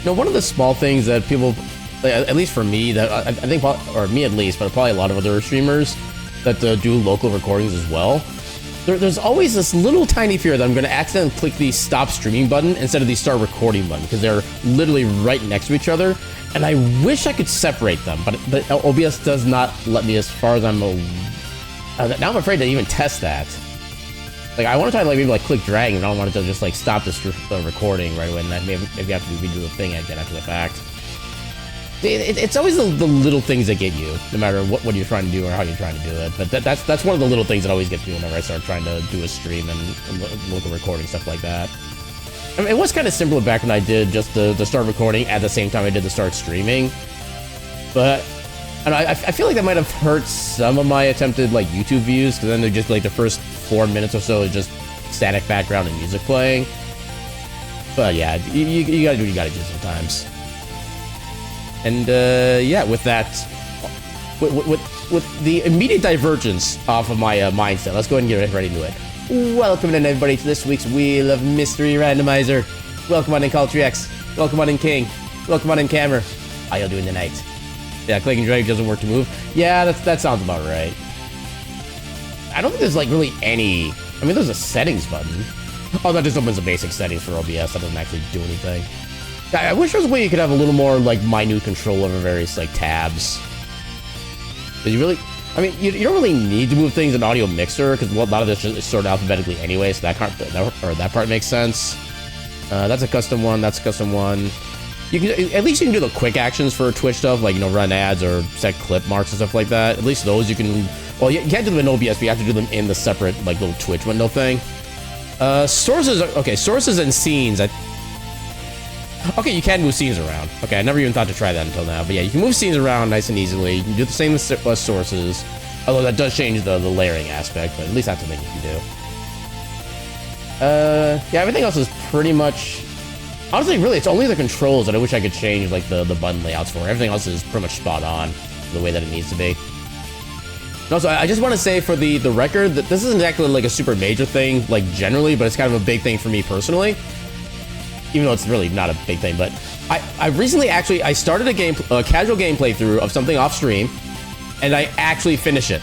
One of the small things that people, at least for me, that I think, or me at least, but probably a lot of other streamers that do local recordings as well, there's always this little tiny fear that I'm going to accidentally click the stop streaming button instead of the start recording button, because they're literally right next to each other, and I wish I could separate them, but OBS does not let me, as far as I'm now I'm afraid to even test that. Like, I want to try to maybe click drag, and I don't want it to just stop the recording right away, and then maybe I have to redo the thing again after the fact. It's always the little things that get you, no matter what you're trying to do or how you're trying to do it. But that's one of the little things that always gets me whenever I start trying to do a stream and local recording, stuff like that. I mean, it was kind of simpler back when I did just the start recording at the same time I did the start streaming. But I feel like that might have hurt some of my attempted YouTube views, because then they're just the first 4 minutes or so is just static background and music playing. But yeah, you gotta do what you gotta do sometimes. And yeah, with that, with the immediate divergence off of my mindset, let's go ahead and get right into it. Welcome in, everybody, to this week's Wheel of Mystery Randomizer. Welcome on in, Cultrex. Welcome on in, King. Welcome on in, Camera. How y'all doing tonight? Yeah, click and drag doesn't work to move. Yeah, that sounds about right. I don't think there's really any. I mean, there's a settings button. Oh, that just opens the basic settings for OBS. That doesn't actually do anything. I wish there was a way you could have a little more minute control over various tabs. But you really, I mean, you don't really need to move things in Audio Mixer, because a lot of this is sorted alphabetically anyway, so that part makes sense. That's a custom one. That's a custom one. You can at least you can do the quick actions for Twitch stuff, run ads or set clip marks and stuff like that. At least those you can. Well, you can't do them in OBS, but you have to do them in the separate little Twitch window thing. Sources. Okay, sources and scenes. Okay, you can move scenes around. Okay, I never even thought to try that until now. But yeah, you can move scenes around nice and easily. You can do the same with sources. Although that does change the layering aspect, but at least that's something you can do. Yeah, everything else is pretty much... Honestly, really, it's only the controls that I wish I could change, the button layouts for. Everything else is pretty much spot on the way that it needs to be. And also, I just want to say for the record that this isn't exactly a super major thing, generally, but it's kind of a big thing for me personally. Even though it's really not a big thing, but I recently I started a casual game playthrough of something off stream, and I actually finished it.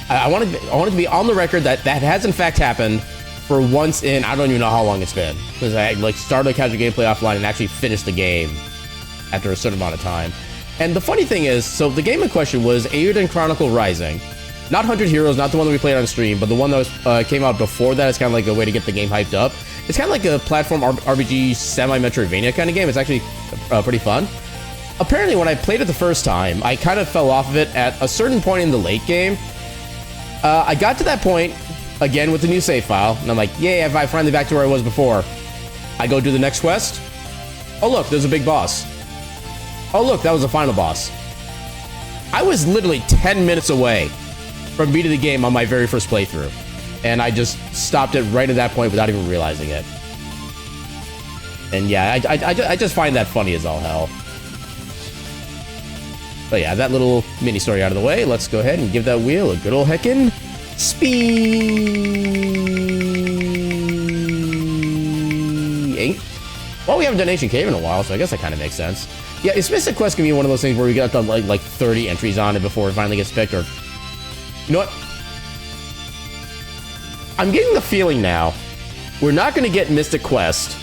I wanted to be on the record that has in fact happened for once in I don't even know how long it's been, because I started a casual gameplay offline and actually finished the game after a certain amount of time. And the funny thing is, so the game in question was Eiyuden Chronicle Rising, not 100 Heroes, not the one that we played on stream, but the one that came out before that. It's kind of a way to get the game hyped up. It's kind of like a platform RPG semi-Metroidvania kind of game. It's actually pretty fun. Apparently, when I played it the first time, I kind of fell off of it at a certain point in the late game. I got to that point, again with the new save file, and I'm like, yay, I'm finally back to where I was before. I go do the next quest. Oh, look, there's a big boss. Oh, look, that was the final boss. I was literally 10 minutes away from beating the game on my very first playthrough. And I just stopped it right at that point without even realizing it. And yeah, I just find that funny as all hell. But yeah, that little mini story out of the way, let's go ahead and give that wheel a good old heckin' speed. Well, we haven't done Ancient Cave in a while, so I guess that kind of makes sense. Yeah, it's Mystic Quest can be one of those things where we got done like 30 entries on it before it finally gets picked, or... You know what? I'm getting the feeling now we're not going to get Mystic Quest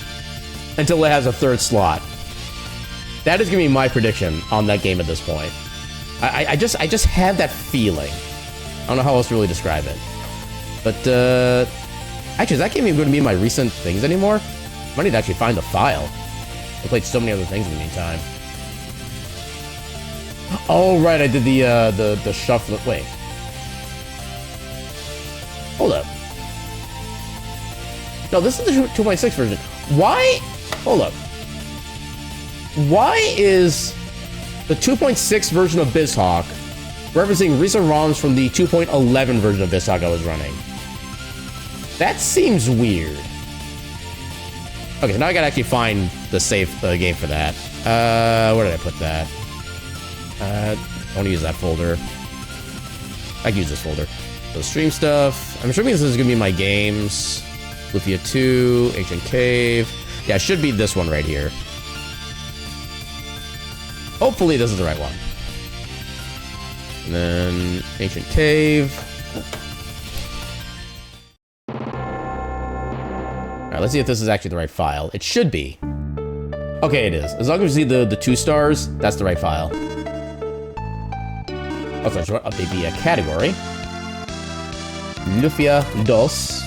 until it has a third slot. That is going to be my prediction on that game at this point. I just have that feeling. I don't know how else to really describe it. But, actually, is that game even going to be in my recent things anymore? I might need to actually find the file. I played so many other things in the meantime. Oh, right, I did the shuffle. Wait. Hold up. No, this is the 2.6 version. Why? Hold up. Why is the 2.6 version of BizHawk referencing recent ROMs from the 2.11 version of BizHawk I was running? That seems weird. Okay, so now I gotta actually find the save game for that. Where did I put that? I want to use that folder. I can use this folder. So stream stuff. I'm assuming this is gonna be my games. Lufia 2, Ancient Cave. Yeah, it should be this one right here. Hopefully this is the right one. And then Ancient Cave. Alright, let's see if this is actually the right file. It should be. Okay, it is. As long as we see the 2 stars, that's the right file. Also, I should update the category. Lufia dos.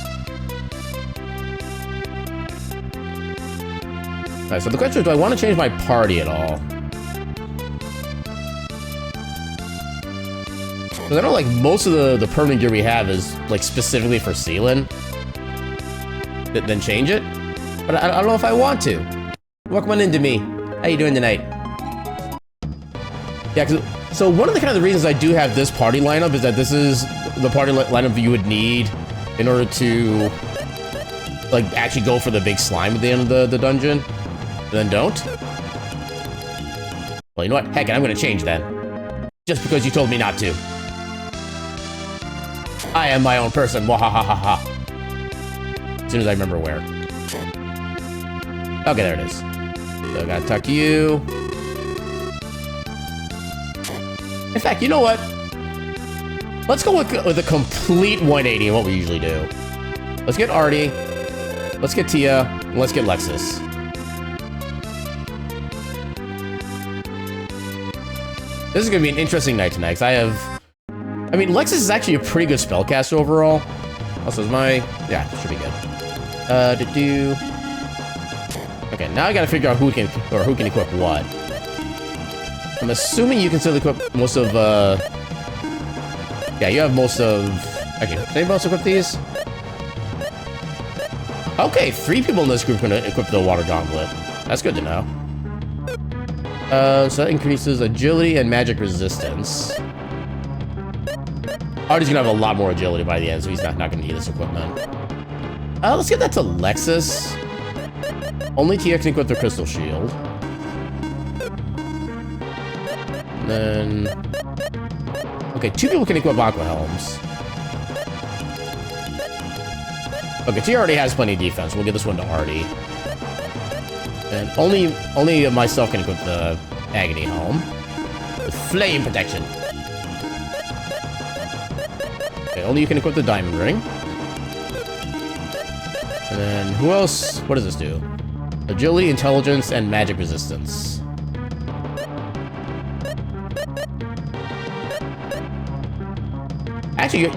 Alright, so the question is, do I want to change my party at all? Because I know, like, most of the permanent gear we have is, like, specifically for sealing. Then change it? But I don't know if I want to. Welcome on into me. How you doing tonight? Yeah, so one of the kind of the reasons I do have this party lineup is that this is the party lineup you would need in order to, like, actually go for the big slime at the end of the dungeon. And then don't. Well, you know what? Heck, I'm gonna change then. Just because you told me not to. I am my own person. Wahahaha. As soon as I remember where. Okay, there it is. So I gotta talk to you. In fact, you know what? Let's go with a complete 180 in what we usually do. Let's get Artie. Let's get Tia. And let's get Lexus. This is gonna be an interesting night tonight, because I mean, Lexus is actually a pretty good spellcaster overall. Also, is my... Yeah, should be good. Okay, now I gotta figure out who can equip what. I'm assuming you can still equip most of, Yeah, you have most of... Actually, can anybody else equip these? Okay, 3 people in this group can equip the Water Gauntlet. That's good to know. So that increases agility and magic resistance. Artie's gonna have a lot more agility by the end, so he's not gonna need this equipment. Let's get that to Lexus. Only TX can equip the Crystal Shield. And then... Okay, 2 people can equip Aqua Helms. Okay, Tia already has plenty of defense. We'll give this one to Artie. And only myself can equip the Agony Helm. With Flame Protection. Okay, only you can equip the Diamond Ring. And then, who else? What does this do? Agility, Intelligence, and Magic Resistance. Actually,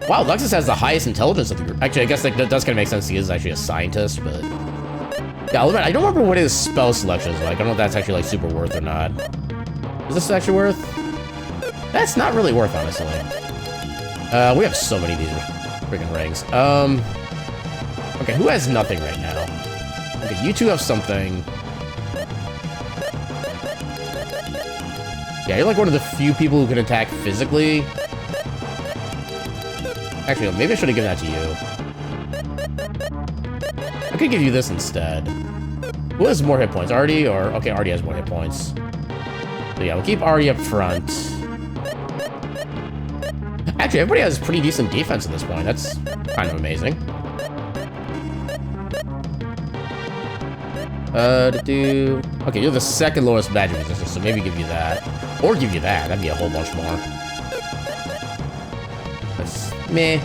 wow, Lexus has the highest intelligence of the group. Actually, I guess that does kind of make sense. He is actually a scientist, but... Yeah, I'll admit, I don't remember what his spell selection is like. I don't know if that's actually, like, super worth or not. Is this actually worth? That's not really worth, honestly. We have so many of these freaking rings. Okay, who has nothing right now? Okay, you 2 have something. Yeah, you're like one of the few people who can attack physically. Actually, maybe I should have given that to you. I could give you this instead. Who has more hit points? Artie or... Okay, Artie has more hit points. So yeah, we'll keep Artie up front. Actually, everybody has pretty decent defense at this point. That's kind of amazing. Okay, you're the 2nd lowest magic resistance, so maybe give you that. Or give you that. That'd be a whole bunch more. That's meh.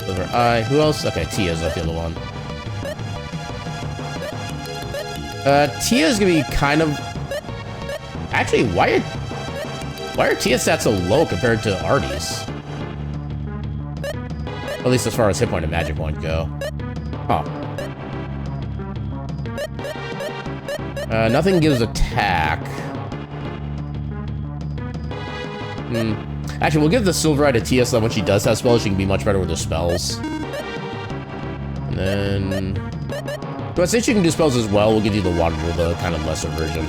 Silver Eye. Who else? Okay, Tia's like the other one. Tia's gonna be kind of... Actually, why are Tia's stats so low compared to Artie's? At least as far as hit point and magic point go. Huh. Nothing gives attack. Actually, we'll give the Silver Eye to Tia so that when she does have spells, she can be much better with her spells. And then... But since you can do spells as well, we'll give you the Water Drill, the kind of lesser version.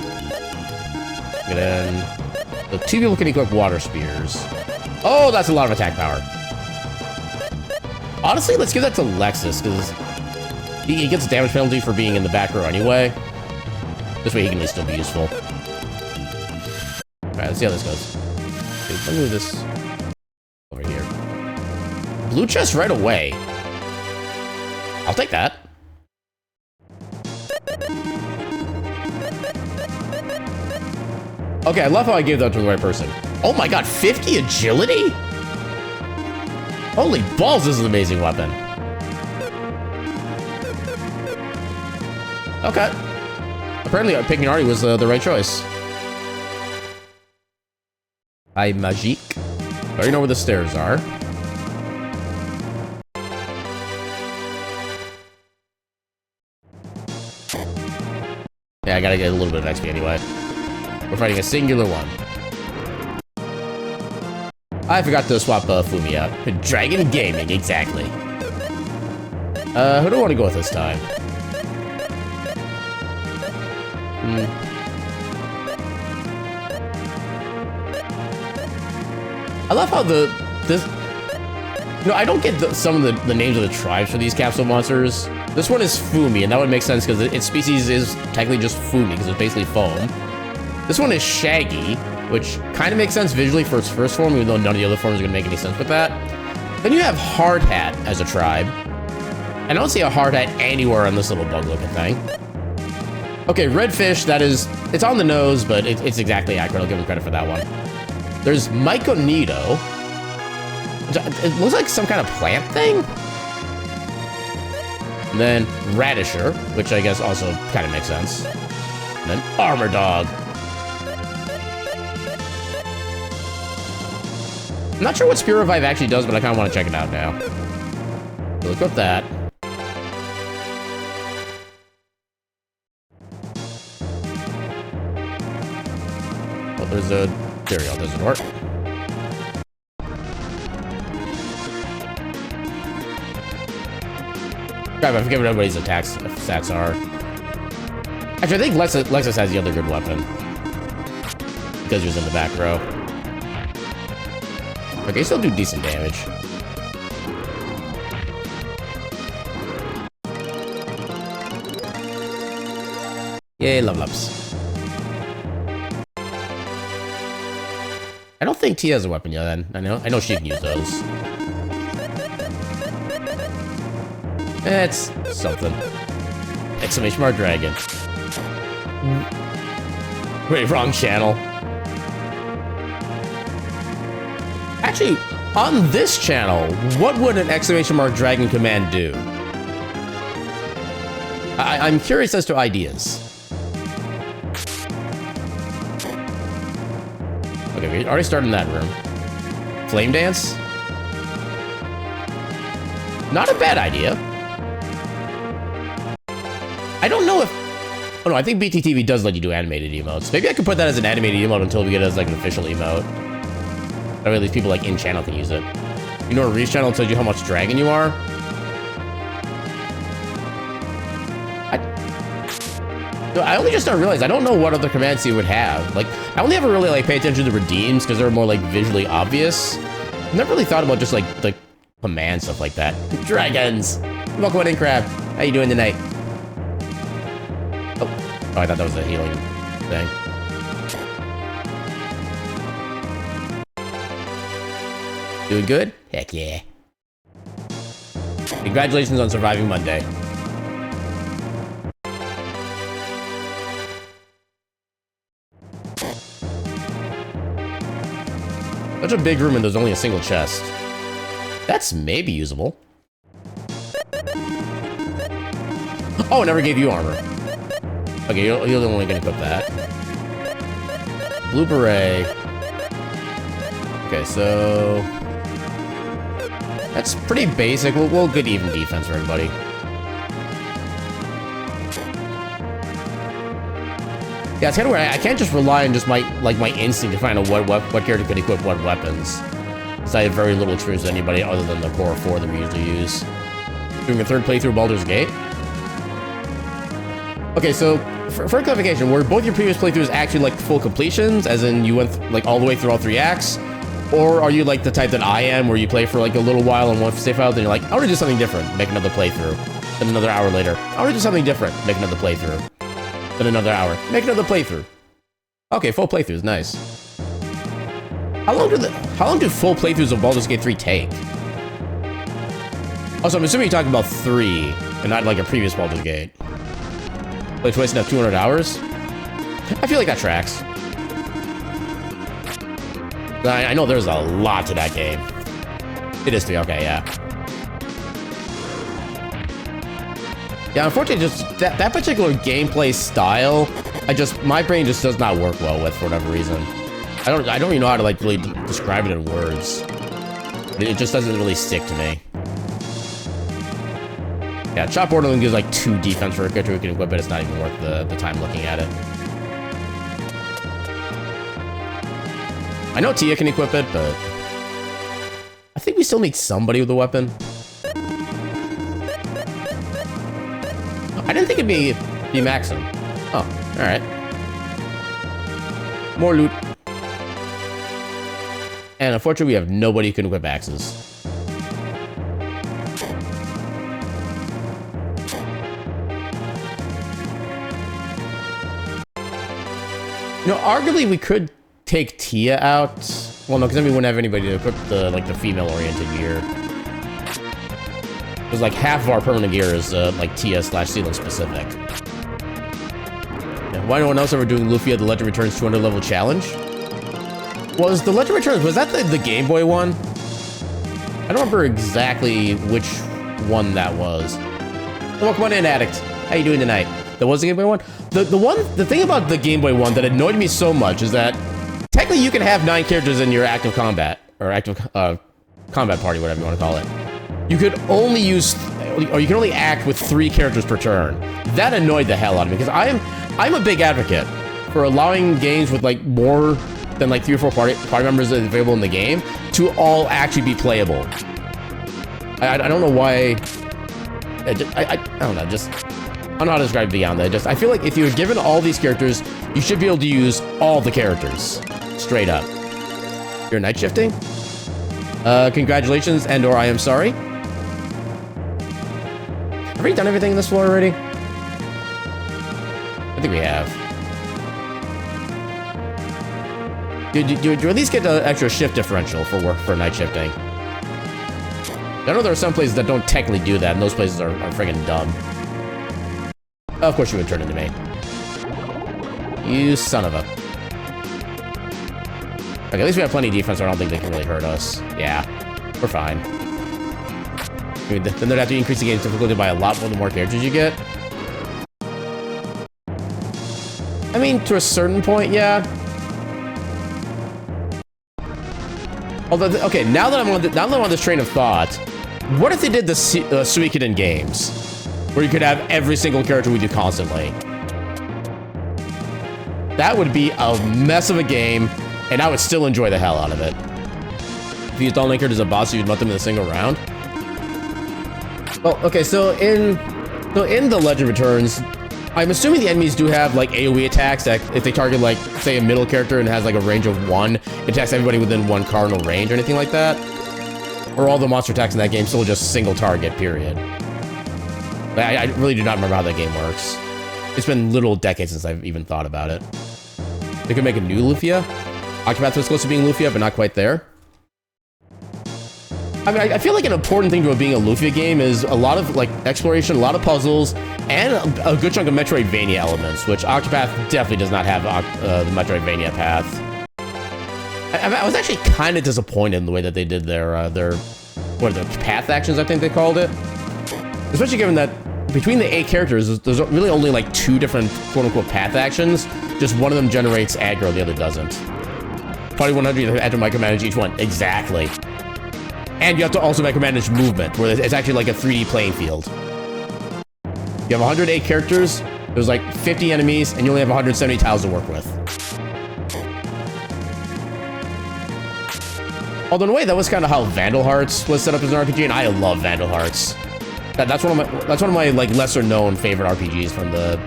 And then... The 2 people can equip Water Spears. Oh, that's a lot of attack power. Honestly, let's give that to Lexus, because he gets a damage penalty for being in the back row anyway. This way he can at least still be useful. Alright, let's see how this goes. Okay, let me move this over here. Blue chest right away. I'll take that. Okay, I love how I gave that to the right person. Oh my god, 50 agility? Holy balls, this is an amazing weapon. Okay. Apparently, picking Artie was the right choice. Hi, Magique. I already know where the stairs are. Yeah, I gotta get a little bit of XP anyway. We're fighting a singular one. I forgot to swap Fumi out. Dragon Gaming, exactly. Who do I want to go with this time? I love how I don't get some of the names of the tribes for these capsule monsters. This one is Fumi, and that would make sense because its species is technically just Fumi, because it's basically foam. This one is Shaggy, which kind of makes sense visually for its first form, even though none of the other forms are going to make any sense with that. Then you have Hardhat as a tribe. I don't see a Hardhat anywhere on this little bug-looking thing. Okay, Redfish, it's on the nose, but it's exactly accurate. I'll give him credit for that one. There's Myconito. It looks like some kind of plant thing. And then Radisher, which I guess also kind of makes sense. And then Armor Dog. I'm not sure what Spirit Revive actually does, but I kind of want to check it out now. So equip that. Oh, there's a... There we go, doesn't work. God, I forget what everybody's stats are. Actually, I think Lexus has the other good weapon. Because he was in the back row. Okay, still do decent damage. Yay, level ups. I don't think T has a weapon yet, then. I know she can use those. It's something. Exclamation mark dragon. Wait, wrong channel. Actually, on this channel, what would an exclamation mark dragon command do? I'm curious as to ideas. Okay, we already started in that room. Flame dance? Not a bad idea. I don't know if... Oh no, I think BTTV does let you do animated emotes. Maybe I could put that as an animated emote until we get it as like an official emote. Or at least people like in channel can use it. You know, a Reach channel tells you how much dragon you are. I only just started realizing I don't know what other commands he would have. Like, I only ever really like pay attention to redeems because they're more like visually obvious. I've never really thought about just like the command stuff like that. Dragons! Welcome on in, Crab. How you doing tonight? Oh, I thought that was a healing thing. Doing good? Heck yeah. Congratulations on surviving Monday. Such a big room and there's only a single chest. That's maybe usable. Oh, it never gave you armor. Okay, you're the only gonna equip that. Blue beret. Okay, so... That's pretty basic. We'll good even defense for everybody. Yeah, it's kind of weird. I can't just rely on just my instinct to find out what character could equip what weapons. Because I have very little experience with anybody other than the core 4 that we usually use. Doing a third playthrough of Baldur's Gate. Okay, so for clarification, were both your previous playthroughs actually like full completions, as in you went like all the way through all 3 acts? Or are you like the type that I am, where you play for like a little while and one save file, then you're like, I want to do something different, make another playthrough. Then another hour later, I want to do something different, make another playthrough. Then another hour, make another playthrough. Okay, full playthroughs, nice. How long do full playthroughs of Baldur's Gate 3 take? Also, I'm assuming you're talking about 3, and not like a previous Baldur's Gate. Play twice and have 200 hours? I feel like that tracks. I know there's a lot to that game. It is 3, okay, yeah. Yeah, unfortunately, just that particular gameplay style, my brain just does not work well with for whatever reason. I don't even know how to like really describe it in words. It just doesn't really stick to me. Yeah, Chop Borderland gives like 2 defense for a character who can equip it. It's not even worth the time looking at it. I know Tia can equip it, but I think we still need somebody with a weapon. I didn't think it'd be Maxim. Oh, alright. More loot. And unfortunately, we have nobody who can equip axes. You know, arguably we could take Tia out. Well, no, because then we wouldn't have anybody to equip the female-oriented gear. Because like half of our permanent gear is like Tia/Sealant specific. Yeah, why no one else ever doing Lufia the Legend Returns 200 level challenge? Was the Legend Returns, was that the Game Boy one? I don't remember exactly which one that was. Welcome on in, Addict. How you doing tonight? That was the Game Boy one? The thing about the Game Boy one that annoyed me so much is that technically you can have 9 characters in your active combat, or active combat party, whatever you want to call it. You could only use, or you can only act with 3 characters per turn. That annoyed the hell out of me, because I'm a big advocate for allowing games with like more than like 3 or 4 party members available in the game to all actually be playable. I don't know why. I don't know, just I don't know how to describe it beyond that. I feel like if you're given all these characters, you should be able to use all the characters. Straight up. You're night shifting? Congratulations, and/or I am sorry. Have we done everything in this floor already? I think we have. Do you at least get the extra shift differential for night shifting? I know there are some places that don't technically do that, and those places are friggin' dumb. Of course you would turn into me. You son of a... Okay, at least we have plenty of defense, so I don't think they can really hurt us. Yeah, we're fine. I mean, then they'd have to increase the game's difficulty by a lot more the more characters you get. I mean, to a certain point, yeah. Although, okay, now that I'm on this train of thought, what if they did the Suikoden games, where you could have every single character with you constantly? That would be a mess of a game, and I would still enjoy the hell out of it. If you used all characters as a boss, you'd let them in a single round. Well, okay, so in the Legend Returns, I'm assuming the enemies do have like AoE attacks that if they target like, say, a middle character and has like a range of 1, it attacks everybody within 1 cardinal range or anything like that. Or all the monster attacks in that game still just single target, period. I really do not remember how that game works. It's been literal decades since I've even thought about it. They could make a new Lufia. Octopath was close to being Lufia, but not quite there. I mean, I feel like an important thing to being a Lufia game is a lot of like exploration, a lot of puzzles, and a good chunk of Metroidvania elements, which Octopath definitely does not have the Metroidvania path. I was actually kind of disappointed in the way that they did their what are the path actions, I think they called it. Especially given that between the 8 characters, there's really only like 2 different quote-unquote path actions. Just one of them generates aggro, the other doesn't. Party 100, you have to micromanage each one. Exactly. And you have to also micromanage movement, where it's actually like a 3D playing field. You have 108 characters, there's like 50 enemies, and you only have 170 tiles to work with. Although in a way, that was kind of how Vandal Hearts was set up as an RPG, and I love Vandal Hearts. That's one of my like lesser known favorite RPGs from the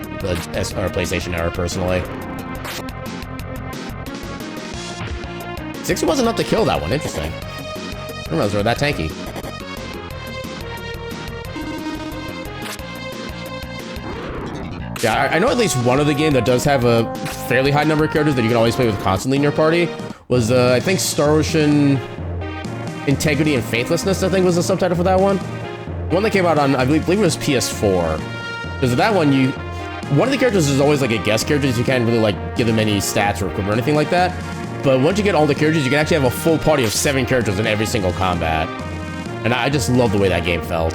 PlayStation era, personally. 60 wasn't enough to kill that one. Interesting. I didn't realize they were that tanky. Yeah, I know at least one of the game that does have a fairly high number of characters that you can always play with constantly in your party was, I think, Star Ocean Integrity and Faithlessness, I think was the subtitle for that one. The one that came out on, I believe it was PS4. Because of that one, one of the characters is always like a guest character, so you can't really like give them any stats or equipment or anything like that. But once you get all the characters, you can actually have a full party of 7 characters in every single combat. And I just love the way that game felt.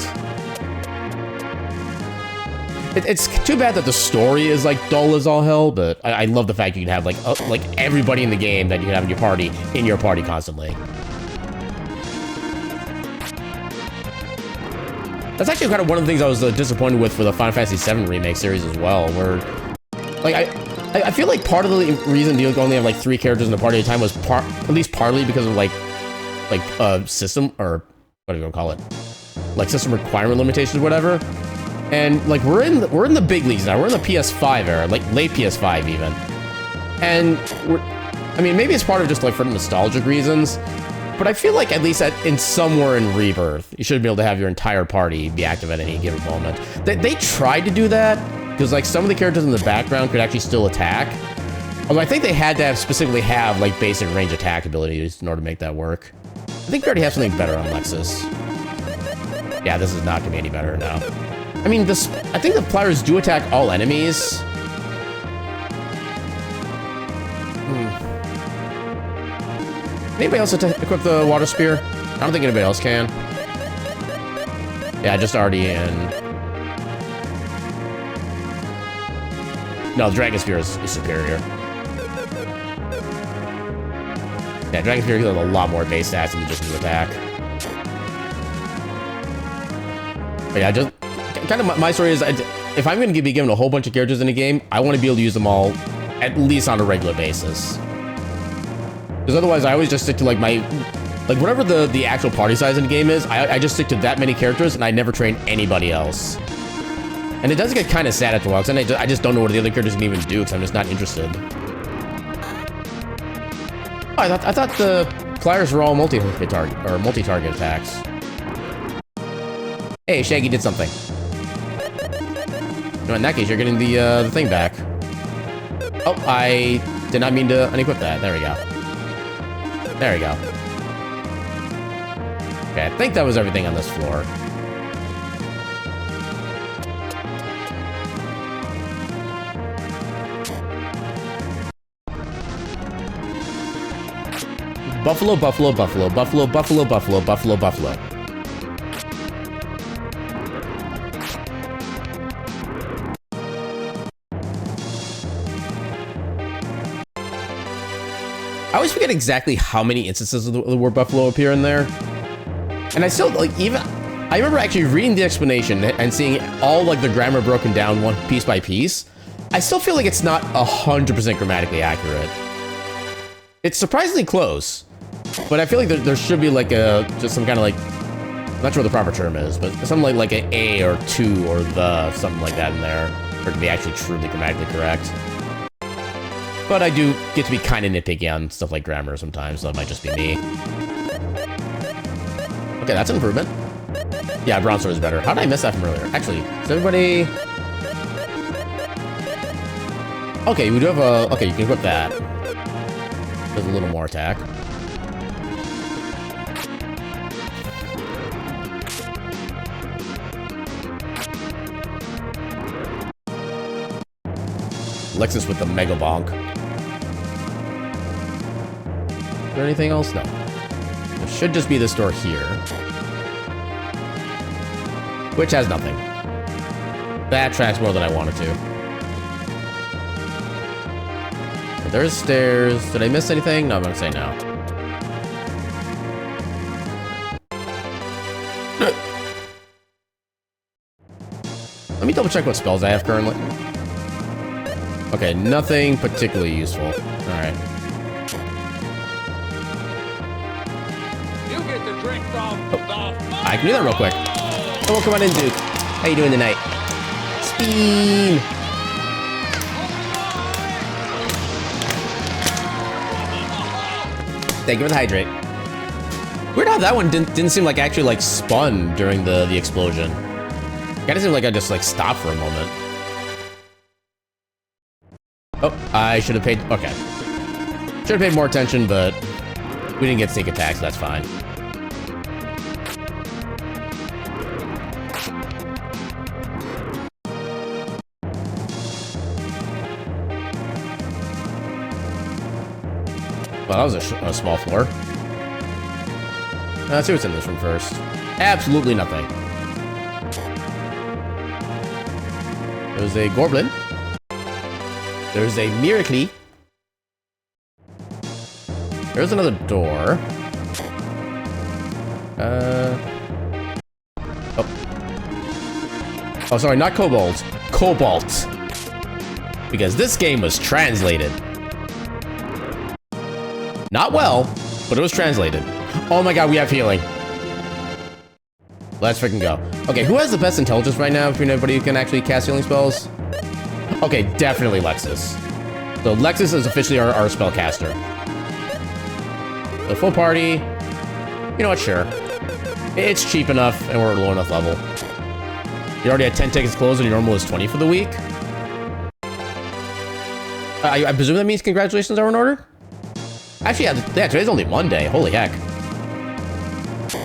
It's too bad that the story is like dull as all hell, but I love the fact you can have like everybody in the game that you can have in your party constantly. That's actually kind of one of the things I was disappointed with for the Final Fantasy VII Remake series as well, where like I feel like part of the reason you only have like 3 characters in the party at a time was at least partly because of like system, or what do you call it, like system requirement limitations or whatever. And like we're in the big leagues now. We're in the PS5 era, like late PS5 even. And I mean, maybe it's part of just like for nostalgic reasons, but I feel like at least in somewhere in Rebirth, you should be able to have your entire party be active at any given moment. They tried to do that because like some of the characters in the background could actually still attack. Although I think they had to specifically have like basic range attack abilities in order to make that work. I think we already have something better on Lexus. Yeah, this is not gonna be any better now. I mean, I think the pliers do attack all enemies. Anybody else equip the water spear? I don't think anybody else can. Yeah, just already in. No, the dragon spear is superior. Yeah, dragon spear has a lot more base stats than just new attack. But yeah, just kind of my story is, if I'm going to be given a whole bunch of characters in a game, I want to be able to use them all at least on a regular basis. Because otherwise, I always just stick to like whatever the actual party size in the game is, I just stick to that many characters and I never train anybody else. And it does get kind of sad after a while, because I just don't know what the other characters can even do, because I'm just not interested. Oh, I thought the pliers were all multi-target attacks. Hey, Shaggy did something. No, in that case, you're getting the thing back. Oh, I did not mean to unequip that. There we go. There we go. Okay, I think that was everything on this floor. Buffalo, buffalo, buffalo, buffalo, buffalo, buffalo, buffalo, buffalo. I always forget exactly how many instances of the word buffalo appear in there. And I still, like, I remember actually reading the explanation and seeing all, like, the grammar broken down piece by piece. I still feel like it's not 100% grammatically accurate. It's surprisingly close, but I feel like there should be, like, just some kind of, like, I'm not sure what the proper term is, but something like an A or two or the, something like that in there, for it to be actually truly grammatically correct. But I do get to be kind of nitpicky on stuff like grammar sometimes, so it might just be me. Okay, that's an improvement. Yeah, Bronze Sword is better. How did I miss that from earlier? Actually, is everybody... Okay, we do have a... Okay, you can equip that. Does a little more attack. Lexus with the Mega Bonk. Is there anything else? No. There should just be this door here. Which has nothing. That tracks more than I wanted to. Okay, there's stairs. Did I miss anything? No, I'm gonna say no. Let me double check what spells I have currently. Okay, nothing particularly useful. Alright. You get the drink from I can do that real quick. Oh, come on in, Duke. How you doing tonight? Speed! Thank you for the hydrate. Weird how that one didn't seem like actually like spun during the explosion. Kinda seemed like I just like stopped for a moment. Oh, I should have paid... Okay. Should have paid more attention, but we didn't get sneak attacks, so that's fine. Well, that was a small floor. Let's see what's in this room first. Absolutely nothing. There's a goblin. There's a miracle. There's another door. Oh, sorry, not kobolds. Cobalt. Because this game was translated. Not well, but it was translated. Oh my god, we have healing. Let's freaking go. Okay, who has the best intelligence right now between everybody who can actually cast healing spells? Okay, definitely Lexus. So Lexus is officially our spellcaster. The full party. You know what, sure. It's cheap enough and we're at a low enough level. You already had 10 tickets closed and your normal is 20 for the week. I presume that means congratulations are in order? Actually, yeah, today's only Monday. Holy heck.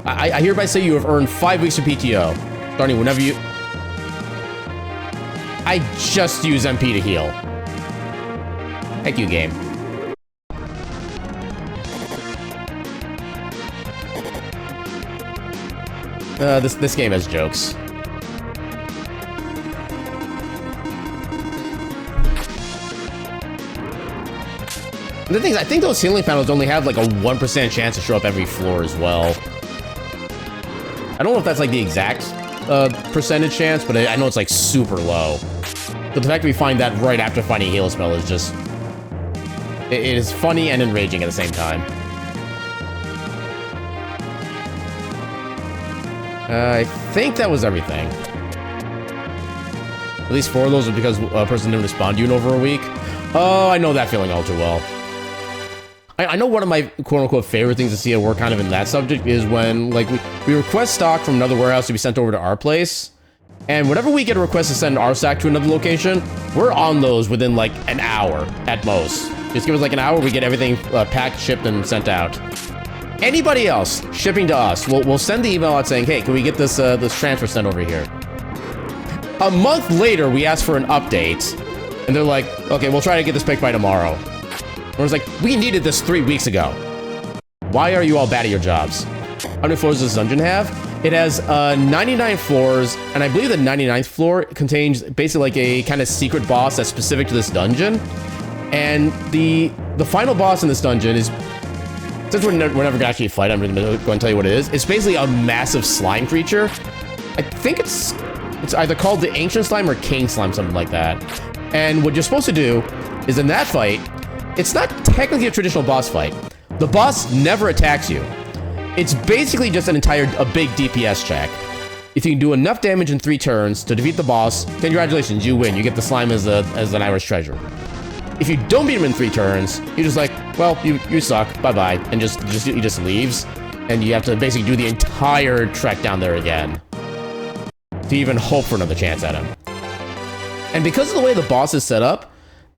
I hereby say you have earned 5 weeks of PTO. Starting whenever you... I just use MP to heal. Thank you, game. This game has jokes. The thing is, I think those healing panels only have like a 1% chance to show up every floor as well. I don't know if that's like the exact percentage chance, but I know it's like super low. But the fact that we find that right after finding a heal spell is just... It is funny and enraging at the same time. I think that was everything. At least 4 of those are because a person didn't respond to you in over a week. Oh, I know that feeling all too well. I know one of my quote-unquote favorite things to see at work kind of in that subject is when, like, we request stock from another warehouse to be sent over to our place, and whenever we get a request to send our sack to another location, we're on those within, like, an hour at most. Just give us, like, an hour, we get everything packed, shipped, and sent out. Anybody else shipping to us, we'll send the email out saying, hey, can we get this transfer sent over here? A month later, we ask for an update, and they're like, okay, we'll try to get this picked by tomorrow. I was like, we needed this 3 weeks ago. Why are you all bad at your jobs? How many floors does this dungeon have? It has 99 floors, and I believe the 99th floor contains basically like a kind of secret boss that's specific to this dungeon. And the final boss in this dungeon is, since we're never gonna actually fight, I'm gonna go and tell you what it is. It's basically a massive slime creature. I think it's either called the Ancient Slime or King Slime, something like that. And what you're supposed to do is in that fight, it's not technically a traditional boss fight. The boss never attacks you. It's basically just a big DPS check. If you can do enough damage in 3 turns to defeat the boss, congratulations, you win. You get the slime as an Irish treasure. If you don't beat him in 3 turns, you're just like, well, you suck, bye-bye, and he just leaves. And you have to basically do the entire trek down there again to even hope for another chance at him. And because of the way the boss is set up,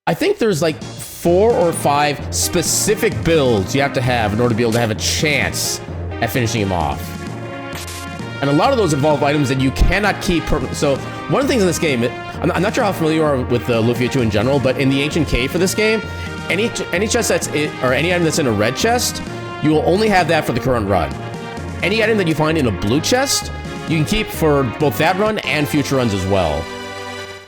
I think there's like 4 or 5 specific builds you have to have in order to be able to have a chance at finishing him off. And a lot of those involve items that you cannot keep so one of the things in this game, I'm not sure how familiar you are with Lufia 2 in general, but in the Ancient Cave for this game, any chest or any item that's in a red chest, you will only have that for the current run. Any item that you find in a blue chest, you can keep for both that run and future runs as well.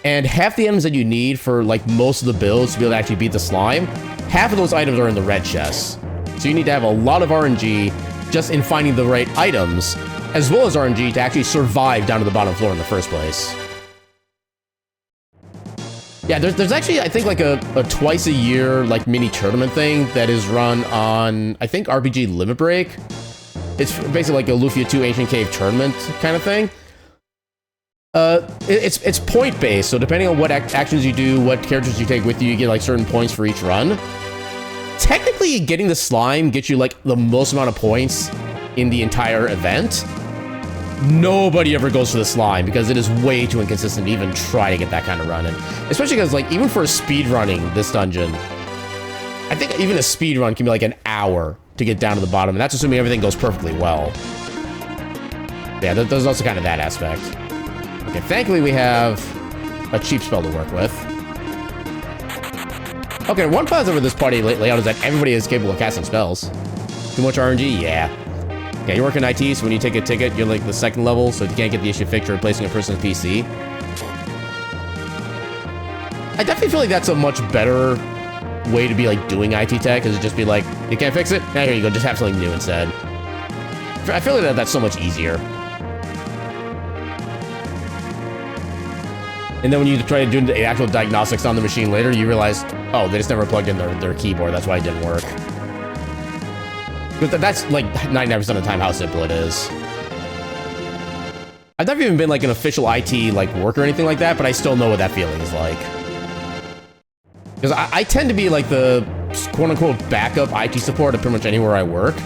And half the items that you need for like most of the builds to be able to actually beat the slime, half of those items are in the red chests. So you need to have a lot of RNG just in finding the right items, as well as RNG to actually survive down to the bottom floor in the first place. Yeah, there's actually, I think, like a twice a year like mini tournament thing that is run on, I think, RPG Limit Break. It's basically like a Lufia 2 Ancient Cave tournament kind of thing. It's point based, so depending on what actions you do, what characters you take with you, you get like certain points for each run. Technically, getting the slime gets you like the most amount of points in the entire event. Nobody ever goes for the slime because it is way too inconsistent to even try to get that kind of run in. Especially because like even for speedrunning this dungeon, I think even a speedrun can be like an hour to get down to the bottom, and that's assuming everything goes perfectly well. Yeah, there's also kind of that aspect. Okay, thankfully we have a cheap spell to work with. Okay, one positive with this party layout is that everybody is capable of casting spells. Too much RNG? Yeah. Yeah, you work in IT, so when you take a ticket, you're like the second level, so if you can't get the issue fixed, you're replacing a person's PC. I definitely feel like that's a much better way to be like doing IT tech, is just be like, you can't fix it? Now here you go, just have something new instead. I feel like that's so much easier. And then when you try to do the actual diagnostics on the machine later, you realize, oh, they just never plugged in their keyboard, that's why it didn't work. But that's like 99% of the time how simple it is. I've never even been like an official IT like worker or anything like that, but I still know what that feeling is like. Because I tend to be like the quote-unquote backup IT support at pretty much anywhere I work,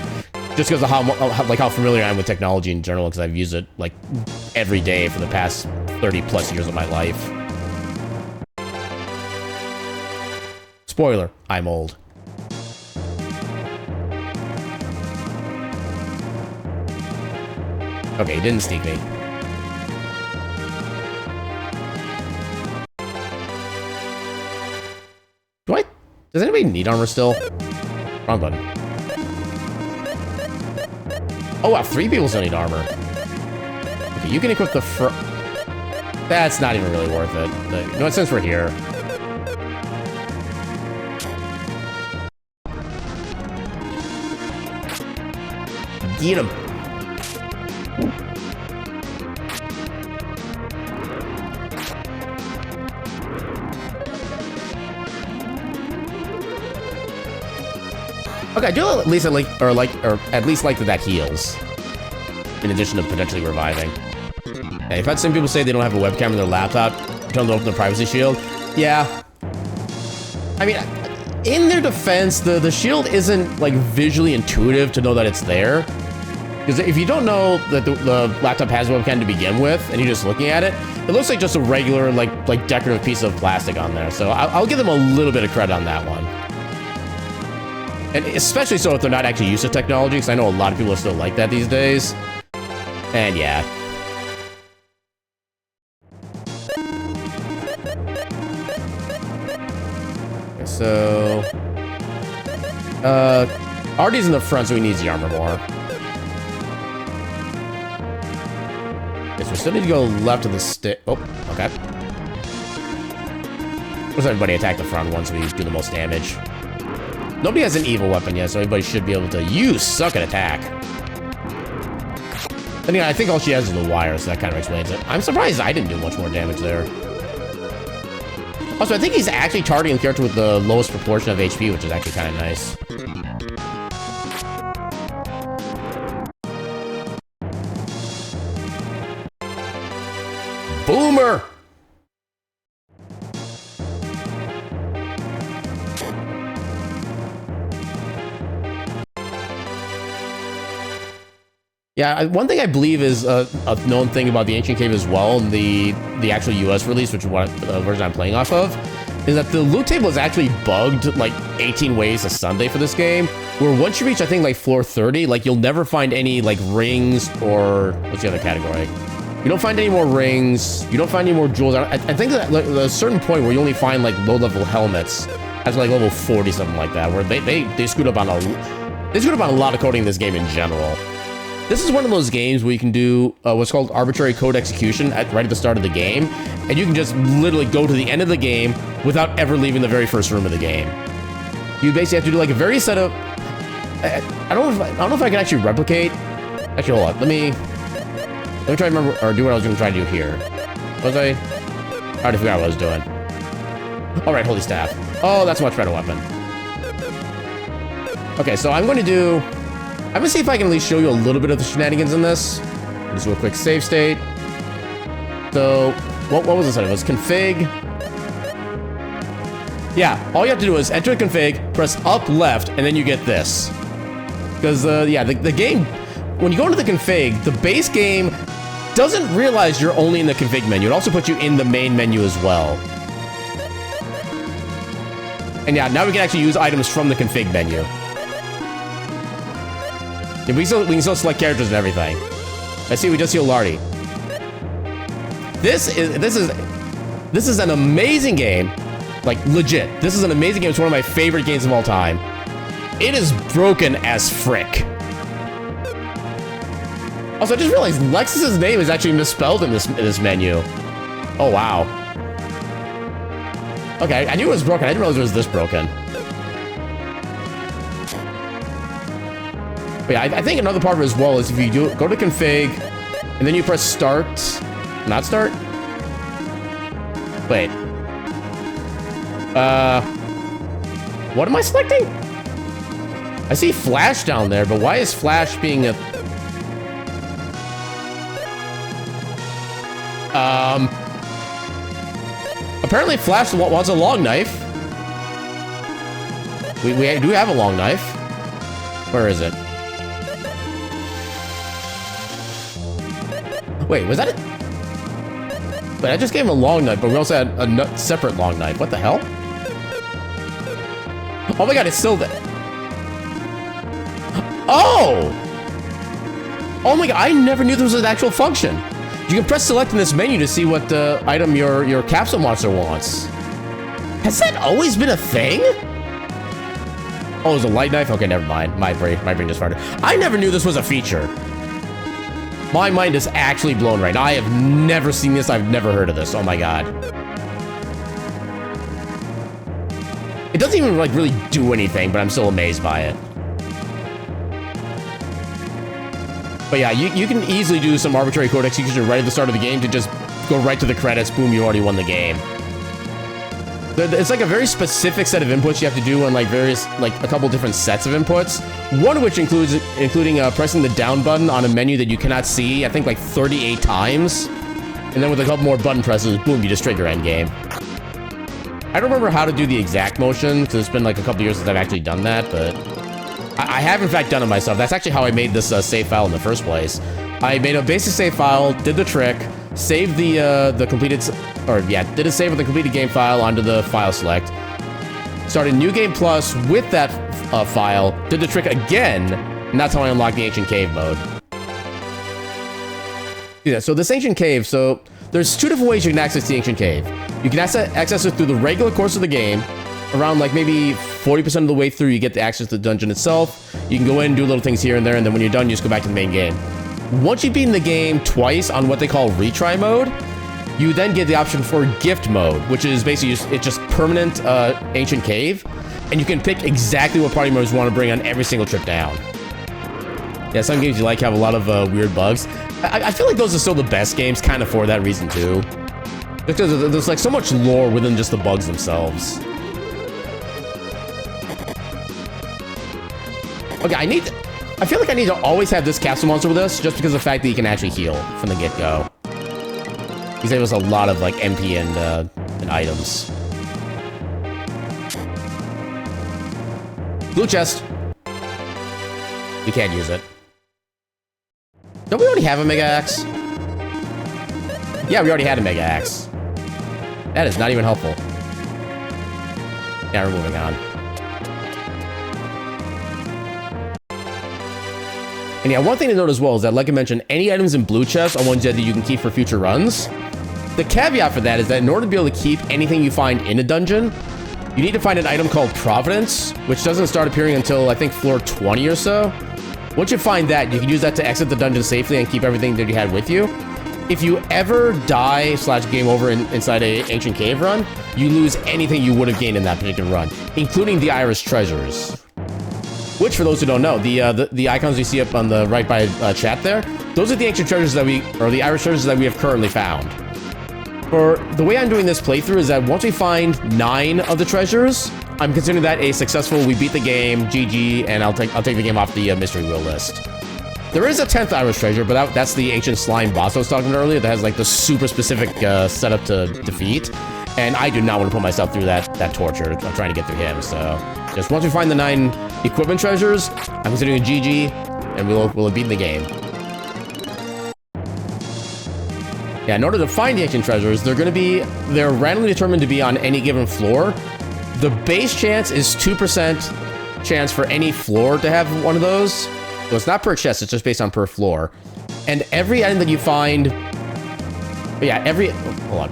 just because of how familiar I am with technology in general, because I've used it like every day for the past 30 plus years of my life. Spoiler, I'm old. Okay, he didn't sneak me. Does anybody need armor still? Wrong button. Oh wow, 3 people still need armor. Okay, you can equip the That's not even really worth it. But, you know what, since we're here. Get him. Okay, I do at least like at least like that heals. In addition to potentially reviving. Hey, I've had some people say they don't have a webcam in their laptop. Tell them to open the privacy shield. Yeah. I mean, in their defense, the shield isn't like visually intuitive to know that it's there. Because if you don't know that the laptop has a webcam to begin with, and you're just looking at it, it looks like just a regular like decorative piece of plastic on there. So I'll give them a little bit of credit on that one. And especially so if they're not actually used to technology, because I know a lot of people are still like that these days. And yeah. Okay, so... Artie's in the front, so he needs the armor more. Okay, so we still need to go left of the stick. Oh, okay. Let's everybody attack the front once we do the most damage. Nobody has an evil weapon yet, so everybody should be able to use suck and attack. And yeah, I think all she has is the wire, so that kind of explains it. I'm surprised I didn't do much more damage there. Also, I think he's actually targeting the character with the lowest proportion of HP, which is actually kind of nice. Boomer! Yeah, one thing I believe is a known thing about the Ancient Cave as well, and the actual US release, which is what version I'm playing off of, is that the loot table is actually bugged like 18 ways a Sunday for this game, where once you reach, I think, like floor 30, like you'll never find any like rings or, what's the other category? You don't find any more rings, you don't find any more jewels. I think that like, there's a certain point where you only find like low-level helmets at like level 40, something like that, where they screwed up on a lot of coding in this game in general. This is one of those games where you can do what's called arbitrary code execution right at the start of the game, and you can just literally go to the end of the game without ever leaving the very first room of the game. You basically have to do like a very set of... I don't know if I can actually replicate... Actually, hold on. Let me try to remember, or do what I was going to try to do here. Was I already forgot what I was doing. All right, holy staff. Oh, that's a much better weapon. Okay, so I'm going to see if I can at least show you a little bit of the shenanigans in this. Just do a quick save state. So, what was this? It was config. Yeah, all you have to do is enter config, press up left, and then you get this. Because, yeah, the game, when you go into the config, the base game doesn't realize you're only in the config menu. It also puts you in the main menu as well. And yeah, now we can actually use items from the config menu. Yeah, we can still select characters and everything. Let's see, we just healed Lardy. This is an amazing game Like, legit. This is an amazing game. It's one of my favorite games of all time. It is broken as frick. Also, I just realized Lexus's name is actually misspelled in this menu. Oh, wow. Okay, I knew it was broken. I didn't realize it was this broken. But yeah, I think another part of it as well is if you go to config, and then you press start. Not start? Wait. What am I selecting? I see Flash down there, but why is Flash being a... Apparently Flash wants a long knife. We do have a long knife. Where is it? Wait, was that it? But I just gave him a long knife, but we also had a separate long knife. What the hell? Oh my god, it's still there. Oh! Oh my god, I never knew there was an actual function. You can press select in this menu to see what item your capsule monster wants. Has that always been a thing? Oh, it's a light knife? Okay, never mind. My brain just farted. I never knew this was a feature. My mind is actually blown right now. I have never seen this. I've never heard of this. Oh my god. It doesn't even like really do anything, but I'm still amazed by it. But yeah, you can easily do some arbitrary code execution right at the start of the game to just go right to the credits. Boom, you already won the game. It's like a very specific set of inputs you have to do on like a couple different sets of inputs. One of which including pressing the down button on a menu that you cannot see, I think like 38 times. And then with a couple more button presses, boom, you just trigger end game. I don't remember how to do the exact motion because it's been like a couple years since I've actually done that, but I have in fact done it myself. That's actually how I made this save file in the first place. I made a basic save file, did the trick, saved the completed, did a save with the completed game file onto the file select, started New Game Plus with that file, did the trick again, and that's how I unlocked the Ancient Cave mode. Yeah, so this Ancient Cave, so there's two different ways you can access the Ancient Cave. You can access it through the regular course of the game. Around like maybe 40% of the way through, you get the access to the dungeon itself. You can go in, do little things here and there, and then when you're done, you just go back to the main game. Once you've beaten the game twice on what they call retry mode, you then get the option for gift mode, which is basically it's just permanent Ancient Cave, and you can pick exactly what party modes you want to bring on every single trip down. Yeah, some games you like have a lot of weird bugs. I feel like those are still the best games, kind of for that reason too. Because there's like so much lore within just the bugs themselves. Okay, I feel like I need to always have this capsule monster with us, just because of the fact that you can actually heal from the get-go. He gave us a lot of like MP and items. Blue chest. We can't use it. Don't we already have a Mega Axe? Yeah, we already had a Mega Axe. That is not even helpful. Yeah, we're moving on. And yeah, one thing to note as well is that, like I mentioned, any items in blue chests are ones that you can keep for future runs. The caveat for that is that in order to be able to keep anything you find in a dungeon, you need to find an item called Providence, which doesn't start appearing until, I think, floor 20 or so. Once you find that, you can use that to exit the dungeon safely and keep everything that you had with you. If you ever die / game over inside a Ancient Cave run, you lose anything you would have gained in that particular run, including the Iris treasures. Which, for those who don't know, the icons you see up on the right by chat there, those are the ancient treasures that the Irish treasures that we have currently found. For the way I'm doing this playthrough is that once we find 9 of the treasures, I'm considering that a successful, we beat the game, GG, and I'll take the game off the mystery wheel list. There is a 10th Irish treasure, but that's the ancient slime boss I was talking about earlier that has like the super specific setup to defeat. And I do not want to put myself through that torture. I'm trying to get through him, so just once we find the 9 equipment treasures, I'm considering a GG, and we'll have beaten the game. Yeah, in order to find the ancient treasures, they're randomly determined to be on any given floor. The base chance is 2% chance for any floor to have one of those. So it's not per chest, it's just based on per floor. And every item that you find, hold on.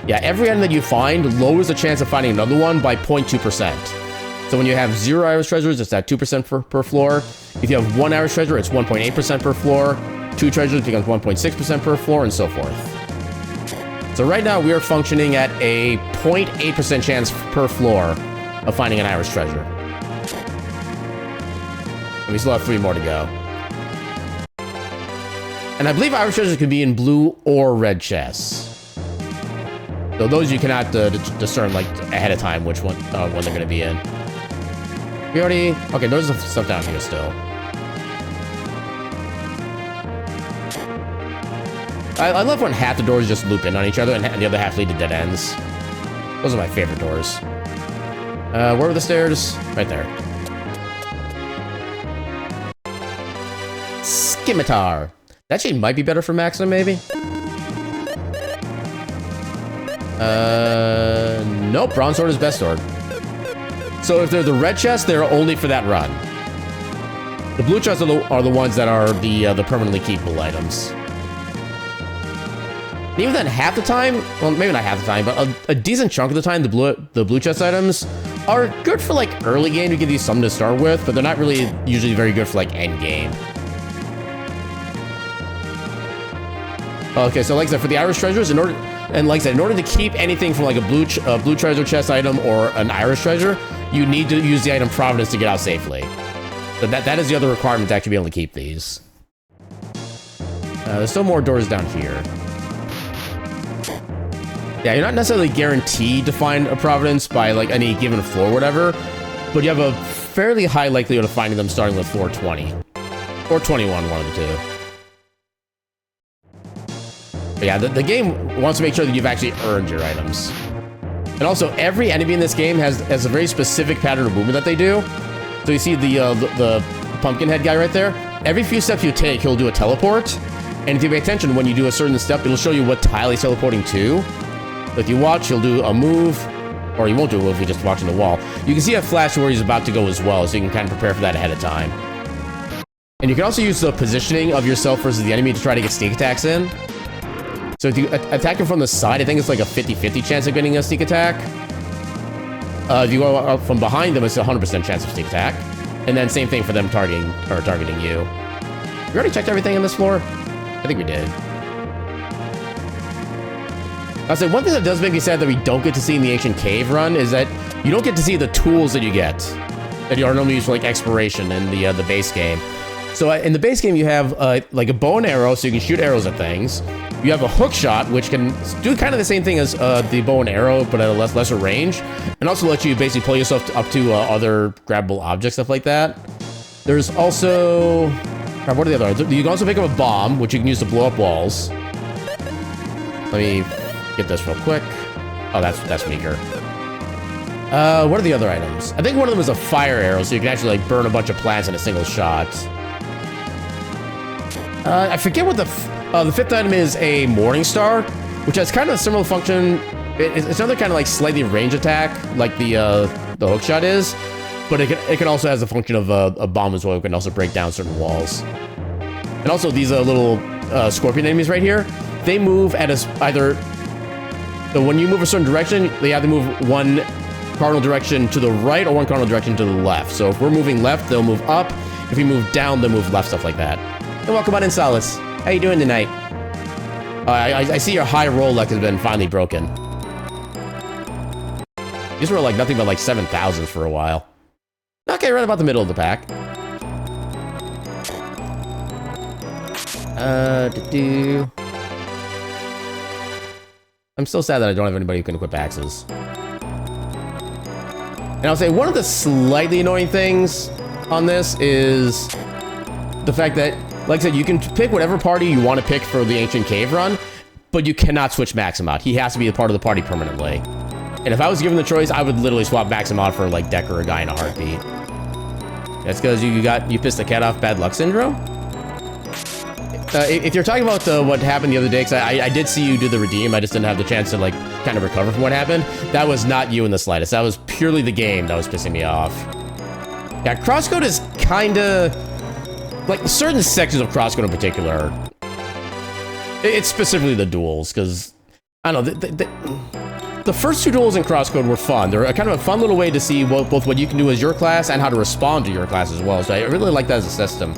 Yeah, every item that you find lowers the chance of finding another one by 0.2%. So when you have 0 iris treasures, it's at 2% per floor. If you have 1 iris treasure, it's 1.8% per floor. 2 treasures becomes 1.6% per floor, and so forth. So right now, we are functioning at a 0.8% chance per floor of finding an iris treasure. And we still have 3 more to go. And I believe iris treasures can be in blue or red chests. So those you cannot discern like ahead of time which one when they're going to be in. We already... Okay, there's stuff down here still. I love when half the doors just loop in on each other and the other half lead to dead ends. Those are my favorite doors. Where were the stairs? Right there. Scimitar. That actually might be better for Maximum, maybe? Nope. Bronze Sword is best sword. So if they're the red chests, they're only for that run. The blue chests are the ones that are the permanently keepable items. And even then, half the time, well, maybe not half the time, but a decent chunk of the time, the blue chest items are good for like early game to give you something to start with, but they're not really usually very good for like end game. Okay, so like I said, for the iris treasures, in order to keep anything from like a blue treasure chest item or an iris treasure, you need to use the item Providence to get out safely. So that is the other requirement to actually be able to keep these. There's still more doors down here. Yeah, you're not necessarily guaranteed to find a Providence by like any given floor or whatever, but you have a fairly high likelihood of finding them starting with floor 20. Or 21, one of the two. But yeah, the game wants to make sure that you've actually earned your items. And also, every enemy in this game has a very specific pattern of movement that they do. So you see the pumpkin head guy right there? Every few steps you take, he'll do a teleport. And if you pay attention, when you do a certain step, it'll show you what tile he's teleporting to. So if you watch, he'll do a move. Or he won't do a move if you're just watching the wall. You can see a flash where he's about to go as well, so you can kind of prepare for that ahead of time. And you can also use the positioning of yourself versus the enemy to try to get sneak attacks in. So if you attack him from the side, I think it's like a 50-50 chance of getting a sneak attack. If you go up from behind them, it's a 100% chance of sneak attack. And then same thing for them targeting you. We already checked everything on this floor? I think we did. I'll say one thing that does make me sad that we don't get to see in the Ancient Cave run is that you don't get to see the tools that you get that you are normally used for like exploration in the base game. So in the base game, you have like a bow and arrow, so you can shoot arrows at things. You have a hook shot, which can do kind of the same thing as the bow and arrow, but at a lesser range, and also let you basically pull yourself up to other grabbable objects, stuff like that. There's also... what are the other? You can also pick up a bomb, which you can use to blow up walls. Let me get this real quick. Oh, that's weaker. What are the other items? I think one of them is a fire arrow, so you can actually like burn a bunch of plants in a single shot. I forget what the fifth item is. A Morning Star, which has kind of a similar function. It's another kind of like slightly range attack, like the hook shot is, but it can also has the function of a bomb as well. It can also break down certain walls. And also these little scorpion enemies right here, they move at either. So when you move a certain direction, they have to move one cardinal direction to the right or one cardinal direction to the left. So if we're moving left, they'll move up. If we move down, they'll move left, stuff like that. And welcome on in, Solace. How you doing tonight? I see your high roll luck has been finally broken. These were like nothing but like 7,000s for a while. Okay, right about the middle of the pack. I'm still sad that I don't have anybody who can equip axes. And I'll say one of the slightly annoying things on this is the fact that, like I said, you can pick whatever party you want to pick for the Ancient Cave run, but you cannot switch Maxim out. He has to be a part of the party permanently. And if I was given the choice, I would literally swap Maxim out for like Deck or a guy in a heartbeat. That's because you pissed the cat off bad luck syndrome? If you're talking about what happened the other day, because I did see you do the redeem, I just didn't have the chance to like kind of recover from what happened. That was not you in the slightest. That was purely the game that was pissing me off. Yeah, crosscode is kind of like certain sections of crosscode in particular. It's specifically the duels, because I don't know. the first two duels in Crosscode were fun. They're kind of a fun little way to see both what you can do as your class and how to respond to your class as well. So I really like that as a system.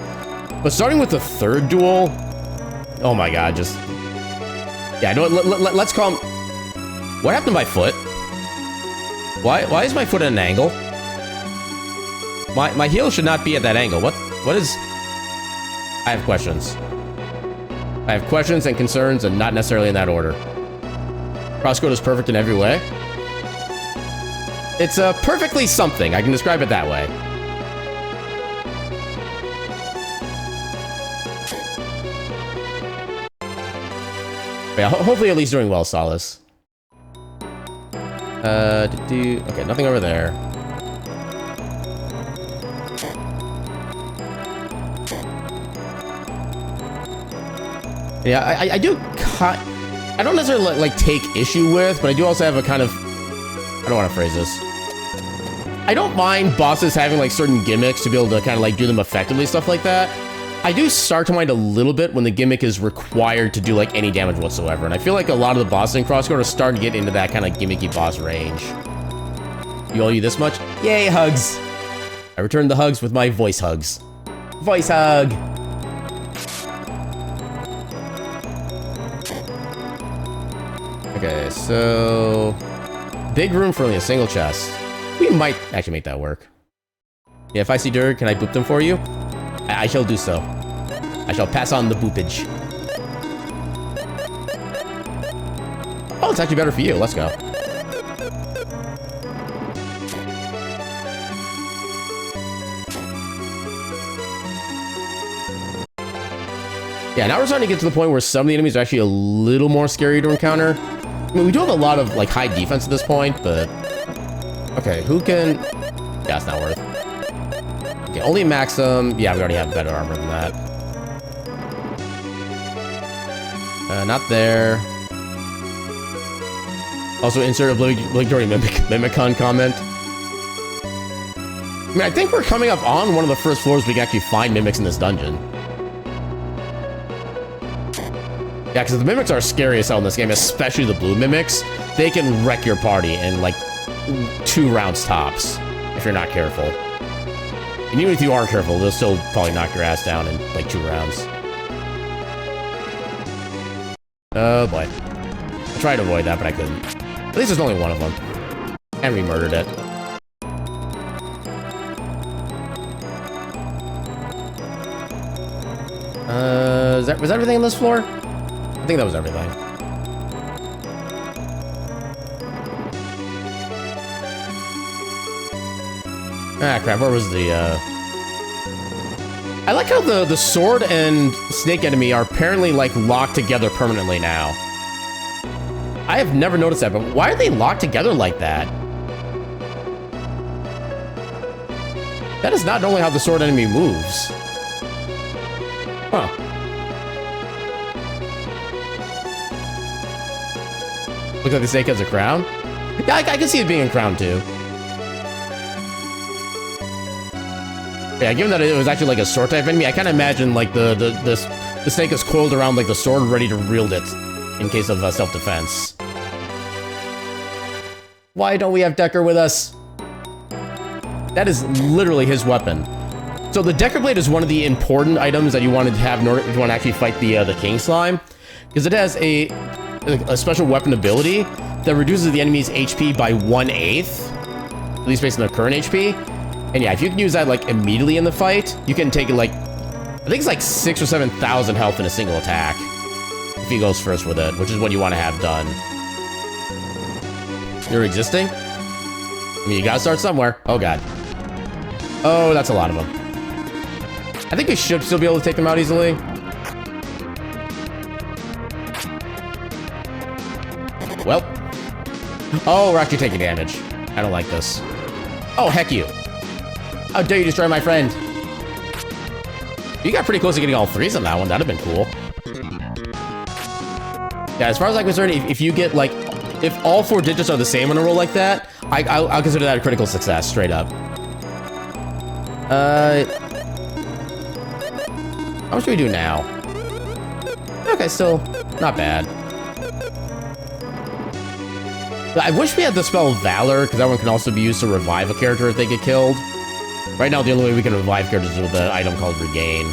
But starting with the third duel, oh my god, just... Yeah, no, let's call him... What happened to my foot? Why is my foot at an angle? My heel should not be at that angle. What is... I have questions. I have questions and concerns, and not necessarily in that order. Crosscode is perfect in every way. It's perfectly something. I can describe it that way. Yeah, hopefully at least doing well, Solace. Okay, nothing over there. Yeah, I do cut. I don't necessarily like take issue with, but I do also have a kind of... I don't want to phrase this. I don't mind bosses having like certain gimmicks to be able to kind of like do them effectively, stuff like that. I do start to mind a little bit when the gimmick is required to do like any damage whatsoever, and I feel like a lot of the bosses in Crosscode are starting to get into that kind of gimmicky boss range. You owe you this much? Yay, hugs! I returned the hugs with my voice hugs. Voice hug! Okay, so... Big room for only a single chest. We might actually make that work. Yeah, if I see dirt, can I boop them for you? I shall do so. I shall pass on the boopage. Oh, it's actually better for you. Let's go. Yeah, now we're starting to get to the point where some of the enemies are actually a little more scary to encounter. I mean, we do have a lot of, like, high defense at this point, but... Okay, who can... Yeah, it's not worth. Okay, only Maxim. Yeah, we already have better armor than that. Not there. Also, insert obligatory Mimicon comment. I mean, I think we're coming up on one of the first floors we can actually find mimics in this dungeon. Yeah, because the mimics are scary as hell in this game, especially the blue mimics. They can wreck your party in, like, 2 rounds tops, if you're not careful. And even if you are careful, they'll still probably knock your ass down in, like, 2 rounds. Oh, boy. I tried to avoid that, but I couldn't. At least there's only one of them. And we murdered it. Was that everything on this floor? I think that was everything. Ah, crap, where was the, I like how the sword and snake enemy are apparently, like, locked together permanently now. I have never noticed that, but why are they locked together like that? That is not normally how the sword enemy moves. Huh. Looks like the snake has a crown. Yeah, I can see it being a crown, too. Yeah, given that it was actually like a sword type enemy, I kind of imagine like the snake is coiled around like the sword, ready to wield it in case of self-defense. Why don't we have Decker with us? That is literally his weapon. So the Decker Blade is one of the important items that you wanted to have in order if you want to actually fight the King Slime, because it has a special weapon ability that reduces the enemy's HP by 1/8, at least based on their current HP. And yeah, if you can use that like immediately in the fight, you can take it like, I think it's like 6,000 or 7,000 health in a single attack. If he goes first with it, which is what you want to have done. You're existing? I mean, you gotta start somewhere. Oh god. Oh, that's a lot of them. I think we should still be able to take them out easily. Well. Oh, we're actually taking damage. I don't like this. Oh, heck you. How dare you destroy my friend? You got pretty close to getting all 3s on that one. That'd have been cool. Yeah, as far as I'm concerned, if you get, like... If all 4 digits are the same on a roll like that, I'll consider that a critical success, straight up. How much do we do now? Okay, still not bad. I wish we had the spell Valor, because that one can also be used to revive a character if they get killed. Right now, the only way we can revive characters is with an item called Regain.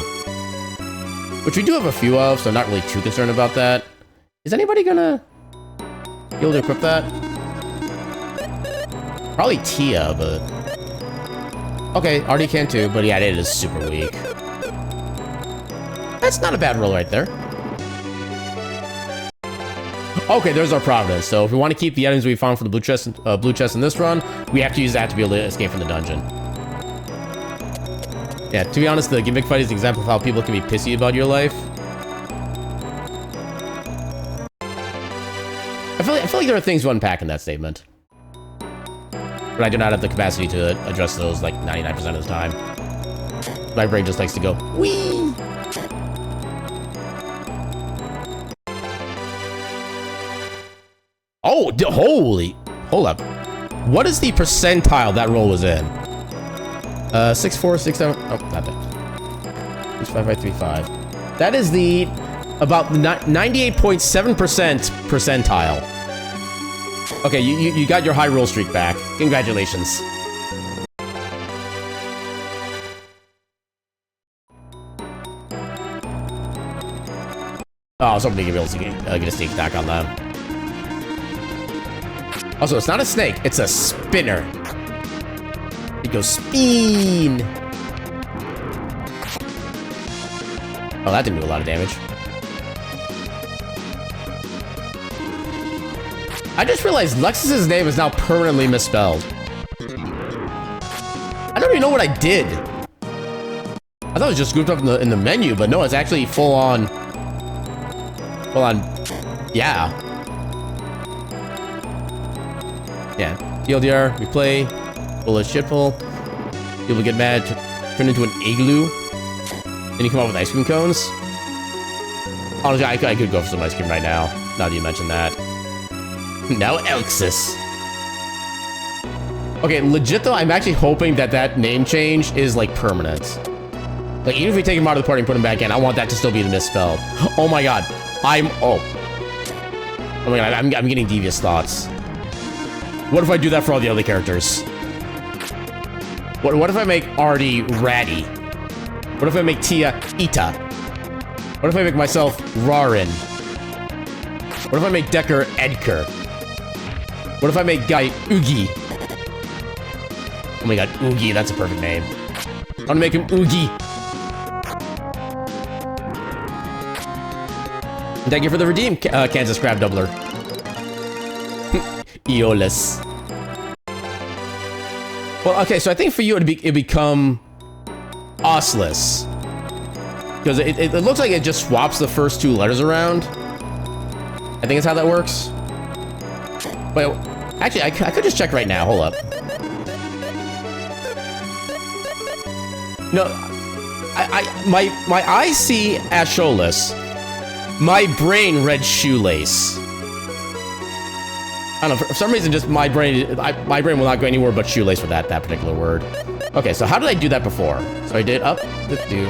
Which we do have a few of, so I'm not really too concerned about that. Is anybody gonna be able to equip that? Probably Tia, but... Okay, already can too, but yeah, it is super weak. That's not a bad roll right there. Okay, there's our Providence. So if we want to keep the items we found from the blue chest in this run, we have to use that to be able to escape from the dungeon. Yeah, to be honest, the gimmick fight is an example of how people can be pissy about your life. I feel like there are things to unpack in that statement. But I do not have the capacity to address those like 99% of the time. My brain just likes to go, whee! Oh, holy, hold up. What is the percentile that roll was in? 6, 4, 6, 7, oh, not that. 6, 5, 5, 3, 5. That is the about 98.7% percentile. Okay, you got your high roll streak back. Congratulations. Oh, I was hoping to be able to get a sneak attack on that. Also, it's not a snake, it's a spinner. It goes spin. Oh, that didn't do a lot of damage. I just realized Lexus's name is now permanently misspelled. I don't even know what I did. I thought it was just grouped up in the menu, but no, it's actually full on, yeah. Yeah, TLDR, we play, full of shitful, people get mad, turn into an igloo, then you come up with ice cream cones. Honestly, I could go for some ice cream right now, now that you mention that. Now Elxus. Okay, legit though, I'm actually hoping that that name change is like permanent. Like even if we take him out of the party and put him back in, I want that to still be the misspelled. Oh my god, oh my god, I'm getting devious thoughts. What if I do that for all the other characters? What if I make Artie Ratty? What if I make Tia Ita? What if I make myself Rarin? What if I make Decker Edgar? What if I make Guy Oogie? Oh my god, Oogie, that's a perfect name. I want to make him Oogie. Thank you for the redeem, Kansas Crab Doubler. Eolus. Well, okay, so I think for you it'd become Ossless. Because it looks like it just swaps the first two letters around. I think that's how that works. Wait, actually, I could just check right now. Hold up. No, my eyes see Asholess. My brain read Shoelace. I don't know, for some reason, just my brain will not go anywhere but Shoelace for that particular word. Okay, so how did I do that before? So I did up, do.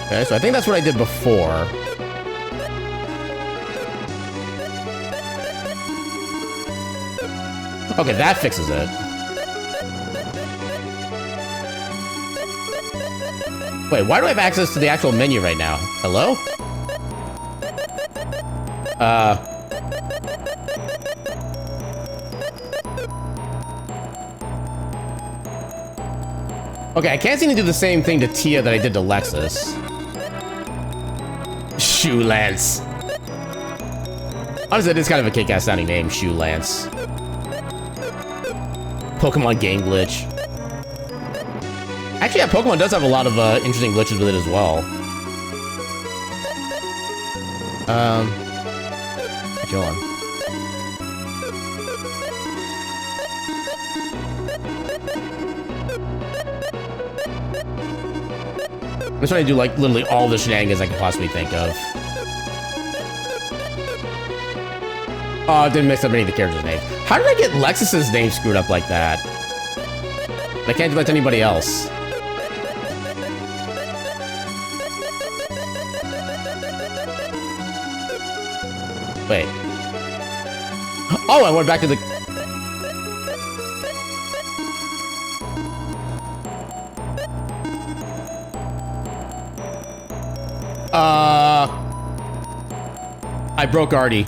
Okay, so I think that's what I did before. Okay, that fixes it. Wait, why do I have access to the actual menu right now? Hello? Okay, I can't seem to do the same thing to Tia that I did to Lexus. Shoe Lance. Honestly, it is kind of a kick-ass sounding name, Shoe Lance. Pokemon game glitch. Actually, yeah, Pokemon does have a lot of interesting glitches with it as well. Chill on. I'm just trying to do like literally all the shenanigans I can possibly think of. Oh, I didn't mix up any of the characters' names. How did I get Lexus's name screwed up like that? I can't do that to anybody else. Wait. Oh, I went back to the... I broke Artie.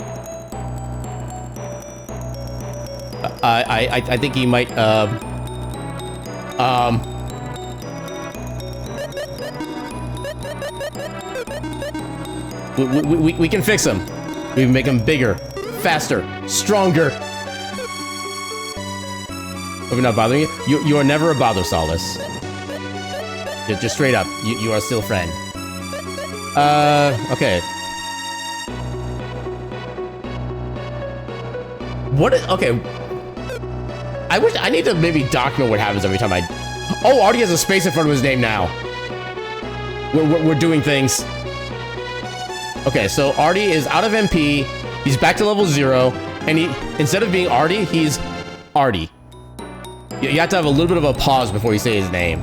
I think he might, we can fix him. We can make him bigger, faster, stronger. Are we not bothering you? You are never a bother, Solace. Just straight up, you are still a friend. Okay. Okay. I need to maybe document what happens every time I... Oh, Artie has a space in front of his name now. We're doing things. Okay, so Artie is out of MP. He's back to level 0. And instead of being Artie, he's Artie. You have to have a little bit of a pause before you say his name.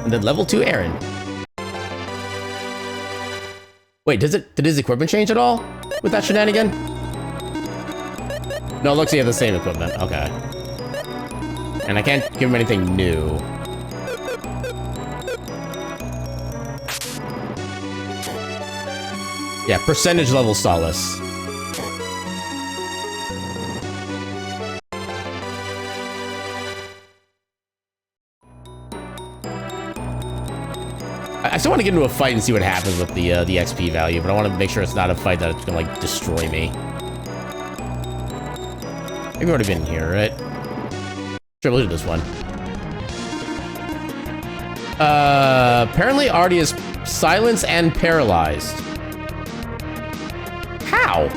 And then level 2 Aaron. Wait, did his equipment change at all with that shenanigan? No, it looks like he has the same equipment. Okay. And I can't give him anything new. Yeah, percentage level Solace. I still want to get into a fight and see what happens with the XP value, but I want to make sure it's not a fight that's gonna like destroy me. We've already been here, right? Sure, we'll do this one. Apparently Artie is silenced and paralyzed. How?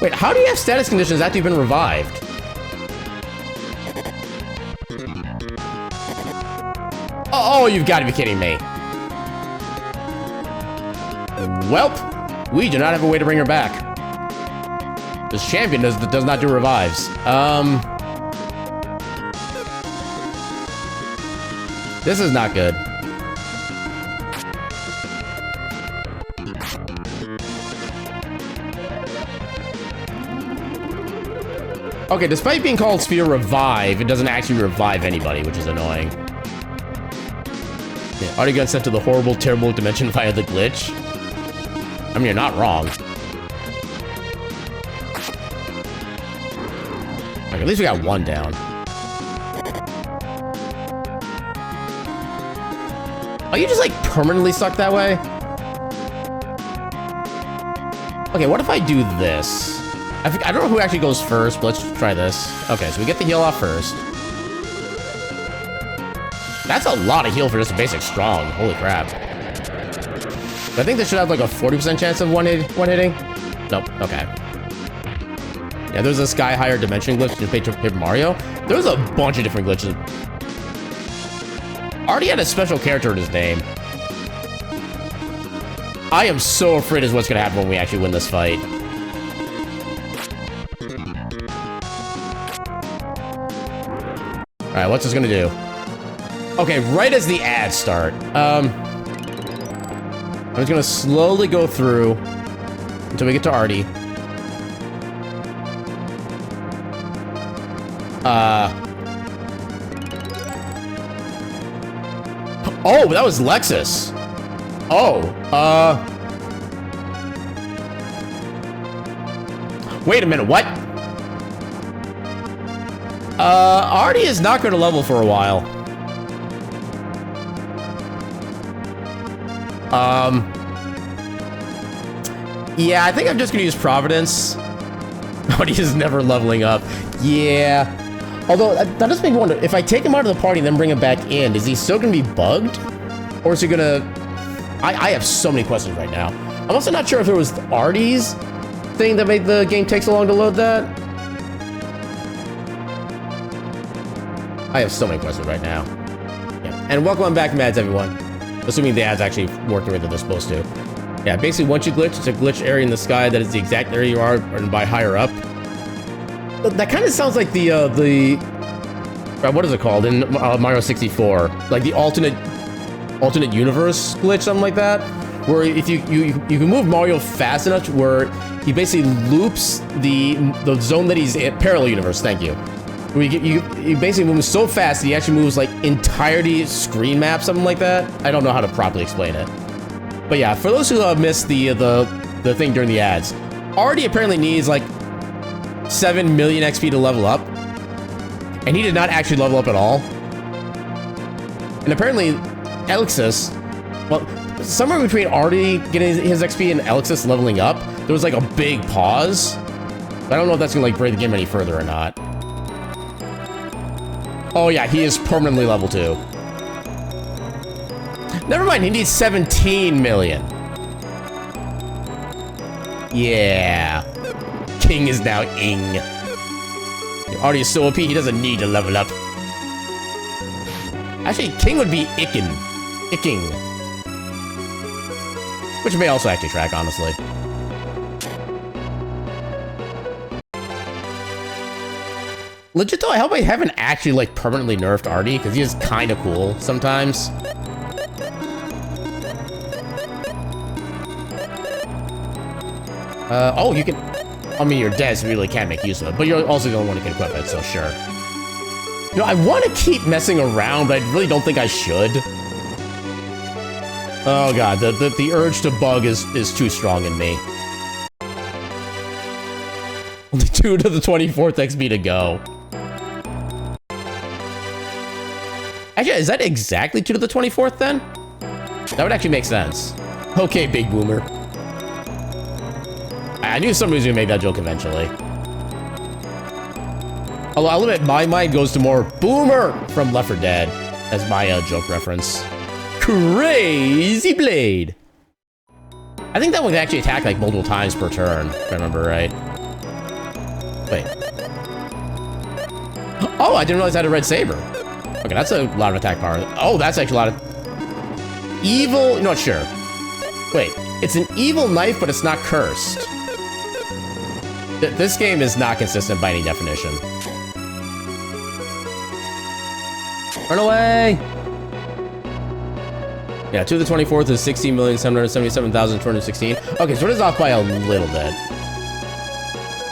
Wait, how do you have status conditions after you've been revived? Oh, you've got to be kidding me. Welp, we do not have a way to bring her back. This champion does not do revives. This is not good. Okay, despite being called Sphere Revive, it doesn't actually revive anybody, which is annoying. Yeah, already got sent to the horrible, terrible dimension via the glitch. I mean, you're not wrong. Okay, at least we got one down. Are you just like permanently stuck that way? Okay, what if I do this? I don't know who actually goes first, but let's try this. Okay, so we get the heal off first. That's a lot of heal for just a basic strong. Holy crap. I think this should have like a 40% chance of one hitting. Nope, okay. Yeah, there's a sky higher dimension glitch in Paper Mario. There's a bunch of different glitches. Artie had a special character in his name. I am so afraid of what's gonna happen when we actually win this fight. Alright, what's this gonna do? Okay, right as the ads start. I'm just gonna slowly go through until we get to Artie. Oh, that was Lexus. Oh, wait a minute, what? Artie is not going to level for a while. Yeah, I think I'm just going to use Providence. Artie is never leveling up. Yeah. Although, that does make me wonder, if I take him out of the party and then bring him back in, is he still going to be bugged? Or is he going to... I have so many questions right now. I'm also not sure if it was Artie's thing that made the game take so long to load that. I have so many questions right now. Yeah. And welcome back, Mads, everyone. Assuming the ads actually work the way that they're supposed to. Yeah, basically, once you glitch, it's a glitch area in the sky that is the exact area you are and by higher up. That kind of sounds like the what is it called in Mario 64? Like the alternate universe glitch, something like that, where if you can move Mario fast enough where he basically loops the zone that he's in. Parallel universe, thank you. Where you basically move so fast that he actually moves like entirety screen map, something like that. I don't know how to properly explain it, but yeah, for those who missed the thing during the ads, Artie apparently needs like 7 million XP to level up, and he did not actually level up at all. And apparently, Alexis, well, somewhere between Artie getting his XP and Alexis leveling up, there was like a big pause. But I don't know if that's gonna like break the game any further or not. Oh yeah, he is permanently level 2. Never mind, he needs 17 million. Yeah. King is now Ing. Artie is so OP, he doesn't need to level up. Actually, King would be Icking. Which may also actually track, honestly. Legit though, I hope I haven't actually like permanently nerfed Artie, because he is kind of cool sometimes. Oh, you can... I mean, you're dead, so you really can't make use of it, but you're also the only one who can equip it, so sure. You know, I want to keep messing around, but I really don't think I should. Oh god, the urge to bug is too strong in me. Only 2 to the 24th XP to go. Actually, is that exactly 2 to the 24th then? That would actually make sense. Okay, big boomer. I knew somebody was gonna make that joke eventually. Although I'll admit, my mind goes to more boomer from Left 4 Dead as my joke reference. Crazy Blade. I think that one can actually attack like multiple times per turn, if I remember right. Wait. Oh, I didn't realize I had a red saber. Okay, that's a lot of attack power. Oh, that's actually a lot of... Evil... Not sure. Wait, it's an evil knife, but it's not cursed. This game is not consistent by any definition. Run away! Yeah, 2 to the 24th is 16,777,216. Okay, so it is off by a little bit.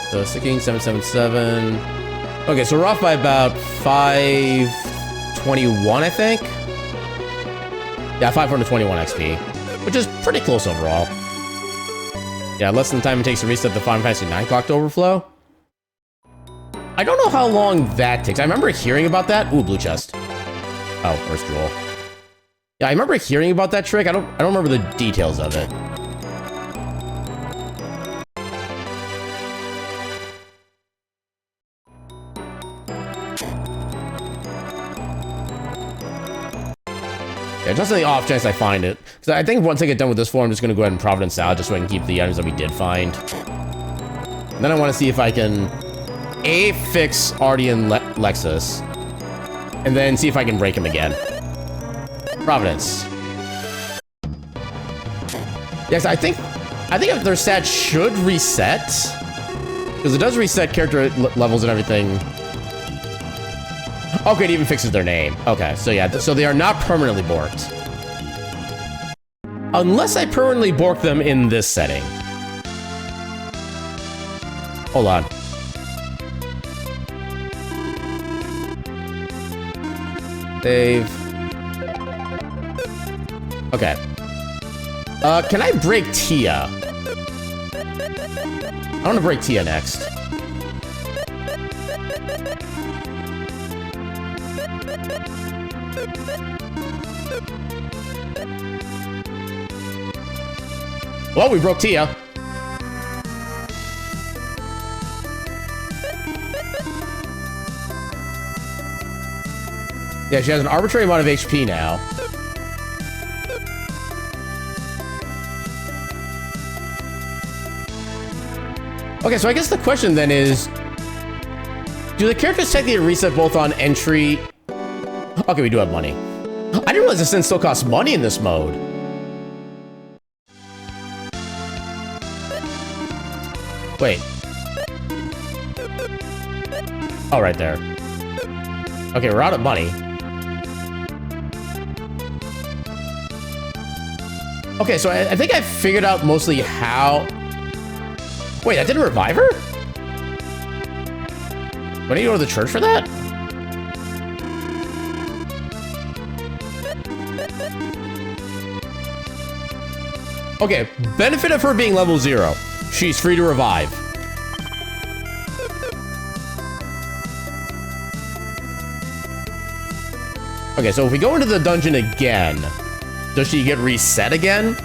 So 16,777. Okay, so we're off by about 521, I think. Yeah, 521 XP, which is pretty close overall. Yeah, less than the time it takes to reset the Final Fantasy IX clock to overflow. I don't know how long that takes. I remember hearing about that. Ooh, blue chest. Oh, first jewel. Yeah, I remember hearing about that trick. I don't remember the details of it. Yeah, just on the off chance I find it. Because I think once I get done with this floor, I'm just going to go ahead and Providence out just so I can keep the items that we did find. And then I want to see if I can A, fix Artie and Lexus, and then see if I can break him again. Providence. Yes, I think if their stats should reset, because it does reset character levels and everything. Okay, it even fixes their name. Okay, so yeah, so they are not permanently borked. Unless I permanently bork them in this setting. Hold on. Save. Okay. Can I break Tia? I want to break Tia next. Well, we broke Tia. Yeah, she has an arbitrary amount of HP now. Okay, so I guess the question then is, do the characters technically reset both on entry? Okay, we do have money. I didn't realize this thing still costs money in this mode. Wait. Oh, right there. Okay, we're out of money. Okay, so I think I figured out mostly how... Wait, that didn't revive her? Why didn't you go to the church for that? Okay, benefit of her being level 0. She's free to revive. Okay, so if we go into the dungeon again, does she get reset again?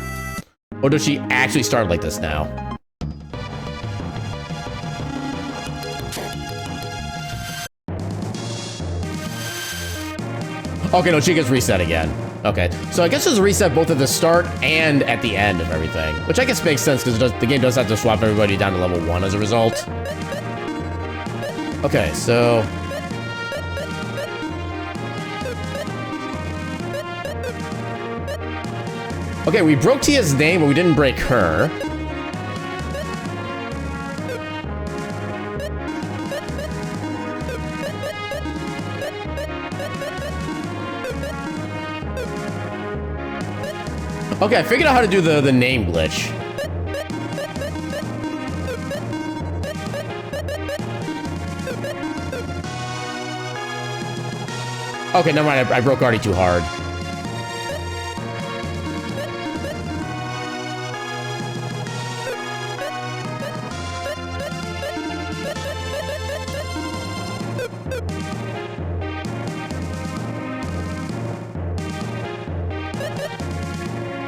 Or does she actually start like this now? Okay, no, she gets reset again. Okay, so I guess there's a reset both at the start and at the end of everything, which I guess makes sense because the game does have to swap everybody down to level 1 as a result. Okay, so... Okay, we broke Tia's name, but we didn't break her. Okay, I figured out how to do the name glitch. Okay, never mind, I broke Artie too hard.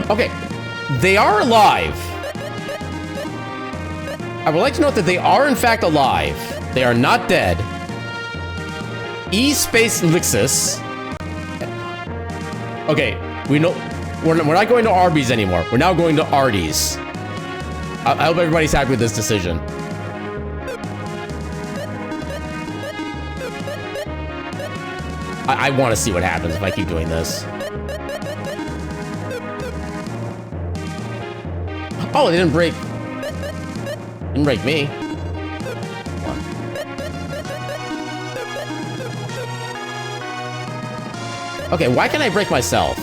Okay, they are alive. I would like to note that they are in fact alive. They are not dead. E-Space Lixus. Okay, we know we're not going to Arby's anymore. We're now going to Artie's. I hope everybody's happy with this decision. I want to see what happens if I keep doing this. Oh, they didn't break. Didn't break me. Okay, why can't I break myself?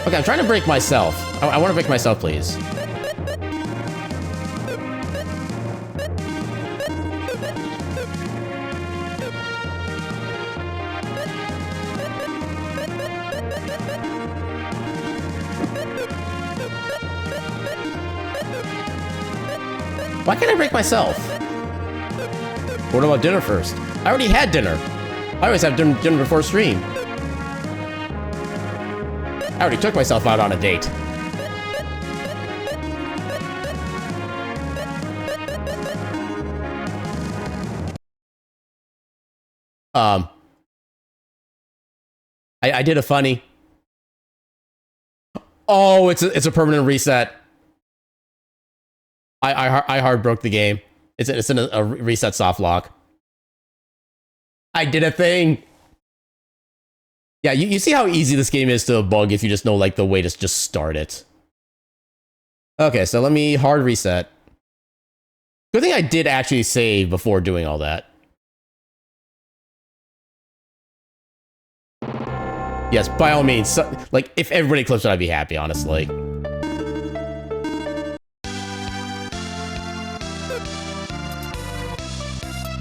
Okay, I'm trying to break myself. I want to break myself, please. Why can't I break myself? What about dinner first? I already had dinner. I always have dinner before stream. I already took myself out on a date. I did a funny. Oh, it's a permanent reset. I hard broke the game. It's in a reset soft lock. I did a thing. Yeah, you see how easy this game is to bug if you just know like the way to just start it. Okay, so let me hard reset. Good thing I did actually save before doing all that. Yes, by all means. So, like, if everybody clips it, I'd be happy, honestly.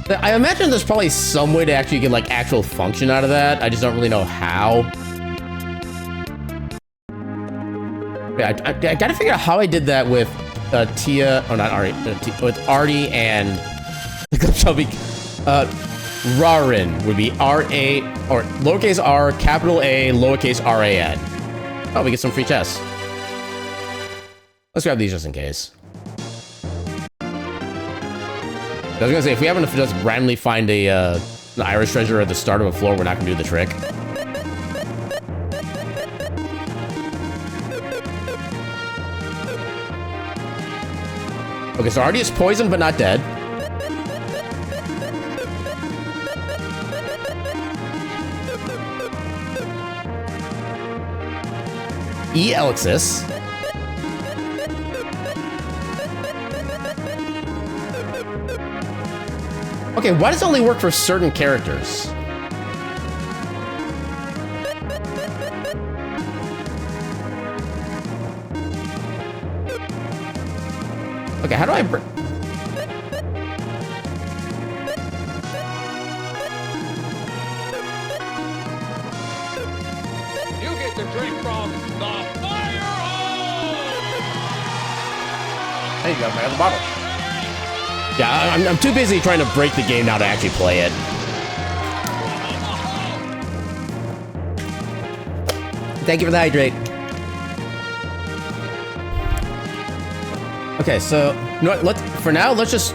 I imagine there's probably some way to actually get, like, actual function out of that. I just don't really know how. Yeah, I gotta figure out how I did that with Tia, or not Artie, with Artie and Rarin would be R-A, or lowercase r, capital A, lowercase R-A-N. Oh, we get some free chests. Let's grab these just in case. I was gonna say, if we happen to just randomly find an Irish treasure at the start of a floor, we're not gonna do the trick. Okay, so Artie is poisoned but not dead. E. Elixis. Okay, why does it only work for certain characters? Okay, how do I... You get to drink from the fire hose! There you go, man, the bottle. Yeah, I'm too busy trying to break the game now to actually play it. Thank you for the hydrate. Okay, so you know what, for now, let's just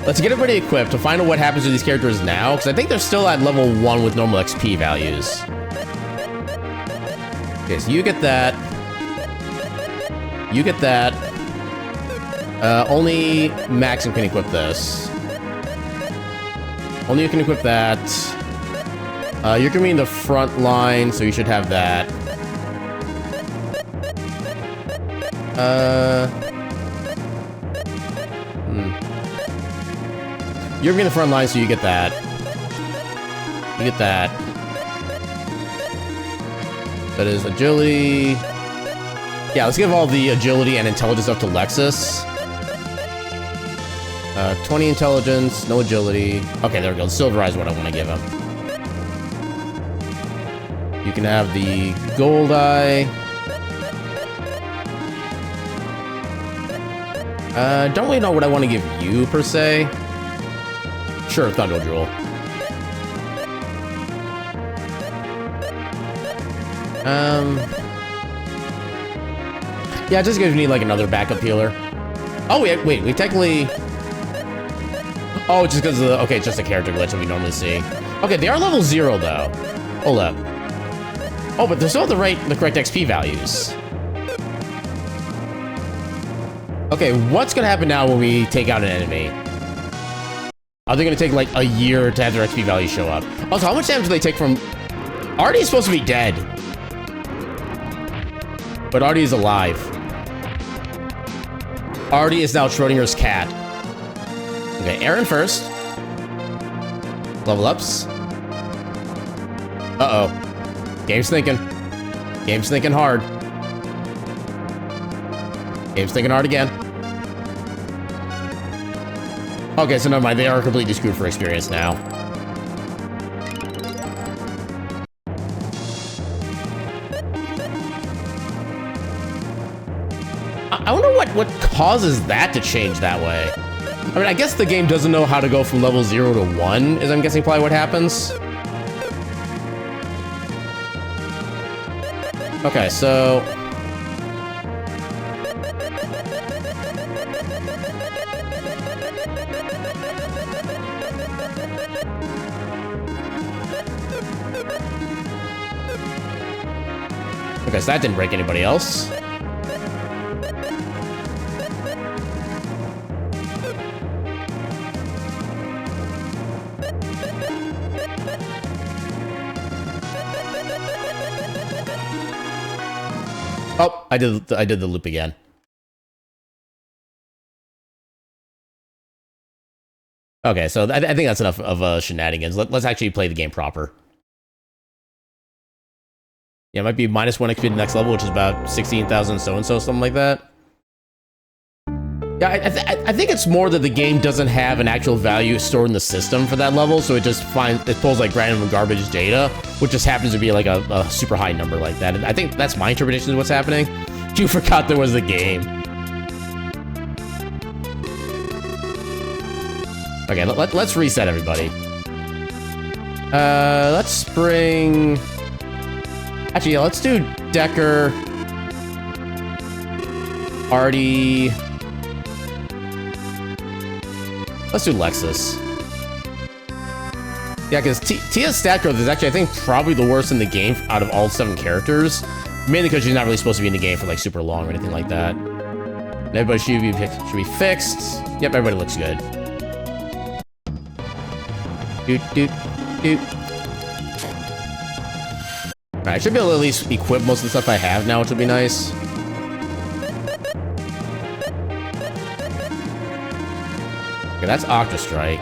let's get everybody equipped to find out what happens to these characters now, because I think they're still at level 1 with normal XP values. Okay, so you get that. You get that. Only Maxim can equip this. Only you can equip that. You're gonna be in the front line, so you should have that. You're gonna be in the front line, so you get that. You get that. That is agility. Yeah, let's give all the agility and intelligence up to Lexus. 20 intelligence, no agility. Okay, there we go. Silver Eye is what I want to give him. You can have the Gold Eye. Don't really know what I want to give you, per se. Sure, Thunder Jewel. Yeah, just gives me, like, another backup healer. Oh, wait, we technically... Oh, just because of the... Okay, it's just a character glitch that we normally see. Okay, they are level 0, though. Hold up. Oh, but they're still at the correct XP values. Okay, what's gonna happen now when we take out an enemy? Are they gonna take, like, a year to have their XP values show up? Also, how much damage do they take from... Artie is supposed to be dead. But Artie is alive. Artie is now Schrodinger's cat. Okay, Aaron first. Level ups. Uh-oh. Game's thinking. Game's thinking hard. Game's thinking hard again. Okay, so never mind. They are completely screwed for experience now. I wonder what causes that to change that way. I mean, I guess the game doesn't know how to go from level 0 to 1, is I'm guessing probably what happens. Okay, so... Okay, so that didn't break anybody else. Oh, I did the loop again. Okay, so I think that's enough of shenanigans. Let's actually play the game proper. Yeah, it might be -1 XP to the next level, which is about 16,000 so-and-so, something like that. Yeah, I think it's more that the game doesn't have an actual value stored in the system for that level, so it just pulls like random garbage data, which just happens to be like a super high number like that. And I think that's my interpretation of what's happening. You forgot there was a game. Okay, let's reset everybody. Let's bring... Actually, yeah, let's do Decker, Artie. Let's do Lexus. Yeah, because Tia's stat growth is actually, I think, probably the worst in the game out of all 7 characters. Mainly because she's not really supposed to be in the game for, like, super long or anything like that. And everybody should be fixed. Yep, everybody looks good. Alright, I should be able to at least equip most of the stuff I have now, which would be nice. Okay, that's Octa Strike.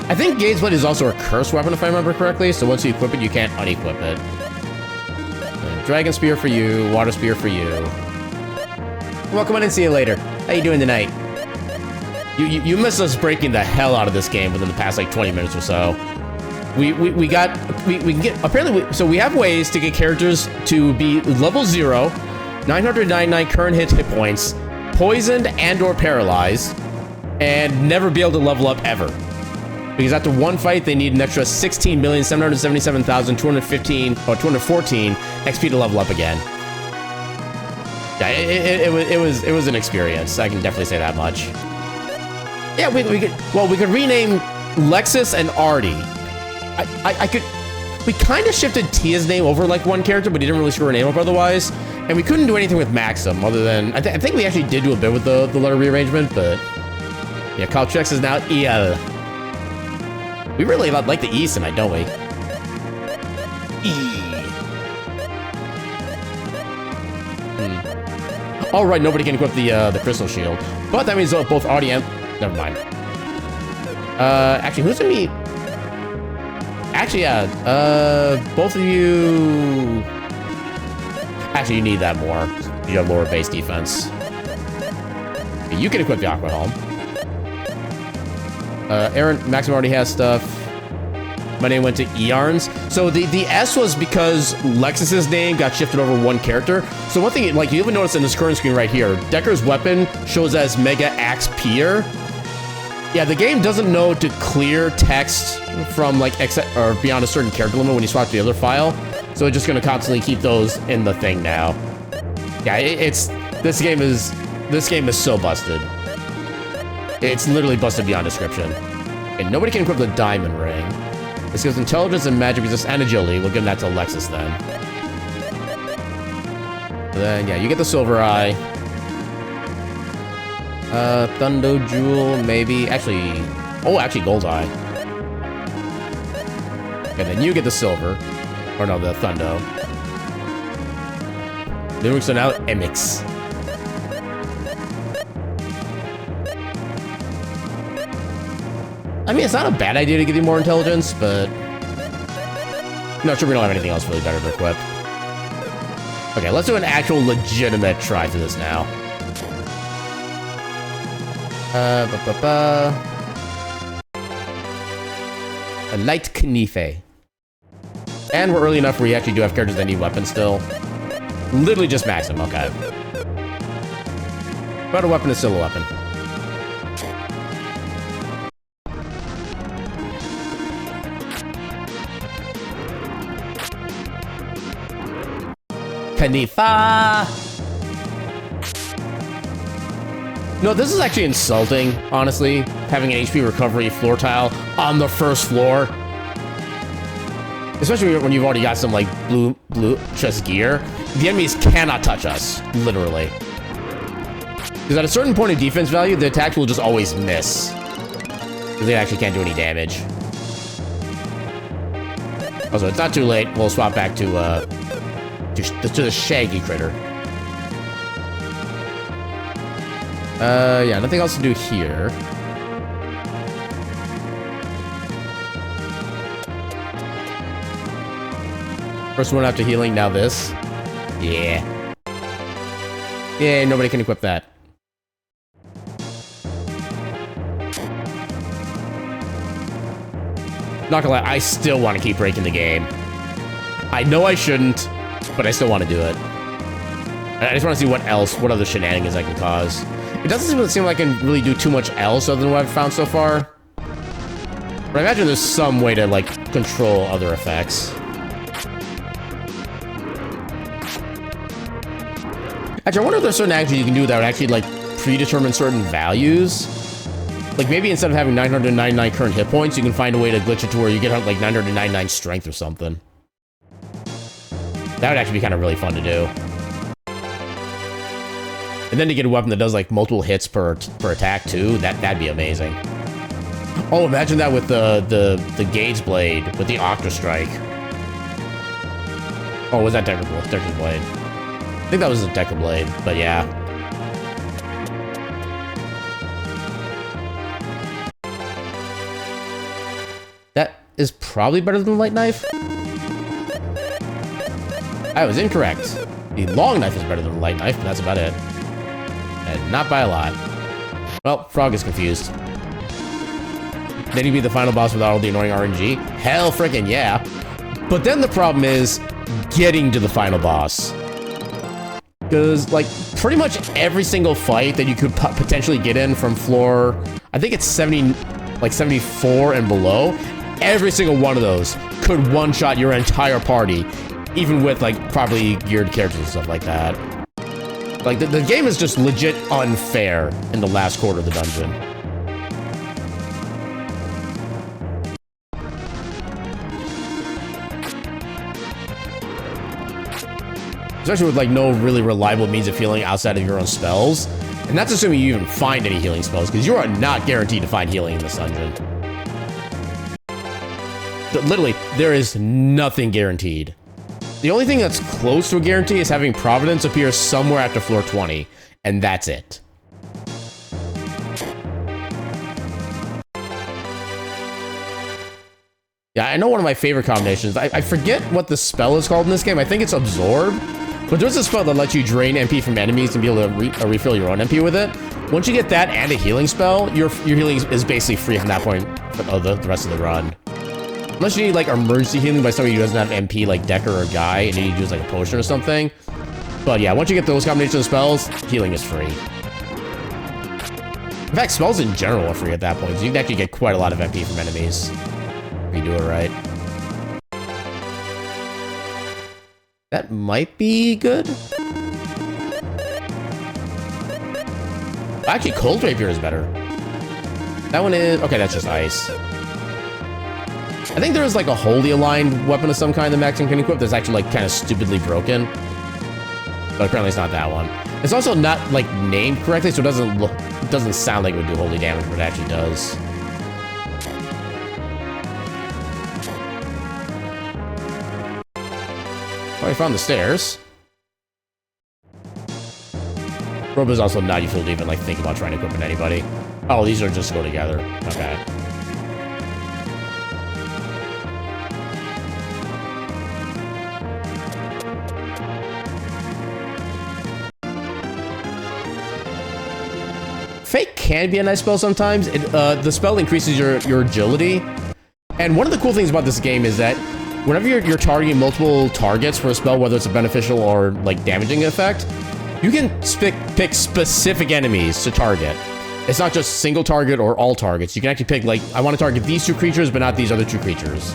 I think Gaze Blade is also a curse weapon, if I remember correctly, so once you equip it, you can't unequip it. Dragon Spear for you, Water Spear for you. Well, come on and see you later. How you doing tonight? You missed us breaking the hell out of this game within the past, like, 20 minutes or so. We can get, apparently, so we have ways to get characters to be level 0, 999 current hit points, poisoned and or paralyzed, and never be able to level up ever. Because after one fight, they need an extra 16,777,215 or 214 XP to level up again. Yeah, it was an experience. I can definitely say that much. Yeah, we could rename Lexus and Artie. We kind of shifted Tia's name over like one character, but he didn't really screw her name up otherwise. And we couldn't do anything with Maxim other than, I think we actually did do a bit with the letter rearrangement, but yeah, Caltrex is now EL. We really like the E's tonight, don't we? E. All right, nobody can equip the crystal shield, but that means both Artie and never mind. Actually, who's gonna be? Actually, yeah. Both of you. Actually, you need that more. You have lower base defense. You can equip the Aqua Helm. Aaron, Maxim already has stuff. My name went to Earns. So the S was because Lexus's name got shifted over one character. So one thing, like you even notice in this current screen right here, Decker's weapon shows as Mega Axe Pier. Yeah, the game doesn't know to clear text from like or beyond a certain character limit when you swap to the other file. So it's just gonna constantly keep those in the thing now. Yeah, this game is so busted. It's literally busted beyond description. And nobody can equip the diamond ring. This gives intelligence and magic resist and agility. We'll give that to Lexus then. Then yeah, you get the silver eye. Thundo Jewel, maybe. Actually, Gold Eye. And then you get the silver. Or no, the Thundo. Lyrics are now Emix. I mean, it's not a bad idea to give you more intelligence, but I'm not sure we don't have anything else really better to equip. Okay, let's do an actual legitimate try to this now. A light Knife. And we're early enough where we actually do have characters that need weapons still. Literally just Maxim, okay. But a weapon is still a weapon. Knifa! No, this is actually insulting, honestly, having an HP recovery floor tile on the first floor. Especially when you've already got some, like, blue chest gear. The enemies cannot touch us, literally. Because at a certain point of defense value, the attacks will just always miss. Because they actually can't do any damage. Also, it's not too late. We'll swap back to the shaggy critter. Yeah, nothing else to do here. First one after healing, now this. Yeah. Yeah, nobody can equip that. Not gonna lie, I still want to keep breaking the game. I know I shouldn't, but I still want to do it. I just want to see what other shenanigans I can cause. It doesn't seem like I can really do too much else other than what I've found so far. But I imagine there's some way to, like, control other effects. Actually, I wonder if there's certain actions you can do that would actually, like, predetermine certain values. Like, maybe instead of having 999 current hit points, you can find a way to glitch it to where you get, like, 999 strength or something. That would actually be kind of really fun to do. And then to get a weapon that does, like, multiple hits per attack, too, that'd be amazing. Oh, imagine that with the Gauge Blade, with the Octa Strike. Oh, was that Decker's Blade? I think that was a Decker Blade, but yeah. is probably better than the light knife. I was incorrect. The long knife is better than the light knife, but that's about it. And not by a lot. Well, Frog is confused. Then you beat the final boss without all the annoying RNG? Hell frickin' yeah. But then the problem is getting to the final boss. Because, like, pretty much every single fight that you could potentially get in from floor, I think it's 70, like 74 and below, every single one of those could one-shot your entire party, even with, like, properly geared characters and stuff like that. Like, the game is just legit unfair in the last quarter of the dungeon. Especially with, like, no really reliable means of healing outside of your own spells. And that's assuming you even find any healing spells, because you are not guaranteed to find healing in this dungeon. Literally, there is nothing guaranteed. The only thing that's close to a guarantee is having Providence appear somewhere after floor 20, and that's it. Yeah, I know one of my favorite combinations. I forget what the spell is called in this game. I think it's Absorb. But there's a spell that lets you drain MP from enemies and be able to refill your own MP with it. Once you get that and a healing spell, your healing is basically free from that point of the rest of the run. Unless you need, like, emergency healing by somebody who doesn't have MP, like Decker or Guy, and you need to use, like, a potion or something. But yeah, once you get those combinations of spells, healing is free. In fact, spells in general are free at that point, so you can actually get quite a lot of MP from enemies if you do it right. That might be good. Actually, Cold Rapier is better. That one is... Okay, that's just ice. I think there is, like, a wholly aligned weapon of some kind that Maxim can equip that's actually, like, kind of stupidly broken. But apparently it's not that one. It's also not, like, named correctly, so it doesn't sound like it would do holy damage, but it actually does. Oh, I found the stairs. Robe is also not useful to even, like, think about trying to equip with anybody. Oh, these are just to go together. Okay. Fake can be a nice spell sometimes. The spell increases your agility. And one of the cool things about this game is that whenever you're targeting multiple targets for a spell, whether it's a beneficial or, like, damaging effect, you can pick specific enemies to target. It's not just single target or all targets. You can actually pick, like, I want to target these two creatures, but not these other two creatures.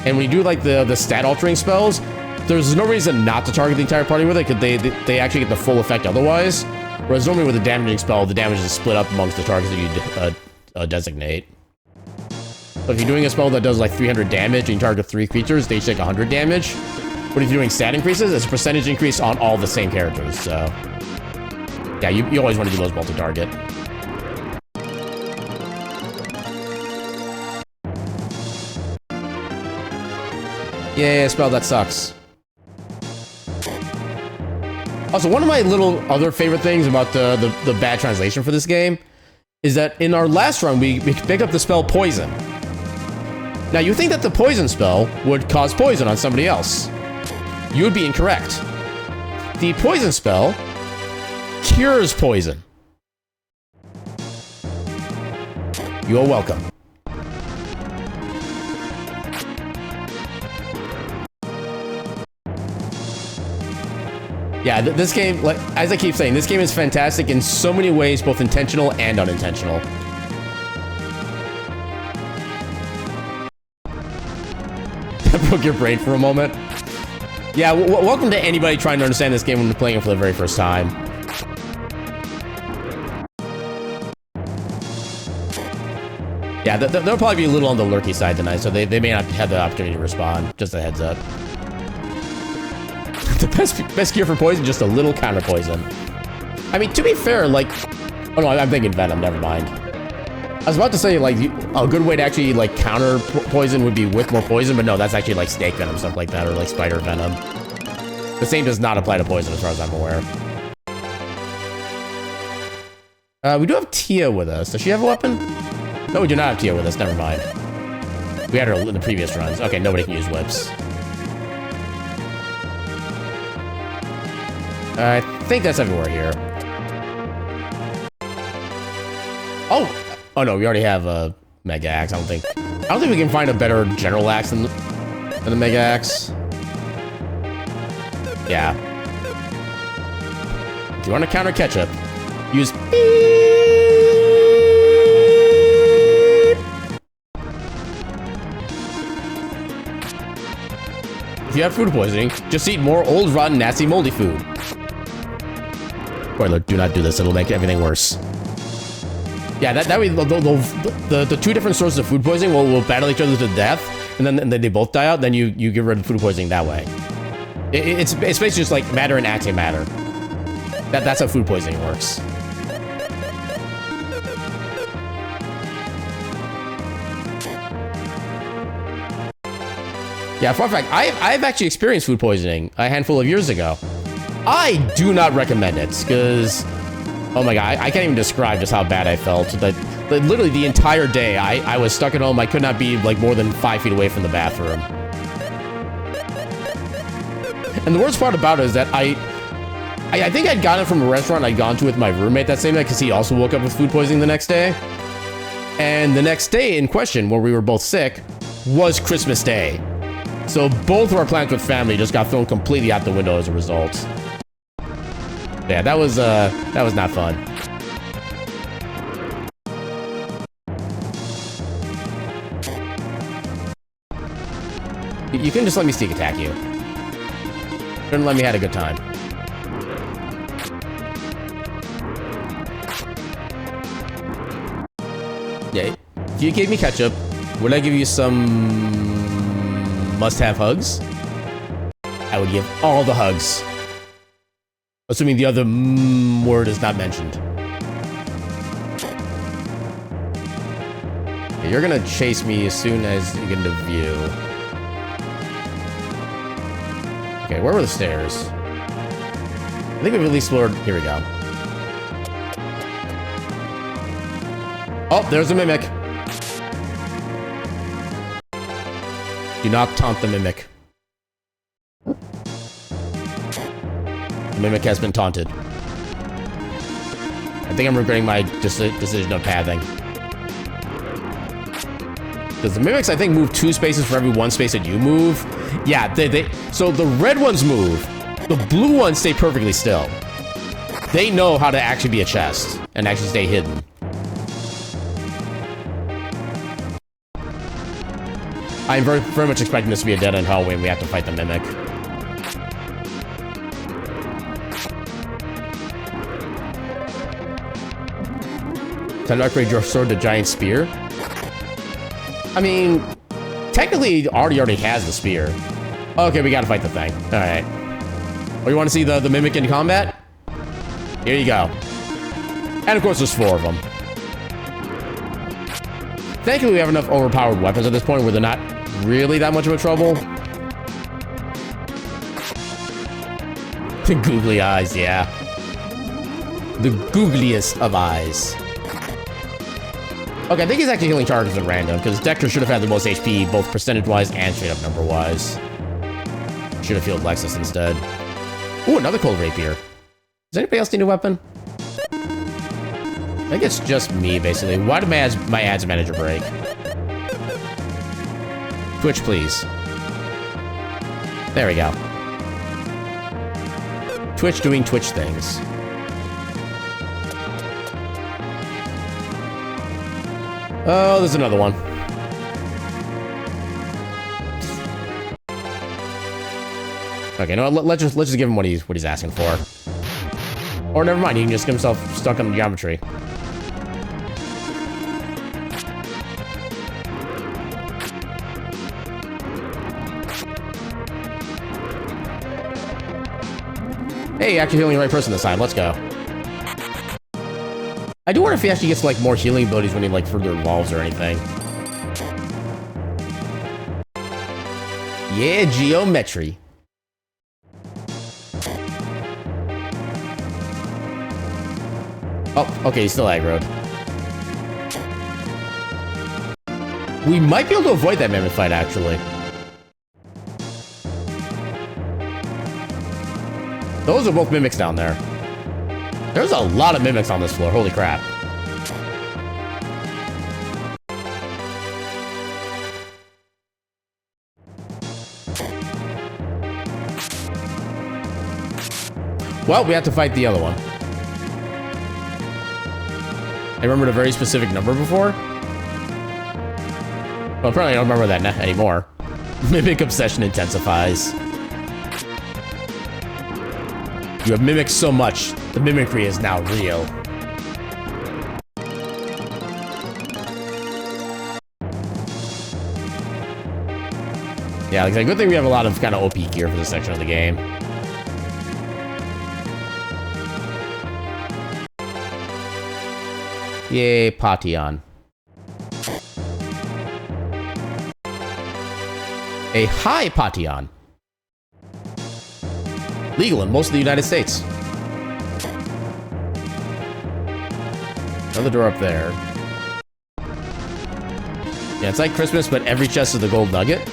And when you do, like, the stat altering spells, there's no reason not to target the entire party with it, because they actually get the full effect otherwise. Whereas normally with a damaging spell, the damage is split up amongst the targets that you designate. So if you're doing a spell that does like 300 damage and you target 3 creatures, they each take 100 damage. But if you're doing stat increases, it's a percentage increase on all the same characters, so... Yeah, you always want to do those multi-target. Yeah, spell, that sucks. Also, one of my little other favorite things about the bad translation for this game is that in our last run, we picked up the spell Poison. Now, you think that the Poison spell would cause poison on somebody else. You would be incorrect. The Poison spell cures poison. You are welcome. Yeah, this game, like as I keep saying, this game is fantastic in so many ways, both intentional and unintentional. That broke your brain for a moment. Yeah, welcome to anybody trying to understand this game when they're playing it for the very first time. Yeah, they'll probably be a little on the lurky side tonight, so they may not have the opportunity to respond. Just a heads up. The best cure for poison, just a little counter poison. I mean, to be fair, like... Oh no, I'm thinking Venom, never mind. I was about to say, like, a good way to actually, like, counter poison would be with more poison, but no, that's actually, like, snake venom, stuff like that, or, like, spider venom. The same does not apply to poison, as far as I'm aware. We do have Tia with us. Does she have a weapon? No, we do not have Tia with us, never mind. We had her in the previous runs. Okay, nobody can use whips. I think that's everywhere here. Oh no, we already have a Mega Axe. I don't think we can find a better General Axe than the Mega Axe. Yeah. If you want to counter ketchup, use beep. If you have food poisoning, just eat more old, rotten, nasty, moldy food. Spoiler, do not do this. It'll make everything worse. Yeah, that way the two different sources of food poisoning will battle each other to death, and then they both die out. Then you get rid of food poisoning that way. It's basically just like matter and antimatter. That's how food poisoning works. Yeah, fun fact, I've actually experienced food poisoning a handful of years ago. I do not recommend it, because, oh my god, I can't even describe just how bad I felt. Literally the entire day, I was stuck at home. I could not be like more than 5 feet away from the bathroom. And the worst part about it is that I think I'd gotten it from a restaurant I'd gone to with my roommate that same night, because he also woke up with food poisoning the next day. And the next day in question, where we were both sick, was Christmas Day. So both of our plans with family just got thrown completely out the window as a result. Yeah, that was not fun. You couldn't just let me sneak attack you. Couldn't let me have a good time. Yeah, if you gave me ketchup, would I give you some must-have hugs? I would give all the hugs. Assuming the other word is not mentioned. Okay, you're gonna chase me as soon as you get into view. Okay, where were the stairs? I think we've at least explored. Here we go. Oh, there's a mimic. Do not taunt the mimic. The mimic has been taunted. I think I'm regretting my decision of pathing. Because the mimics, I think, move 2 spaces for every 1 space that you move. Yeah, so the red ones move. The blue ones stay perfectly still. They know how to actually be a chest and actually stay hidden. I'm very, very much expecting this to be a dead-end hallway and we have to fight the mimic. Time to upgrade your sword to giant spear? I mean, technically, already has the spear. Okay, we gotta fight the thing. Alright. Oh, you wanna see the mimic in combat? Here you go. And of course, there's 4 of them. Thankfully, we have enough overpowered weapons at this point where they're not really that much of a trouble. The googly eyes, yeah. The googliest of eyes. Okay, I think he's actually healing charges at random, because Dector should have had the most HP, both percentage-wise and straight-up number-wise. Should have healed Lexus instead. Ooh, another cold rapier. Does anybody else need a weapon? I think it's just me, basically. Why did my ads manager break? Twitch, please. There we go. Twitch doing Twitch things. Oh, there's another one. Okay, no, let's just give him what he's asking for. Or never mind, he can just get himself stuck on geometry. Hey, actually healing the right person this time. Let's go. I do wonder if he actually gets like more healing abilities when he like further evolves or anything. Yeah, geometry. Oh, okay, he's still aggroed. We might be able to avoid that Mimic fight, actually. Those are both Mimics down there. There's a lot of Mimics on this floor. Holy crap. Well, we have to fight the other one. I remembered a very specific number before. Well, apparently I don't remember that anymore. Mimic obsession intensifies. You have mimicked so much, the mimicry is now real. Yeah, like, good thing we have a lot of kind of OP gear for this section of the game. Yay, Pation. A high Pation. Legal in most of the United States. Another door up there. Yeah, it's like Christmas, but every chest is the gold nugget.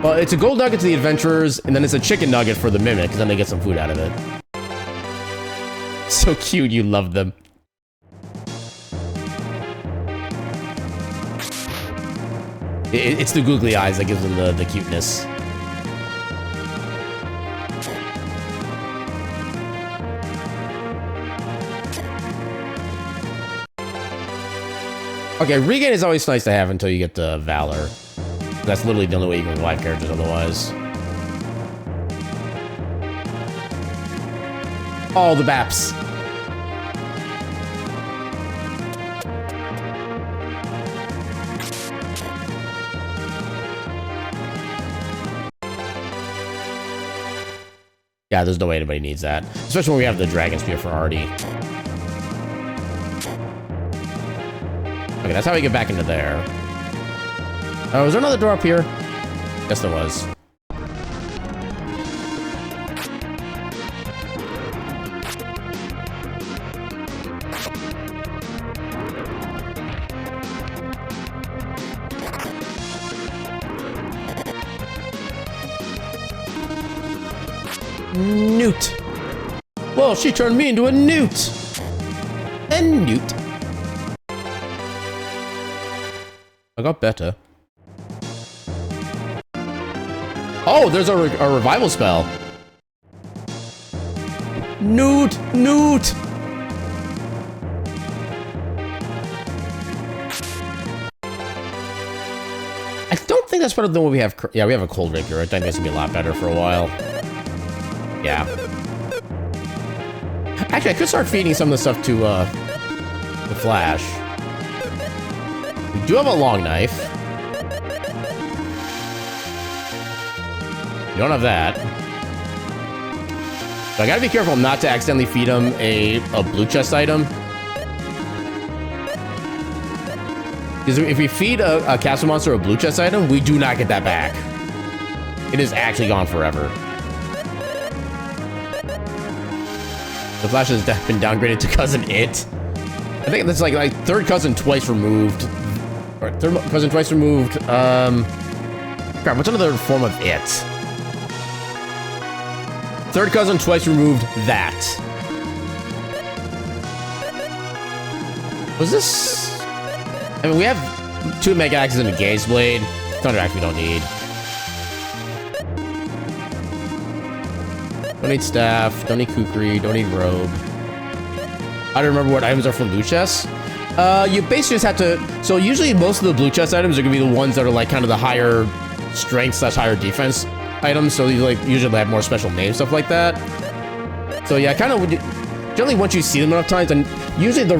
Well, it's a gold nugget to the adventurers, and then it's a chicken nugget for the mimic, because then they get some food out of it. So cute, you love them. It's the googly eyes that gives them the cuteness. Okay, regain is always nice to have until you get the Valor. That's literally the only way you can revive characters otherwise. Oh, the Baps. Yeah, there's no way anybody needs that. Especially when we have the Dragon Spear for Artie. Okay, that's how we get back into there. Oh, was there another door up here? Yes, there was. Newt. Well, she turned me into a newt. And newt. I got better. Oh, there's a revival spell. Newt, Newt. I don't think that's part of the one we have. Yeah, we have a cold rapier. I think it's gonna be a lot better for a while. Yeah. Actually, I could start feeding some of the stuff to the Flash. We do have a long knife. We don't have that. So I gotta be careful not to accidentally feed him a blue chest item. Because if we feed a castle monster a blue chest item, we do not get that back. It is actually gone forever. The Flash has been downgraded to Cousin It. I think that's like third cousin twice removed. Or third cousin twice removed. Crap, what's another form of It? Third cousin twice removed that. Was this? I mean, we have 2 Mega Axes and a Gaze Blade. Thunder Axe we don't need. Don't need Staff, don't need Kukri, don't need Robe. I don't remember what items are from blue chests. You basically just have to... So usually most of the blue chest items are going to be the ones that are like kind of the higher strength / higher defense items. So you like usually have more special names, stuff like that. So yeah, kind of... Generally once you see them enough times, and usually the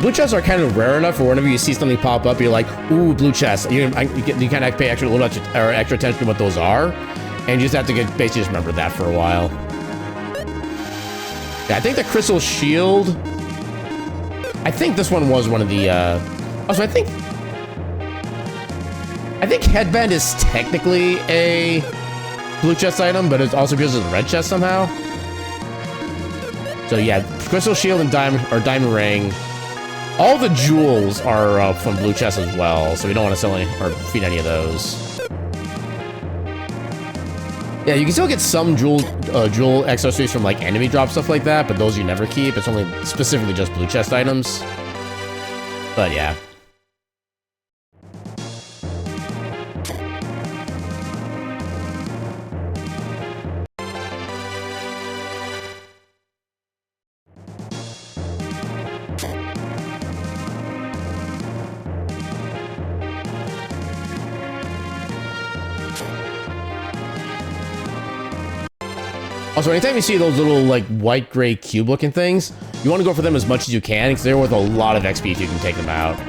blue chests are kind of rare enough for whenever you see something pop up, you're like, ooh, blue chest. You kind of pay a little extra attention to what those are. And you just have to basically just remember that for a while. Yeah, I think the Crystal Shield... I think this one was one of the, Also, I think Headband is technically a blue chest item, but it also goes as a red chest somehow. So yeah, Crystal Shield and Diamond Ring. All the jewels are from blue chests as well, so we don't want to sell any or feed any of those. Yeah, you can still get some jewel accessories from like enemy drop stuff like that, but those you never keep. It's only specifically just blue chest items. But yeah. Also, anytime you see those little, like, white-gray cube-looking things, you want to go for them as much as you can, because they're worth a lot of XP if you can take them out.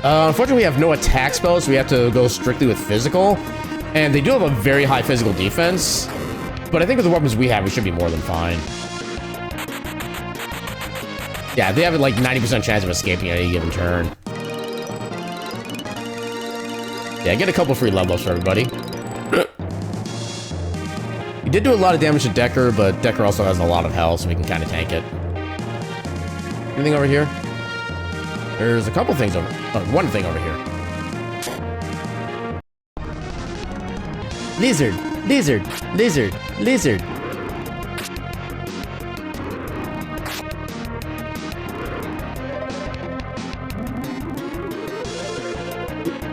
Unfortunately, we have no attack spells, so we have to go strictly with physical. And they do have a very high physical defense. But I think with the weapons we have, we should be more than fine. Yeah, they have, like, 90% chance of escaping at any given turn. Yeah, get a couple free level ups for everybody. We did do a lot of damage to Decker, but Decker also has a lot of health, so we can kind of tank it. Anything over here? There's a couple things over... Oh, one thing over here. Lizard! Lizard! Lizard! Lizard!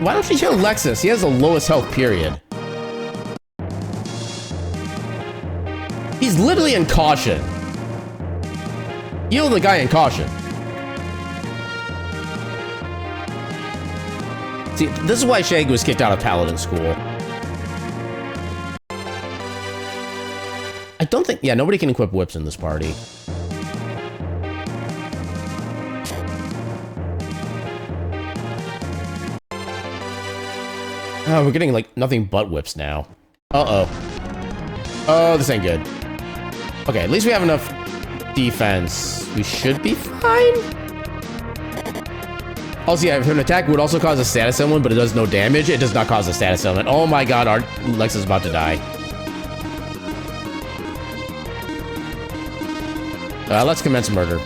Why don't you kill Lexus? He has the lowest health, period. He's literally in caution. Heal the guy in caution. See, this is why Shag was kicked out of Paladin School. I don't think... Yeah, nobody can equip whips in this party. Oh, we're getting, like, nothing but whips now. Uh-oh. Oh, this ain't good. Okay, at least we have enough defense. We should be fine. Also, yeah, if an attack would also cause a status element, but it does no damage, it does not cause a status element. Oh my god, our Lex is about to die. Let's commence murder.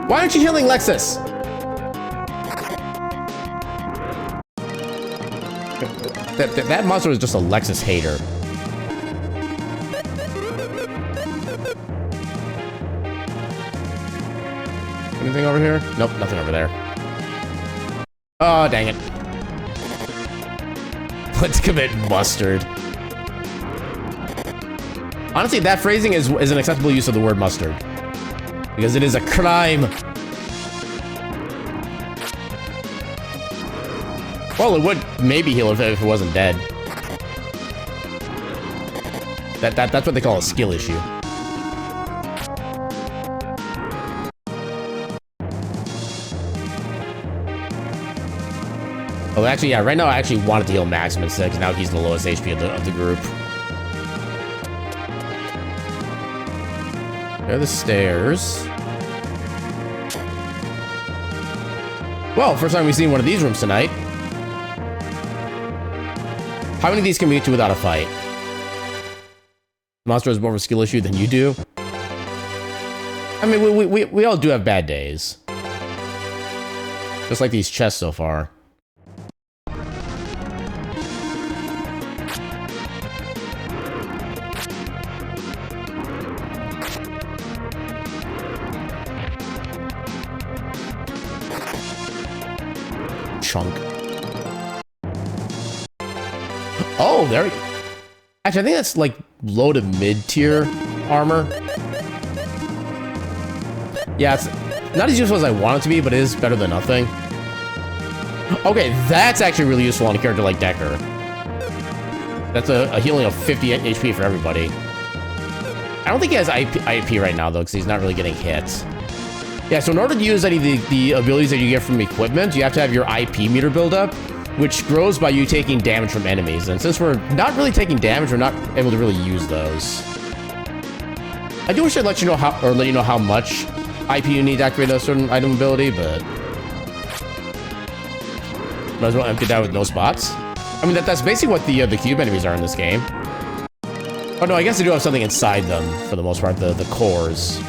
Why aren't you healing Lexus? That monster is just a Lexus hater. Anything over here? Nope, nothing over there. Oh, dang it. Let's commit mustard. Honestly, that phrasing is an acceptable use of the word mustard. Because it is a crime. Well, it would maybe heal if it wasn't dead. That's what they call a skill issue. Oh, actually, yeah, right now I actually wanted to heal Maxim instead, because now he's the lowest HP of the group. There are the stairs. Well, first time we've seen one of these rooms tonight. How many of these can we get to without a fight? The monster has more of a skill issue than you do. I mean, we all do have bad days. Just like these chests so far. Chunk. Oh, there we go. Actually, I think that's like low to mid-tier armor. Yeah, it's not as useful as I want it to be, but it is better than nothing. Okay, that's actually really useful on a character like Decker. That's a healing of 50 HP for everybody. I don't think he has IP right now, though, because he's not really getting hit. Yeah, so in order to use any of the abilities that you get from equipment, you have to have your IP meter build up, which grows by you taking damage from enemies. And since we're not really taking damage, we're not able to really use those. I do wish I'd let you know how much IP you need to activate a certain item ability, but might as well empty that with no spots. I mean, that's basically what the cube enemies are in this game. Oh no, I guess they do have something inside them for the most part, the cores.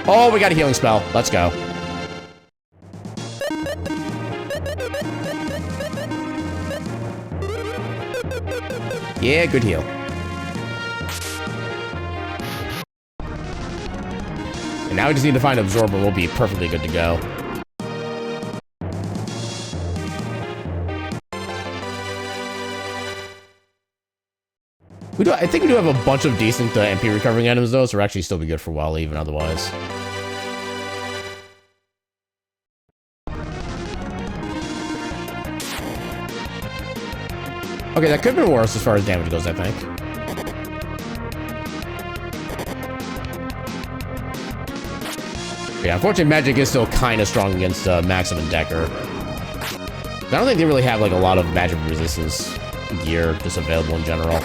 Oh, we got a healing spell. Let's go. Yeah, good heal. And now we just need to find Absorber. We'll be perfectly good to go. I think we do have a bunch of decent MP recovering items though, so we'll actually still be good for a while even otherwise. Okay, that could have been worse as far as damage goes, I think. Yeah, unfortunately, magic is still kind of strong against Maxim and Decker. I don't think they really have like a lot of magic resistance gear just available in general.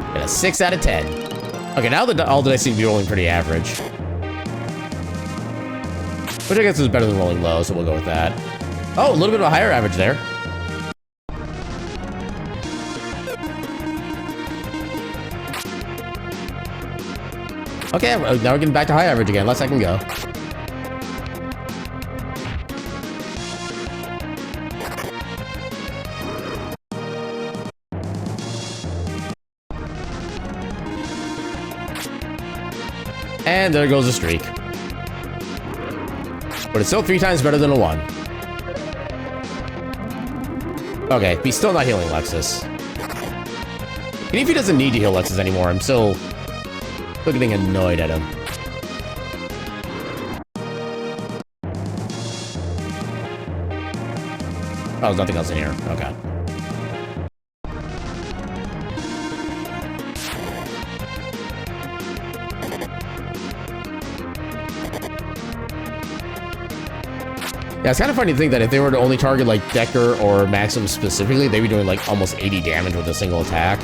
And a 6 out of 10. Okay, now all the dice seem to be rolling pretty average. Which I guess is better than rolling low, so we'll go with that. Oh, a little bit of a higher average there. Okay, now we're getting back to high average again. Less I can go. And there goes the streak. But it's still 3 times better than a 1. Okay, he's still not healing Lexus. Even if he doesn't need to heal Lexus anymore, I'm still getting annoyed at him. Oh, there's nothing else in here. Okay. Yeah, it's kind of funny to think that if they were to only target like Decker or Maxim specifically, they'd be doing like almost 80 damage with a single attack.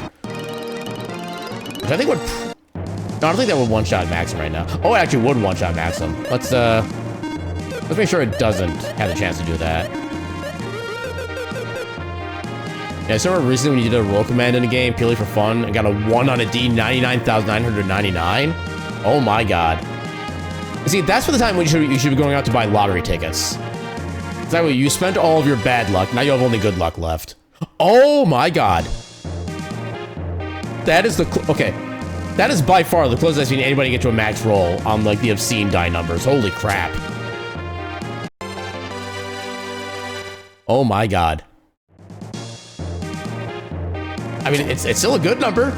Which I think would... No, I don't think that would one-shot Maxim right now. Oh, it actually would one-shot Maxim. Let's make sure it doesn't have the chance to do that. Yeah, so recently when you did a roll command in a game, purely for fun, and got a 1 on a D, 99,999. Oh my god. See, that's for the time when you should be going out to buy lottery tickets. That way, you spent all of your bad luck, now you have only good luck left. Oh my god. That is the... Okay. That is by far the closest I've seen anybody get to a max roll on, like, the obscene die numbers. Holy crap. Oh my god. I mean, it's still a good number.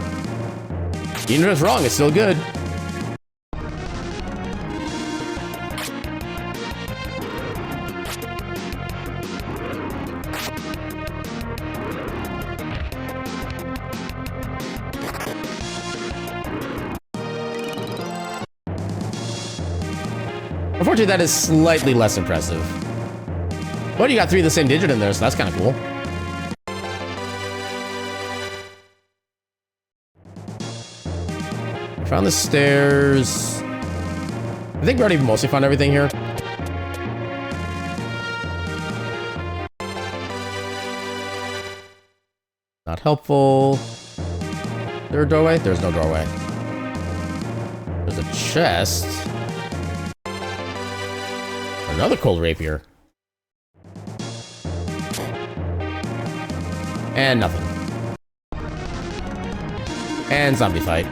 Even if it's wrong, it's still good. Unfortunately, that is slightly less impressive. But you got 3 of the same digit in there, so that's kind of cool. Found the stairs. I think we already mostly found everything here. Not helpful. Is there a doorway? There's no doorway. There's a chest. Another cold rapier. And nothing. And zombie fight.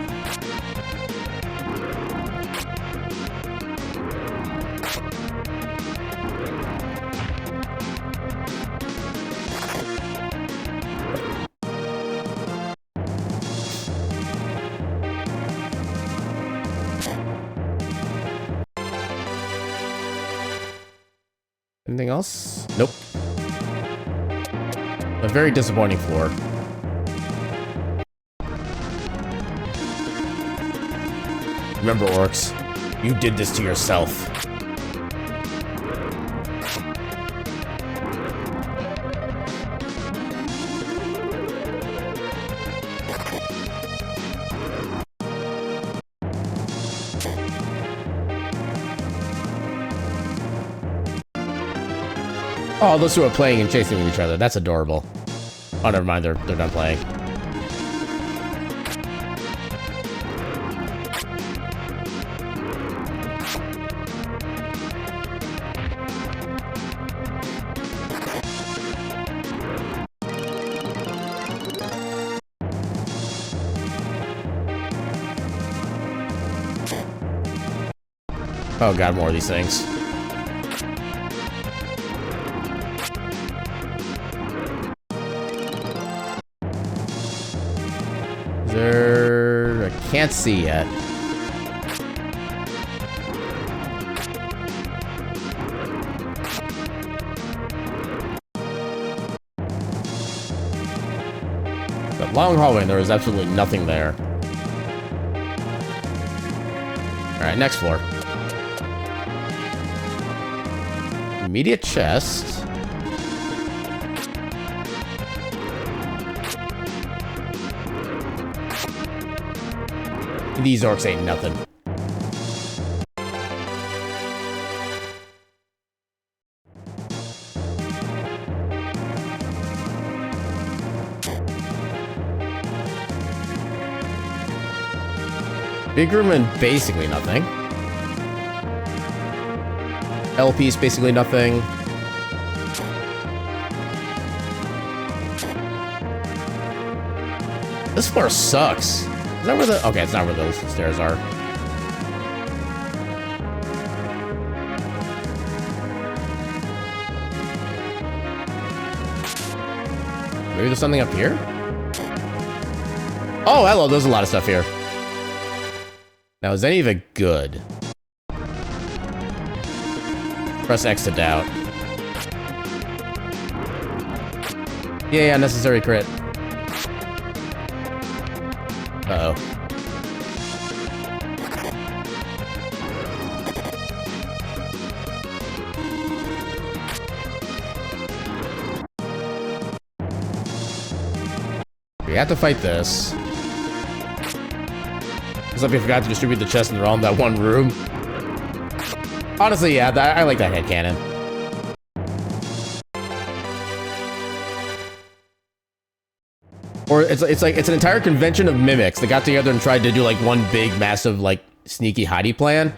Anything else? Nope. A very disappointing floor. Remember, orcs, you did this to yourself. Oh, those two are playing and chasing with each other. That's adorable. Oh, never mind. They're done playing. Oh god, more of these things. Is there... I can't see yet. That long hallway, and there is absolutely nothing there. Alright, next floor. Immediate chest. These orcs ain't nothing. Big room and basically nothing. LP is basically nothing. This floor sucks. Is that where the... Okay, it's not where those stairs are. Maybe there's something up here? Oh, hello, there's a lot of stuff here. Now, is any of it good? Press X to doubt. Yeah, unnecessary crit. Uh-oh. We have to fight this. It's like we forgot to distribute the chest and they're all in that one room. Honestly, yeah, I like that headcanon. Or it's an entire convention of mimics that got together and tried to do like one big, massive, like sneaky hidey plan,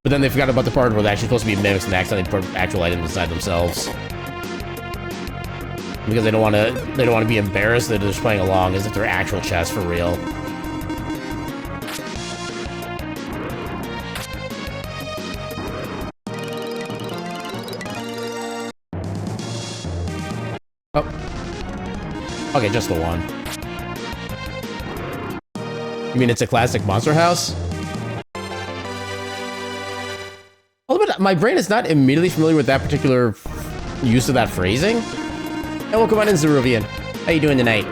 but then they forgot about the part where they're actually supposed to be mimics and accidentally put actual items inside themselves because they don't want to be embarrassed. They're just playing along as if they're actual chests for real. Oh. Okay, just the one. You mean it's a classic monster house? Although my brain is not immediately familiar with that particular use of that phrasing. Hey, welcome on in, Zeruvian. How you doing tonight?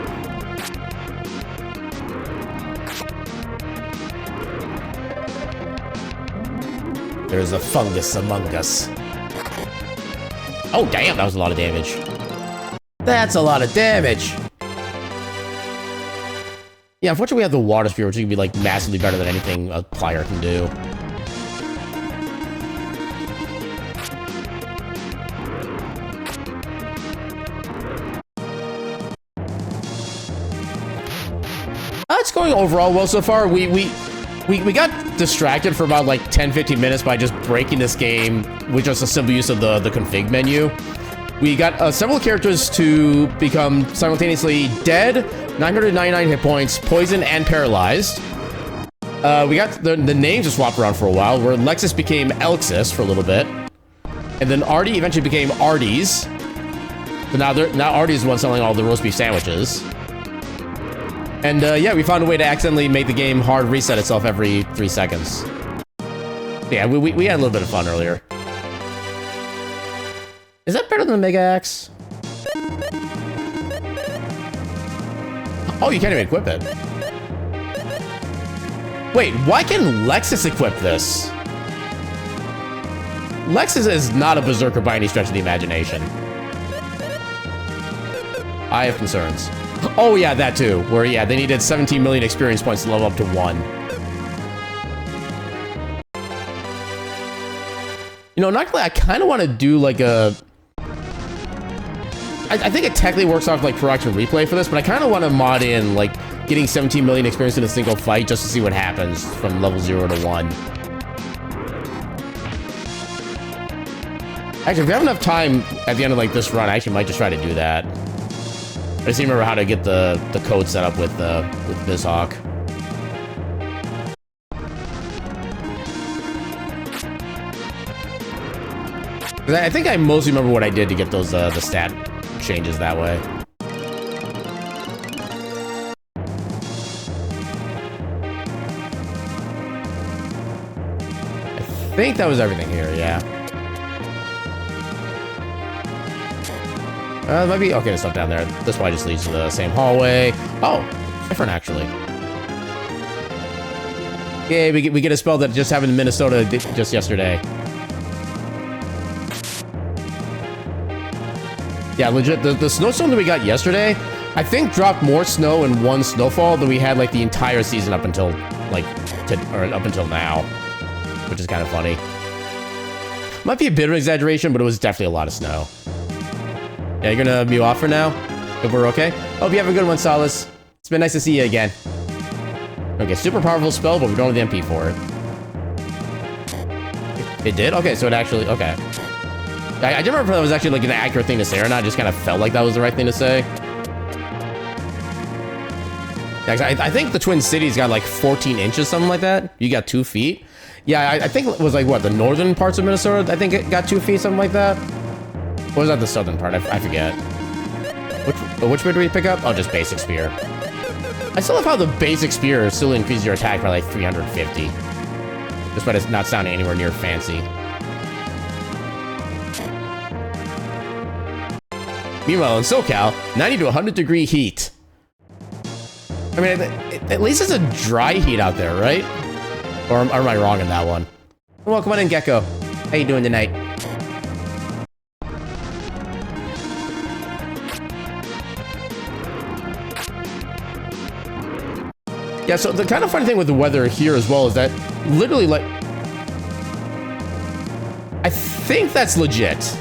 There's a fungus among us. Oh, damn, that was a lot of damage. That's a lot of damage. Yeah, unfortunately we have the water sphere, which can be like massively better than anything a plier can do. It's going overall well so far. We got distracted for about like 10-15 minutes by just breaking this game with just a simple use of the config menu. We got several characters to become simultaneously dead, 999 hit points, poisoned, and paralyzed. We got the names just swapped around for a while, where Lexus became Elxis for a little bit. And then Artie eventually became Arties. So now Artie's the one selling all the roast beef sandwiches. And yeah, we found a way to accidentally make the game hard reset itself every 3 seconds. Yeah, we had a little bit of fun earlier. Is that better than the Mega Axe? Oh, you can't even equip it. Wait, why can Lexus equip this? Lexus is not a berserker by any stretch of the imagination. I have concerns. Oh yeah, that too. Where, yeah, they needed 17 million experience points to level up to 1. You know, not gonna lie, I kind of want to do like a... I think it technically works off like per action replay for this, but I kind of want to mod in like getting 17 million experience in a single fight just to see what happens from level 0 to 1. Actually, if we have enough time at the end of like this run, I actually might just try to do that. I just remember how to get the code set up with BizHawk. 'Cause I think I mostly remember what I did to get those the stat changes that way. I think that was everything here, yeah. Might be okay. There's stuff down there. This probably just leads to the same hallway. Oh, different actually. Yeah, we get a spell that just happened in Minnesota just yesterday. Yeah, legit. The snowstorm that we got yesterday, I think dropped more snow in one snowfall than we had like the entire season up until up until now, which is kind of funny. Might be a bit of an exaggeration, but it was definitely a lot of snow. Yeah, you're gonna mute off for now? If we're okay? Hope you have a good one, Solace. It's been nice to see you again. Okay, super powerful spell, but we don't have the MP for it. It did? Okay, so it actually... Okay. I do remember if that was actually like an accurate thing to say or not. I just kind of felt like that was the right thing to say. Yeah, I think the Twin Cities got like 14 inches, something like that. You got 2 feet. Yeah, I think it was like, what, the northern parts of Minnesota? I think it got 2 feet, something like that. Or was that the southern part? I forget. Which way do we pick up? Oh, just basic spear. I still love how the basic spear still increases your attack by like 350. Despite it not sounding anywhere near fancy. Meanwhile, in SoCal, 90 to 100 degree heat. I mean, at least it's a dry heat out there, right? Or am I wrong in that one? Well, come on in, Gecko. How you doing tonight? Yeah, so the kind of funny thing with the weather here as well is that literally, like, I think that's legit.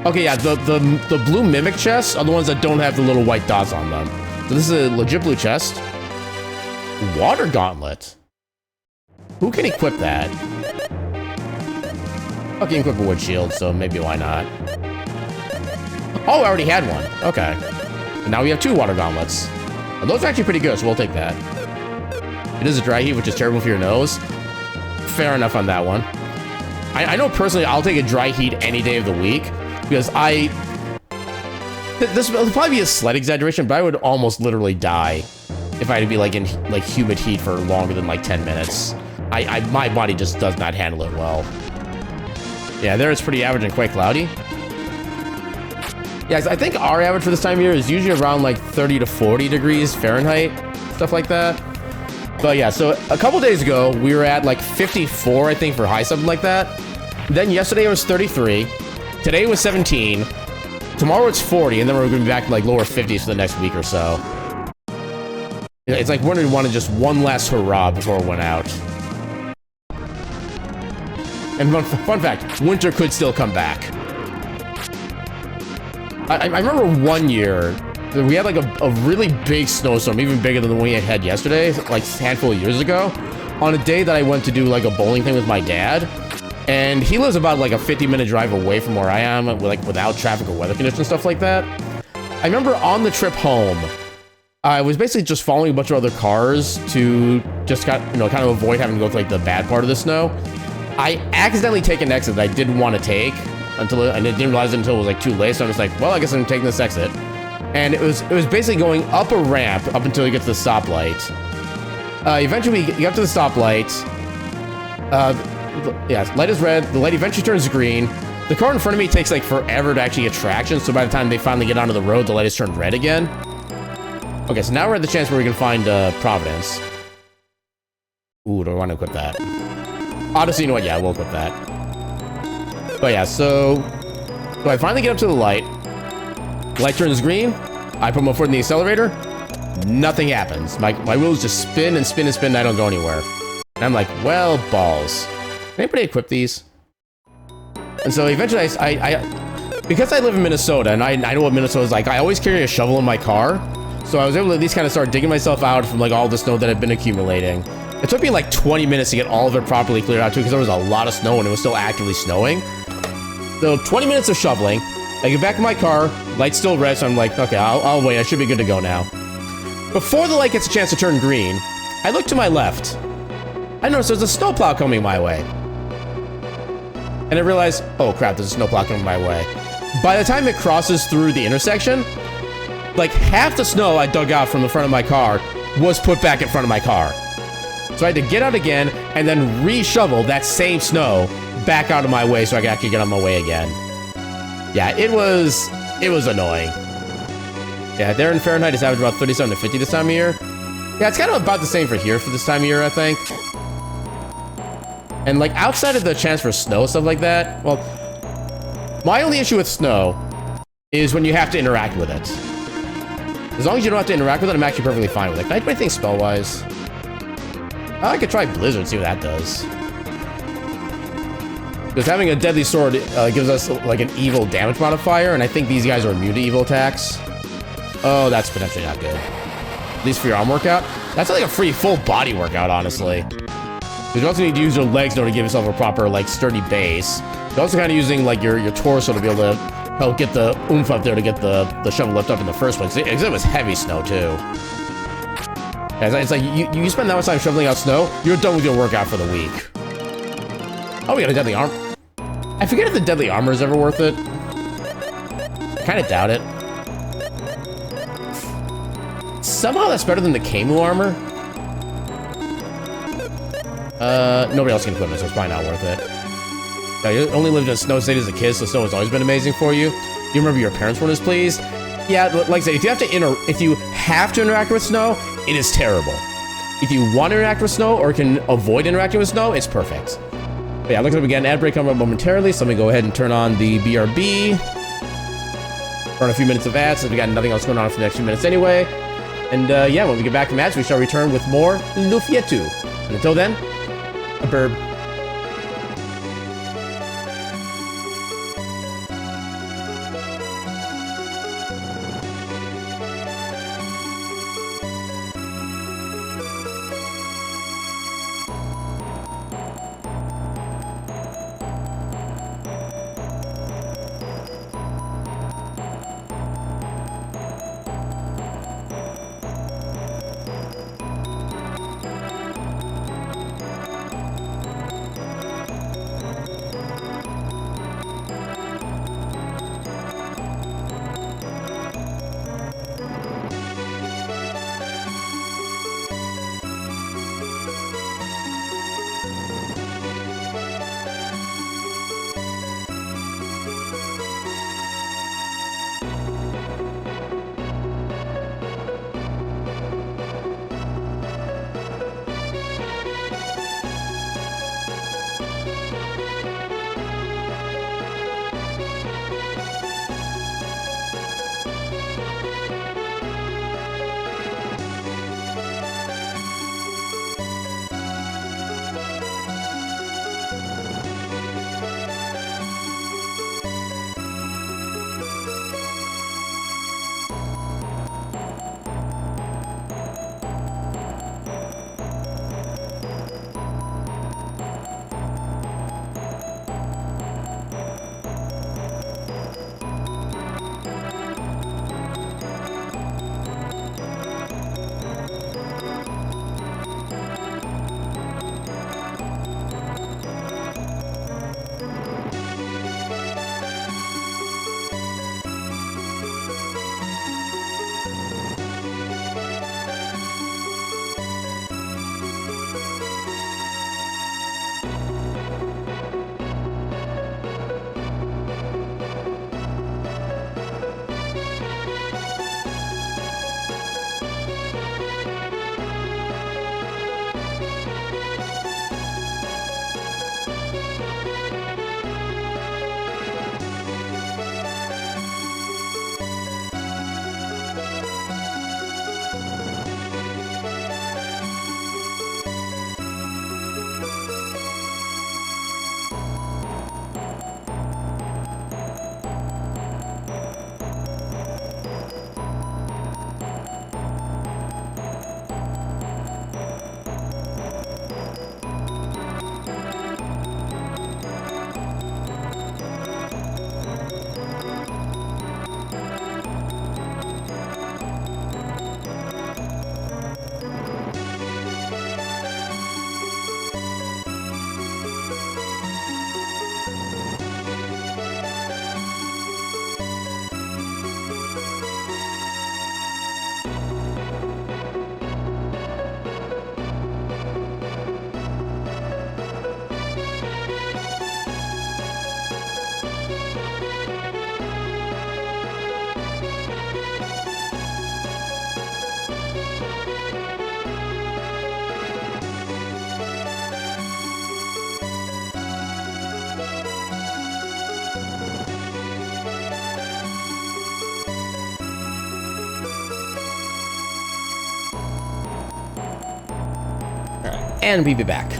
Okay, yeah, the blue mimic chests are the ones that don't have the little white dots on them. So this is a legit blue chest. Water gauntlet. Who can equip that? Okay, you can equip a wood shield, so maybe why not? Oh, I already had one. Okay. And now we have 2 water gauntlets. And those are actually pretty good, so we'll take that. It is a dry heat, which is terrible for your nose. Fair enough on that one. I know personally, I'll take a dry heat any day of the week because this will probably be a slight exaggeration, but I would almost literally die if I had to be like in like humid heat for longer than like 10 minutes. My body just does not handle it well. Yeah, there it's pretty average and quite cloudy. Yeah, I think our average for this time of year is usually around like 30 to 40 degrees Fahrenheit, stuff like that. But yeah, so a couple days ago, we were at like 54, I think, for high, something like that. Then yesterday it was 33. Today was 17. Tomorrow it's 40, and then we're going to be back to like lower 50s for the next week or so. It's like we're going to want to just one last hurrah before it went out. And fun fact, winter could still come back. I remember one year, we had like a really big snowstorm, even bigger than the one we had yesterday, like a handful of years ago, on a day that I went to do like a bowling thing with my dad. And he lives about like a 50-minute drive away from where I am, like without traffic or weather conditions and stuff like that. I remember on the trip home, I was basically just following a bunch of other cars to just kind of avoid having to go through like the bad part of the snow. I accidentally take an exit that I didn't want to take until I didn't realize it until it was like too late. So I'm just like, well, I guess I'm taking this exit. And it was basically going up a ramp up until you get to the stoplight. Eventually, we get up to the stoplight. Yeah, light is red. The light eventually turns green. The car in front of me takes like forever to actually get traction. So by the time they finally get onto the road, the light has turned red again. Okay, so now we're at the chance where we can find Providence. Ooh, do I want to equip that? Honestly, you know what? Yeah, we'll equip that. But yeah, so I finally get up to the light. Light turns green. I put my foot in the accelerator. Nothing happens. My wheels just spin and spin and spin, and I don't go anywhere. And I'm like, well, balls. Can anybody equip these? And so eventually, because I live in Minnesota, and I know what Minnesota's like, I always carry a shovel in my car. So I was able to at least kind of start digging myself out from like all the snow that had been accumulating. It took me like 20 minutes to get all of it properly cleared out too, because there was a lot of snow and it was still actively snowing. So 20 minutes of shoveling. I get back in my car, light's still red, so I'm like, okay, I'll wait, I should be good to go now. Before the light gets a chance to turn green, I look to my left. I notice there's a snowplow coming my way. and I realized, oh crap, there's a snow block coming my way. By the time it crosses through the intersection, like half the snow I dug out from the front of my car was put back in front of my car. So I had to get out again and then re-shovel that same snow back out of my way so I could actually get on my way again. Yeah, it was annoying. Yeah, there in Fahrenheit it's average about 37 to 50 this time of year. Yeah, it's kind of about the same for here for this time of year, I think. And like outside of the chance for snow, stuff like that, well, my only issue with snow is when you have to interact with it. As long as you don't have to interact with it, I'm actually perfectly fine with it. Can I do anything spell-wise? I could try Blizzard, see what that does. Because having a deadly sword gives us like an evil damage modifier, and I think these guys are immune to evil attacks. Oh, that's potentially not good. At least for your arm workout. That's like a free full body workout, honestly. Because you also need to use your legs in order to give yourself a proper, like, sturdy base. You're also kind of using, like, your torso to be able to help get the oomph up there to get the shovel lift up in the first place. Because it was heavy snow, too. Yeah, it's like, you spend that much time shoveling out snow, you're done with your workout for the week. Oh, we got a deadly arm. I forget if the deadly armor is ever worth it. I kind of doubt it. Somehow that's better than the Kemu armor. Nobody else can equip it, so it's probably not worth it. Now, you only lived in a snow state as a kid, so snow has always been amazing for you. You remember your parents weren't as pleased? Yeah, like I said, if you have to interact with snow, it is terrible. If you want to interact with snow or can avoid interacting with snow, it's perfect. But yeah, look at it again. Ad break coming up momentarily, so let me go ahead and turn on the BRB. Run a few minutes of ads, since we got nothing else going on for the next few minutes anyway. And yeah, when we get back from ads, we shall return with more Lufia 2. And until then, a burb. And we be back.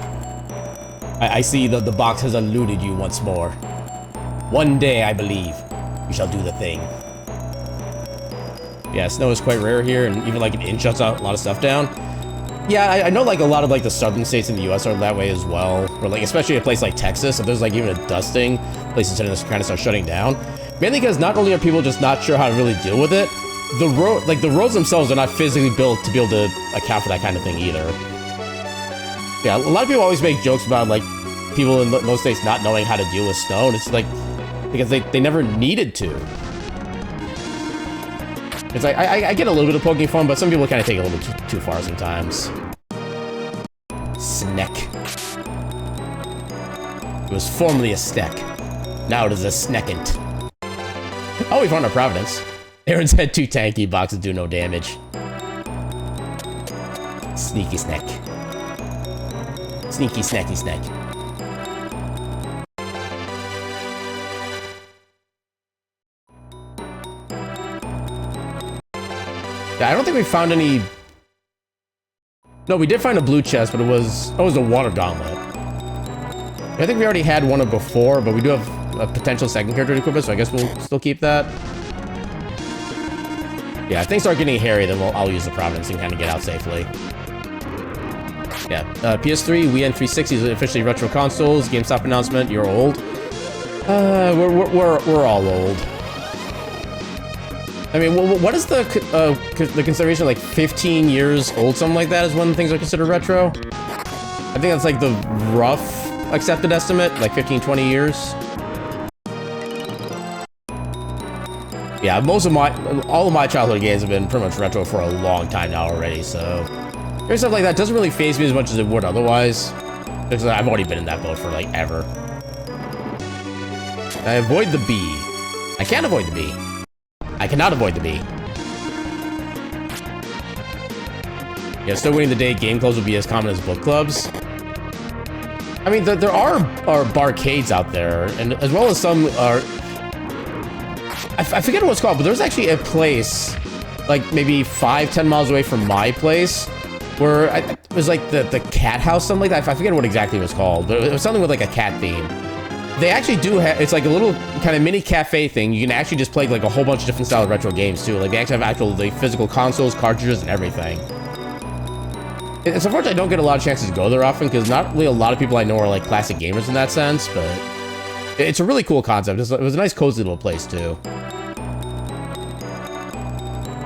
I see that the box has eluded you once more. One day, I believe, we shall do the thing. Yeah, snow is quite rare here, and even like an inch shuts out a lot of stuff down. Yeah, I know like a lot of like the southern states in the US are that way as well. Or like, especially a place like Texas, if there's like even a dusting, places tend to kind of start shutting down. Mainly because not only are people just not sure how to really deal with it, the roads themselves are not physically built to be able to account for that kind of thing either. Yeah, a lot of people always make jokes about like people in those states not knowing how to deal with snow, and it's like because they never needed to. It's like I get a little bit of poking fun, but some people kind of take it a little bit too far sometimes. Sneck. It was formerly a steck. Now it is a sneckant. Oh, we found our Providence. Aaron's had 2 tanky boxes do no damage. Sneaky snack. Sneaky snacky snack. Yeah, I don't think we found any... No, we did find a blue chest, but it was a water gauntlet. I think we already had one of before, but we do have a potential second character to equip it, so I guess we'll still keep that. Yeah, if things start getting hairy, then I'll use the Providence and kind of get out safely. Yeah, PS3, Wii, and 360 is officially retro consoles. GameStop announcement, you're old. We're all old. I mean, what is the consideration, like 15 years old, something like that is when things are considered retro? I think that's like the rough accepted estimate, like 15, 20 years. Yeah, all of my childhood games have been pretty much retro for a long time now already, so doing stuff like that doesn't really faze me as much as it would otherwise, because I've already been in that boat for like ever. I avoid the bee. I can't avoid the bee. I cannot avoid the bee. Yeah, still waiting the day game clubs will be as common as book clubs. I mean, there are barcades out there, and as well as some are... I forget what it's called, but there's actually a place, like maybe 5-10 miles away from my place, where it was like the cat house, something like that. I forget what exactly it was called, but it was something with like a cat theme. They actually do have, it's like a little kind of mini cafe thing. You can actually just play like a whole bunch of different style of retro games too. Like they actually have like physical consoles, cartridges, and everything. It's unfortunate I don't get a lot of chances to go there often because not really a lot of people I know are like classic gamers in that sense, but it's a really cool concept. It was a nice cozy little place too.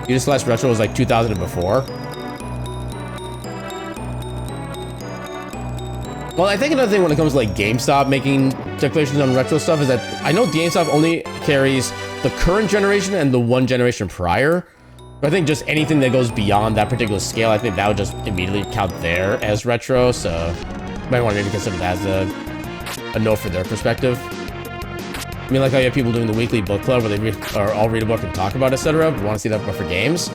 You just last retro was like 2000 and before. Well, I think another thing when it comes to like GameStop making declarations on retro stuff is that I know GameStop only carries the current generation and the one generation prior. But I think just anything that goes beyond that particular scale, I think that would just immediately count there as retro. So you might want to maybe consider that as a note for their perspective. I mean, like how you have people doing the weekly book club where they all read a book and talk about it, etc. But want to see that for games.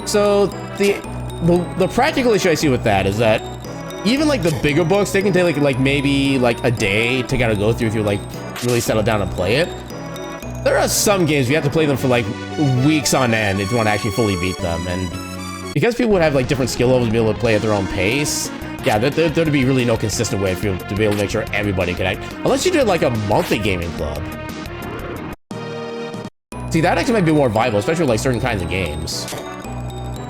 So the practical issue I see with that is that even like the bigger books, they can take like maybe like a day to kind of go through if you like really settle down and play it. There are some games you have to play them for like weeks on end if you want to actually fully beat them, and because people would have like different skill levels to be able to play at their own pace, yeah, there'd be really no consistent way for you to be able to make sure everybody could act, unless you did like a monthly gaming club. See, that actually might be more viable, especially with like certain kinds of games.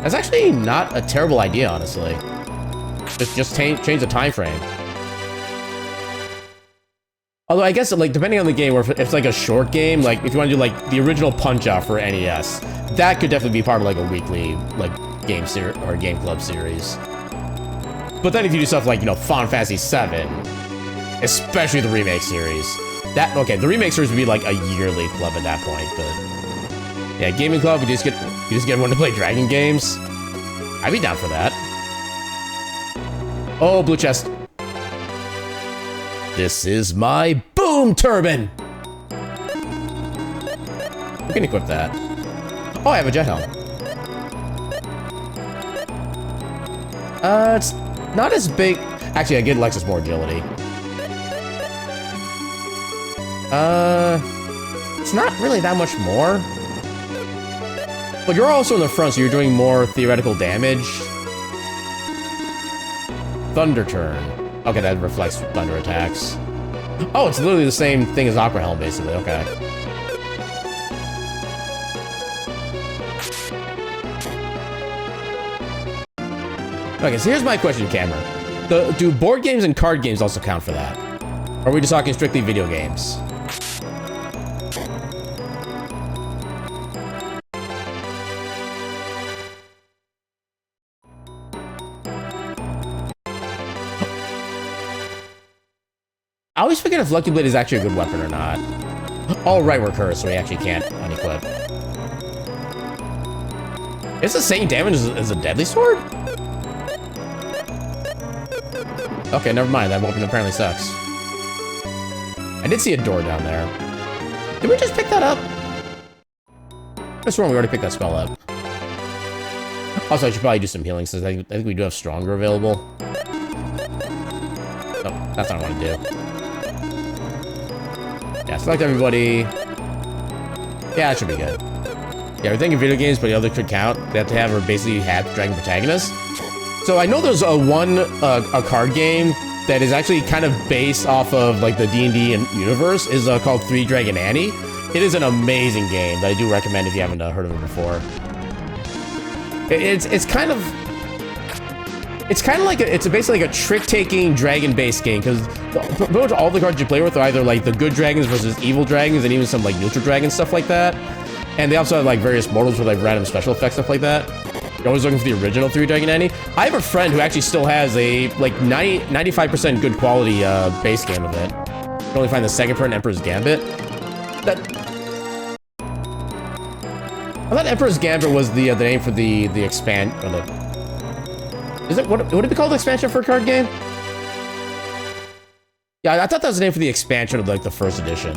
That's actually not a terrible idea, honestly. Just change the time frame. Although I guess like depending on the game, or if it's like a short game, like if you want to do like the original Punch-Out for NES, that could definitely be part of like a weekly like game series or game club series. But then if you do stuff like, you know, Final Fantasy VII, especially the remake series, the remake series would be like a yearly club at that point. But yeah, gaming club, you just get everyone to play Dragon games. I'd be down for that. Oh, blue chest. This is my boom turbine. We can equip that. Oh, I have a jet helm. It's not as big. Actually, I get Lexus more agility. It's not really that much more. But you're also in the front, so you're doing more theoretical damage. Thunder Turn. Okay, that reflects thunder attacks. Oh, it's literally the same thing as Aqua Helm, basically. Okay. Okay, so here's my question, Cameron. Do board games and card games also count for that? Or are we just talking strictly video games? I always forget if Lucky Blade is actually a good weapon or not. Oh, right, we're cursed, so we actually can't unequip. It's the same damage as a deadly sword? Okay, never mind. That weapon apparently sucks. I did see a door down there. Did we just pick that up? That's wrong. We already picked that spell up. Also, I should probably do some healing since I think we do have Stronger available. Oh, that's not what I want to do. Yeah, select everybody. Yeah, that should be good. Yeah, we're thinking video games, but the other could count. They have to have or basically have dragon protagonists. So I know there's a card game that is actually kind of based off of like the D&D universe is called 3 Dragon Annie. It is an amazing game that I do recommend if you haven't heard of it before. It's kind of like it's basically like a trick-taking dragon-based game because pretty much all the cards you play with are either like the good dragons versus evil dragons and even some like neutral dragons, stuff like that. And they also have like various mortals with like random special effects, stuff like that. You're always looking for the original 3 Dragon Annie. I have a friend who actually still has a like 95% good quality base game of it. You can only find the second print, Emperor's Gambit. I thought Emperor's Gambit was the name for the expand or the. Is it what would it be called? Expansion for a card game? Yeah, I thought that was the name for the expansion of like the first edition.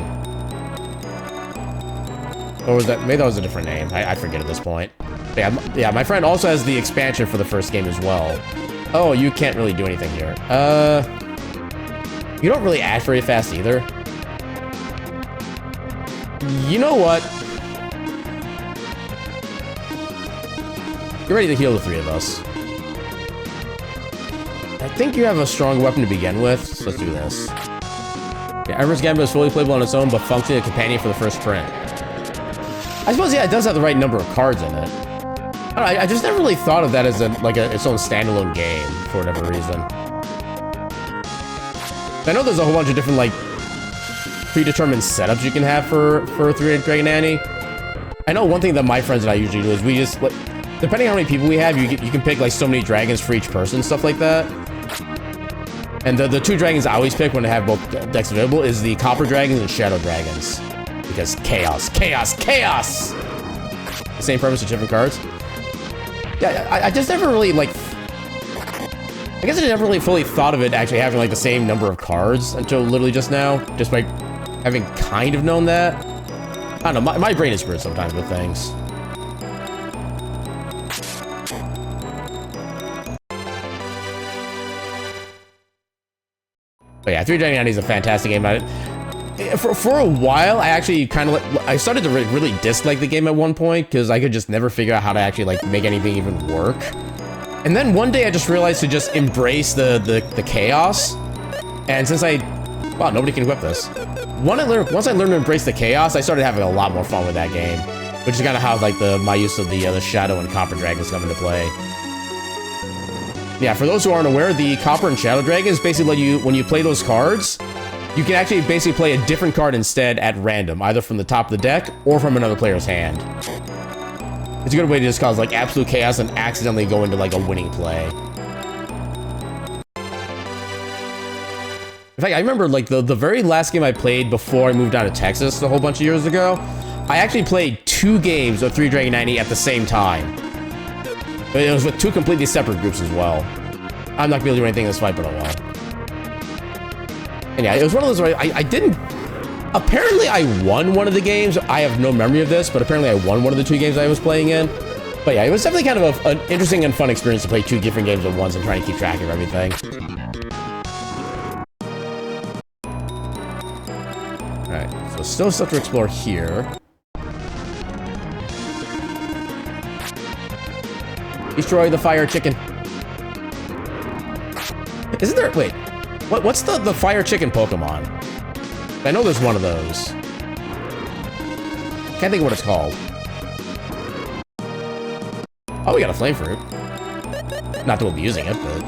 Or was that, maybe that was a different name. I forget at this point. But yeah, my friend also has the expansion for the first game as well. Oh, you can't really do anything here. You don't really act very fast either. You know what? You're ready to heal the 3 of us. I think you have a strong weapon to begin with, so let's do this. Yeah, Emperor's Gambit is fully playable on its own, but functioning as a companion for the first print. I suppose, yeah, it does have the right number of cards in it. I just never really thought of that as its own standalone game for whatever reason. I know there's a whole bunch of different like predetermined setups you can have for 3 Dragon Annie. I know one thing that my friends and I usually do is we just like, depending on how many people we have, you can pick like so many dragons for each person, stuff like that. And the 2 dragons I always pick when I have both decks available is the Copper Dragons and Shadow Dragons. Because chaos, chaos, chaos! The same purpose with different cards. Yeah, I just never really, like... I guess I never really fully thought of it actually having, like, the same number of cards until literally just now. Just by having kind of known that. I don't know, my brain is weird sometimes with things. But yeah, 3 Dragon Annie is a fantastic game. For a while, I actually kind of I started to really dislike the game at one point because I could just never figure out how to actually like make anything even work. And then one day I just realized to just embrace the chaos. And since wow, nobody can equip this. Once I learned to embrace the chaos, I started having a lot more fun with that game, which is kind of how like my use of the Shadow and Copper Dragons come into play. Yeah, for those who aren't aware, the Copper and Shadow Dragons basically let you, when you play those cards, you can actually basically play a different card instead at random, either from the top of the deck or from another player's hand. It's a good way to just cause like absolute chaos and accidentally go into like a winning play. In fact, I remember like the very last game I played before I moved down to Texas a whole bunch of years ago, I actually played 2 games of 3 Dragon Annie at the same time. But it was with 2 completely separate groups as well. I'm not gonna be able to do anything in this fight, but oh well. And yeah, it was one of those where I didn't... Apparently, I won one of the games. I have no memory of this, but apparently I won one of the 2 games I was playing in. But yeah, it was definitely kind of an interesting and fun experience to play 2 different games at once and try and keep track of everything. Alright, so still stuff to explore here. Destroy the fire chicken. Isn't there? Wait, what's the fire chicken Pokemon? I know there's one of those. Can't think of what it's called. Oh, we got a flame fruit. Not that we'll be using it, but.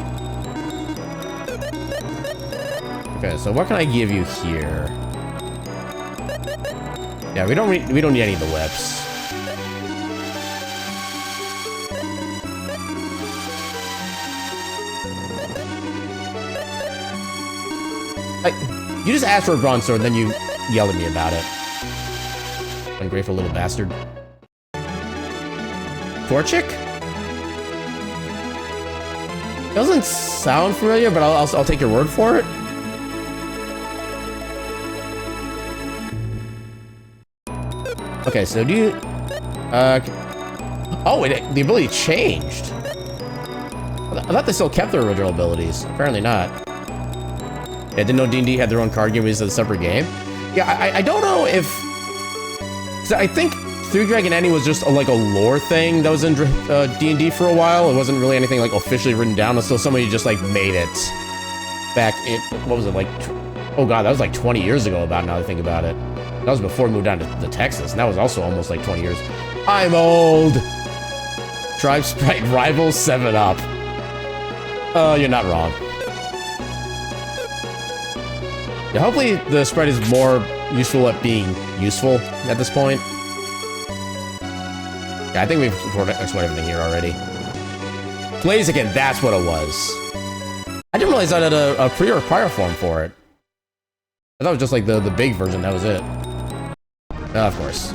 Okay, so what can I give you here? Yeah, we don't need any of the whips. You just asked for a bronze sword, then you yelled at me about it. Ungrateful little bastard. Torchic? Doesn't sound familiar, but I'll take your word for it. Okay, so do you... oh, wait, the ability changed. I thought they still kept their original abilities. Apparently not. Yeah, I didn't know D&D had their own card game as a separate game. Yeah, I don't know if... So I think Three Dragon Ending was just like a lore thing that was in D&D for a while. It wasn't really anything like officially written down until somebody just like made it back in... What was it, like... Oh god, that was like 20 years ago about now that I think about it. That was before we moved down to Texas, and that was also almost like 20 years. I'm old! Tribe Sprite rivals 7-Up. You're not wrong. Yeah, hopefully the Sprite is more useful at being useful at this point. Yeah, I think we've explored everything here already. Blaziken, that's what it was. I didn't realize I had a pre or prior form for it. I thought it was just like the big version, that was it. Of course.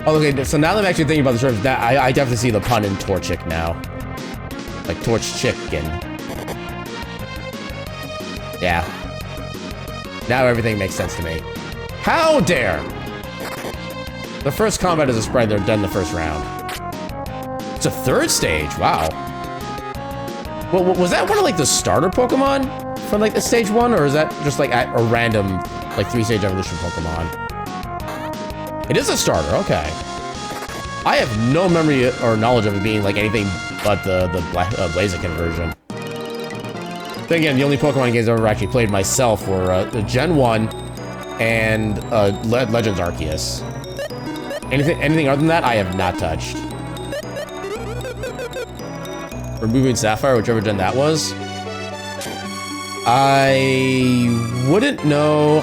Oh, okay, so now that I'm actually thinking about the terms, I definitely see the pun in Torchic now. Like Torch Chicken. Yeah. Now everything makes sense to me. How dare! The first combat is a sprite, they're done the first round. It's a third stage, wow. Well, was that one of like the starter Pokemon from like the stage 1, or is that just like a random like 3-stage evolution Pokemon? It is a starter, okay. I have no memory or knowledge of it being like anything but the Blaziken version. Then again, the only Pokemon games I've ever actually played myself were the Gen 1 and Legends Arceus. Anything other than that, I have not touched. Removing Sapphire, whichever gen that was. I wouldn't know.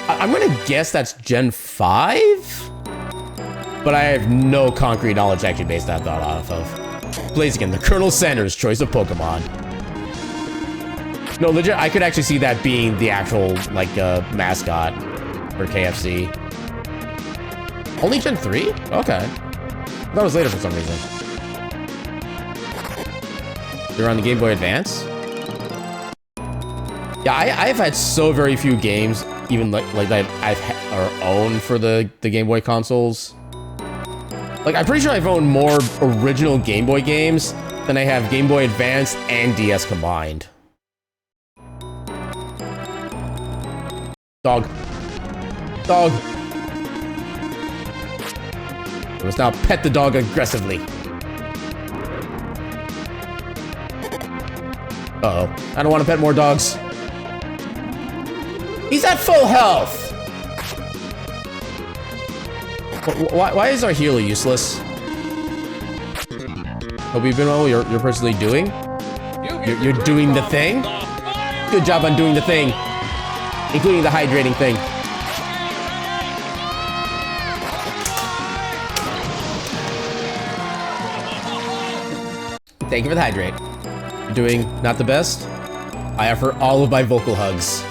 I'm gonna guess that's Gen 5? But I have no concrete knowledge to actually base that thought off of. Blaziken, the Colonel Sanders choice of Pokemon. No, legit, I could actually see that being the actual, like, mascot for KFC. Only Gen 3? Okay. That was later for some reason. You're on the Game Boy Advance? Yeah, I've had so very few games, even like that I've owned for the Game Boy consoles. Like, I'm pretty sure I've owned more original Game Boy games than I have Game Boy Advance and DS combined. Dog. Dog. I must now pet the dog aggressively. Uh-oh. I don't want to pet more dogs. He's at full health! Why is our healer useless? Hope you've been well. You're personally doing? You're doing the thing? Good job on doing the thing. Including the hydrating thing. Thank you for the hydrate. You're doing not the best? I offer all of my vocal hugs.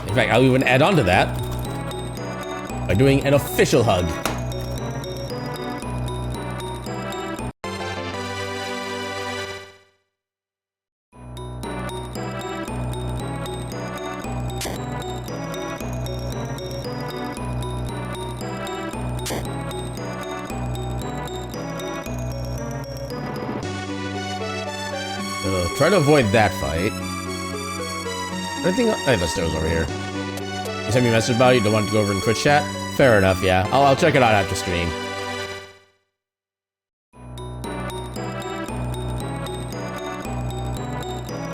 In fact, I'll even add on to that by doing an official hug. Try to avoid that fight. I think I have a stairs over here. You sent me a message about it, you don't want to go over in Twitch chat? Fair enough, yeah. I'll check it out after stream.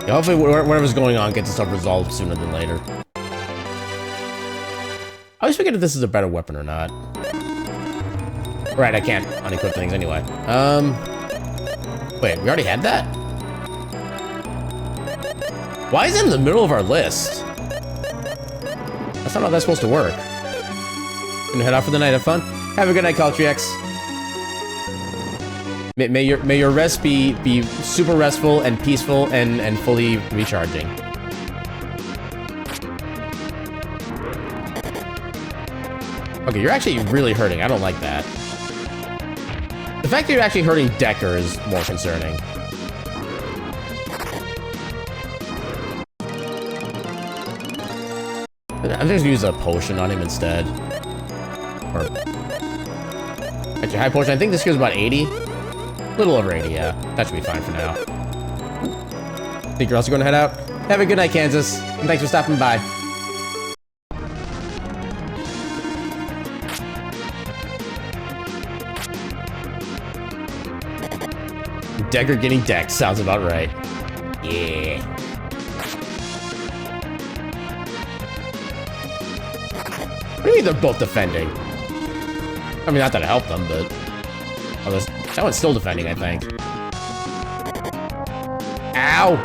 Yeah, hopefully whatever's going on gets itself resolved sooner than later. I always forget if this is a better weapon or not. Right, I can't unequip things anyway. Wait, we already had that? Why is it in the middle of our list? That's not how that's supposed to work. Gonna head out for the night, have fun. Have a good night, Caltrix. May your rest be super restful and peaceful and fully recharging. Okay, you're actually really hurting. I don't like that. The fact that you're actually hurting Decker is more concerning. I'm just gonna use a potion on him instead. Or actually, high potion. I think this gives about 80. A little over 80, yeah. That should be fine for now. Think you're also gonna head out? Have a good night, Kansas. And thanks for stopping by. Decker getting decked. Sounds about right. Yeah. What do you mean they're both defending? I mean, not that it helped them, but... Oh, that one's still defending, I think. Ow!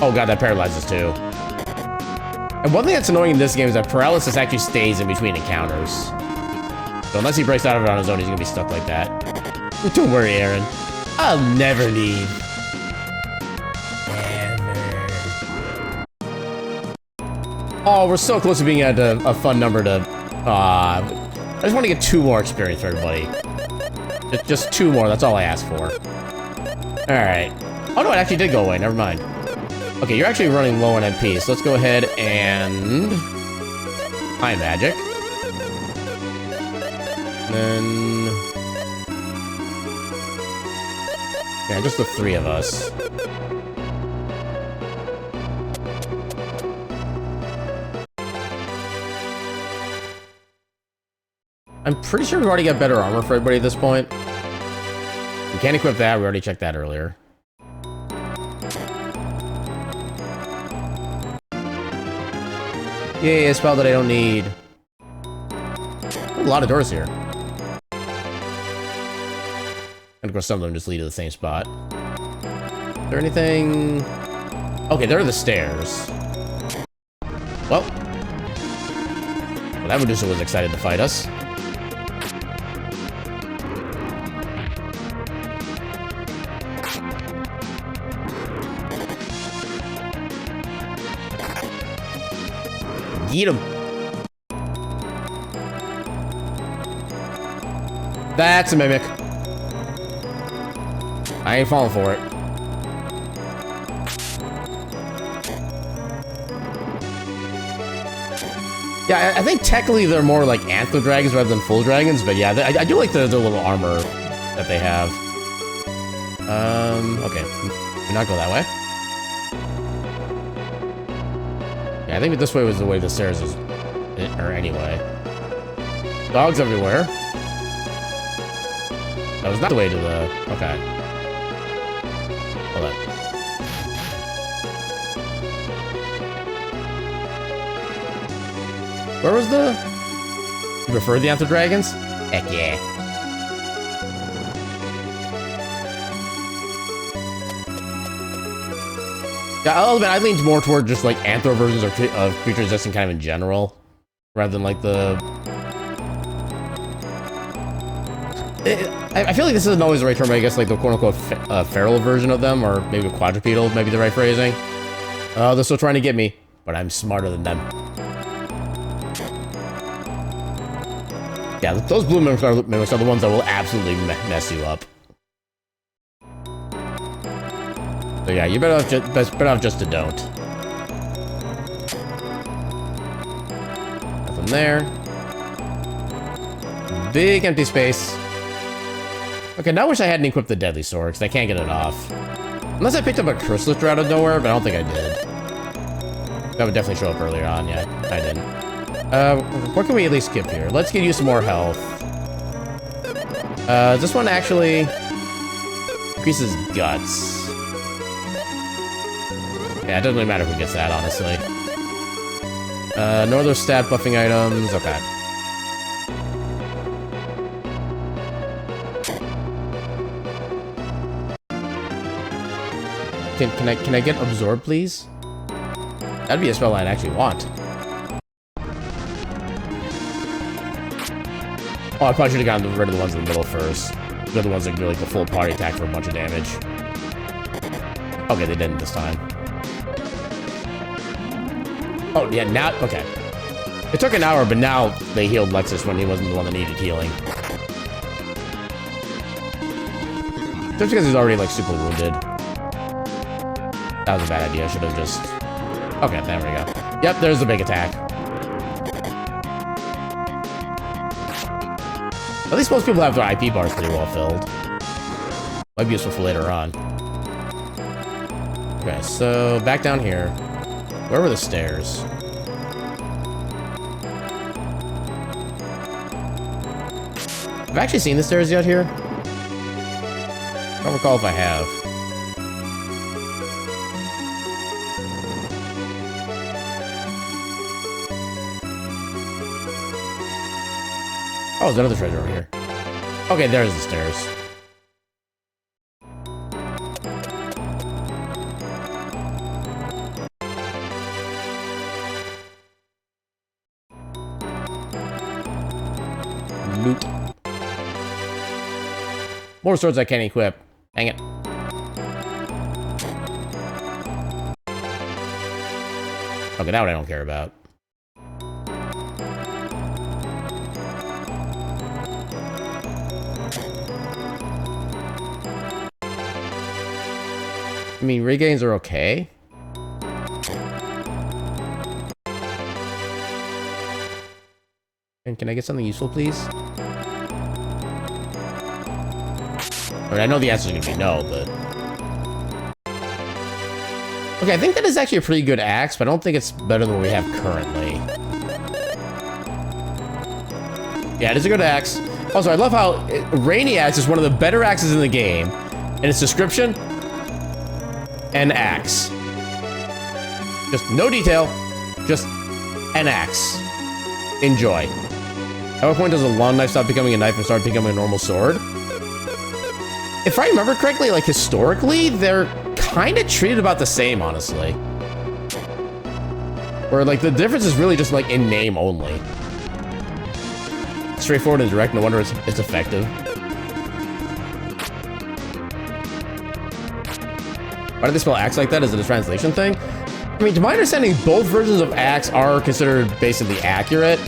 Oh god, that paralyzes too. And one thing that's annoying in this game is that paralysis actually stays in between encounters. So unless he breaks out of it on his own, he's gonna be stuck like that. Don't worry, Aaron. I'll never leave. Never. Oh, we're so close to being at a fun number to... I just want to get 2 more experience for everybody. Just 2 more, that's all I asked for. Alright. Oh no, it actually did go away, never mind. Okay, you're actually running low on MP, so let's go ahead and... High magic. Then... Yeah, just the 3 of us. I'm pretty sure we've already got better armor for everybody at this point. We can't equip that, we already checked that earlier. Yay, a spell that I don't need. A lot of doors here. And of course some of them just lead to the same spot. Is there anything... Okay, there are the stairs. Well, that Medusa was excited to fight us. Eat him. That's a mimic. I ain't falling for it. Yeah, I think technically they're more like antler dragons rather than full dragons, but yeah, I do like the little armor that they have. Okay. Do not go that way. Yeah, I think this way was the way the stairs is... Or anyway. Dogs everywhere. That was not the way to the... Okay. Hold on. Where was the... You prefer the Anther Dragons? Heck yeah. Yeah, I'll admit, I leaned more toward just like Anthro versions of creature resistant kind of in general, rather than like the... I feel like this isn't always the right term, but I guess like the quote-unquote feral version of them, or maybe quadrupedal, maybe the right phrasing. Oh, they're still trying to get me, but I'm smarter than them. Yeah, those blue mimics are the ones that will absolutely mess you up. So yeah, you better off just to don't. Nothing there. Big empty space. Okay, now I wish I hadn't equipped the Deadly Sword, because I can't get it off. Unless I picked up a Curse Lifter out of nowhere, but I don't think I did. That would definitely show up earlier on, yeah, I didn't. What can we at least skip here? Let's get you some more health. This one actually increases guts. Yeah, it doesn't really matter who gets that, honestly. No other stat buffing items. Okay. Can I get absorb, please? That'd be a spell I'd actually want. Oh, I probably should have gotten rid of the ones in the middle first. They're the ones that do like the full party attack for a bunch of damage. Okay, they didn't this time. Oh, yeah, now... Okay. It took an hour, but now they healed Lexus when he wasn't the one that needed healing. Just because he's already, like, super wounded. That was a bad idea. I should have just... Okay, there we go. Yep, there's the big attack. At least most people have their IP bars pretty well filled. Might be useful for later on. Okay, so back down here. Where were the stairs? Have I actually seen the stairs yet here? I don't recall if I have. Oh, there's another treasure over here. Okay, there's the stairs. Loot. More swords I can't equip. Dang it. Okay, that one I don't care about. I mean, regains are okay. And can I get something useful, please? I mean, I know the answer is going to be no, but... Okay, I think that is actually a pretty good axe, but I don't think it's better than what we have currently. Yeah, it is a good axe. Also, I love how Rainy Axe is one of the better axes in the game. In its description, an axe. Just no detail, just an axe. Enjoy. At what point does a long knife stop becoming a knife and start becoming a normal sword? If I remember correctly, like historically, they're kind of treated about the same, honestly. Where like the difference is really just like in name only. Straightforward and direct, no wonder it's effective. Why do they spell axe like that? Is it a translation thing? I mean, to my understanding, both versions of axe are considered basically accurate.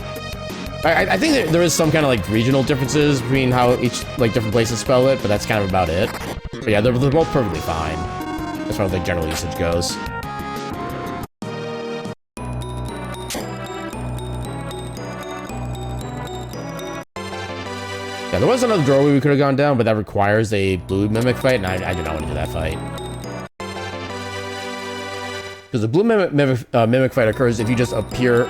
I think that there is some kind of like regional differences between how each like different places spell it, but that's kind of about it. But yeah, they're both perfectly fine as far as like general usage goes. Yeah, there was another doorway we could have gone down, but that requires a blue mimic fight, and I do not want to do that fight. Because the blue mimic fight occurs if you just appear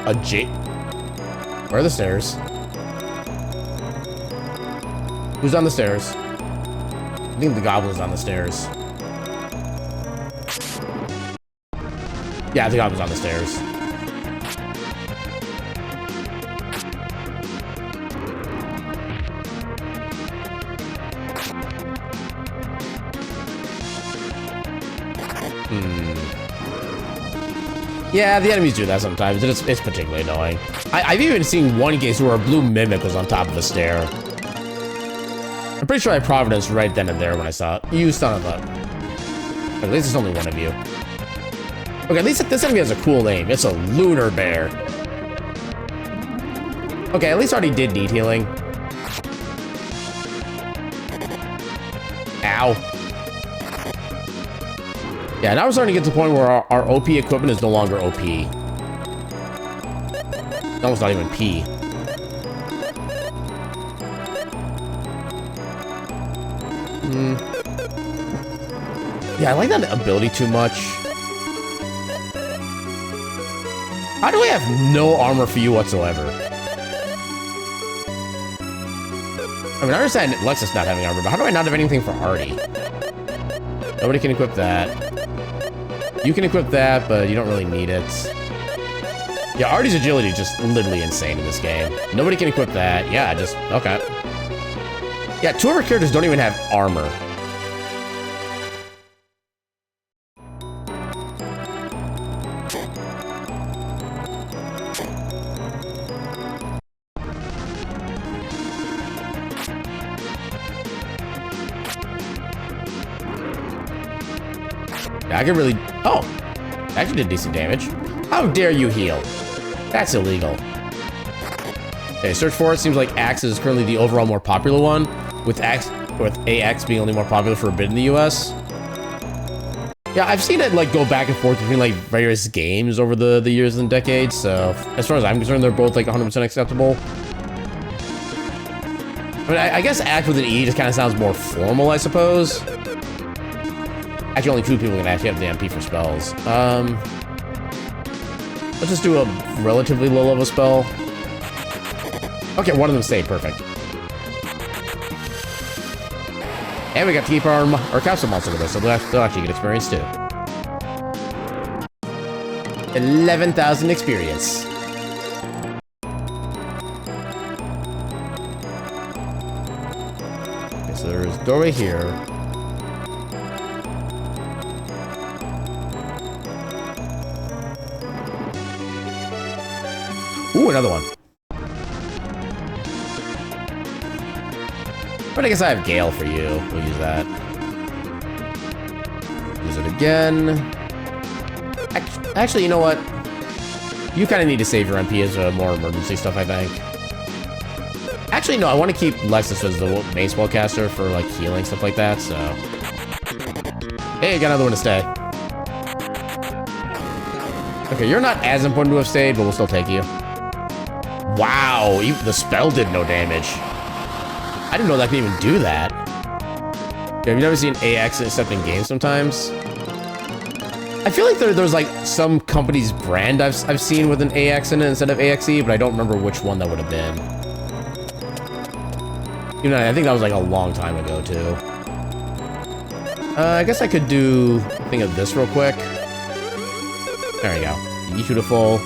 Where are the stairs? Who's on the stairs? I think the goblin's on the stairs. Yeah, the goblin's on the stairs. Yeah, the enemies do that sometimes, and it's particularly annoying. I've even seen one case where a blue mimic was on top of a stair. I'm pretty sure I Providence right then and there when I saw it. You son of a... At least it's only one of you. Okay, at least this enemy has a cool name. It's a lunar bear. Okay, at least I already did need healing. Ow. Yeah, now we're starting to get to the point where our OP equipment is no longer OP. It's almost not even P. Yeah, I like that ability too much. How do I have no armor for you whatsoever? I mean, I understand Lexus not having armor, but how do I not have anything for Artie? Nobody can equip that. You can equip that, but you don't really need it. Yeah, Artie's agility is just literally insane in this game. Nobody can equip that. Yeah, just... Okay. Yeah, 2 of our characters don't even have armor. I could really... Oh! I actually did decent damage. How dare you heal? That's illegal. Okay, search for it. Seems like Axe is currently the overall more popular one, with AX being only more popular for a bit in the US. Yeah, I've seen it like go back and forth between like various games over the years and decades, so as far as I'm concerned, they're both like 100% acceptable. I mean, I guess Axe with an E just kind of sounds more formal, I suppose. Actually, only 2 people can actually have the MP for spells. Let's just do a relatively low-level spell. Okay, one of them stayed. Perfect. And we got to keep our capsule monster with us, so they'll actually get experience too. 11,000 experience. Okay, so there's a doorway here. Ooh, another one. But I guess I have Gale for you. We'll use that. Use it again. Actually, you know what? You kind of need to save your MP as more emergency stuff, I think. Actually, no, I want to keep Lexus as the main spellcaster for like healing, stuff like that, so... Hey, got another one to stay. Okay, you're not as important to have stayed, but we'll still take you. Wow, even the spell did no damage. I didn't know that could even do that. Yeah, have you never seen AX except in games sometimes? I feel like there's like some company's brand I've seen with an AX in it instead of AXE, but I don't remember which one that would have been. You know, I think that was like a long time ago too. I guess I could do a thing of this real quick. There we go. Beautiful.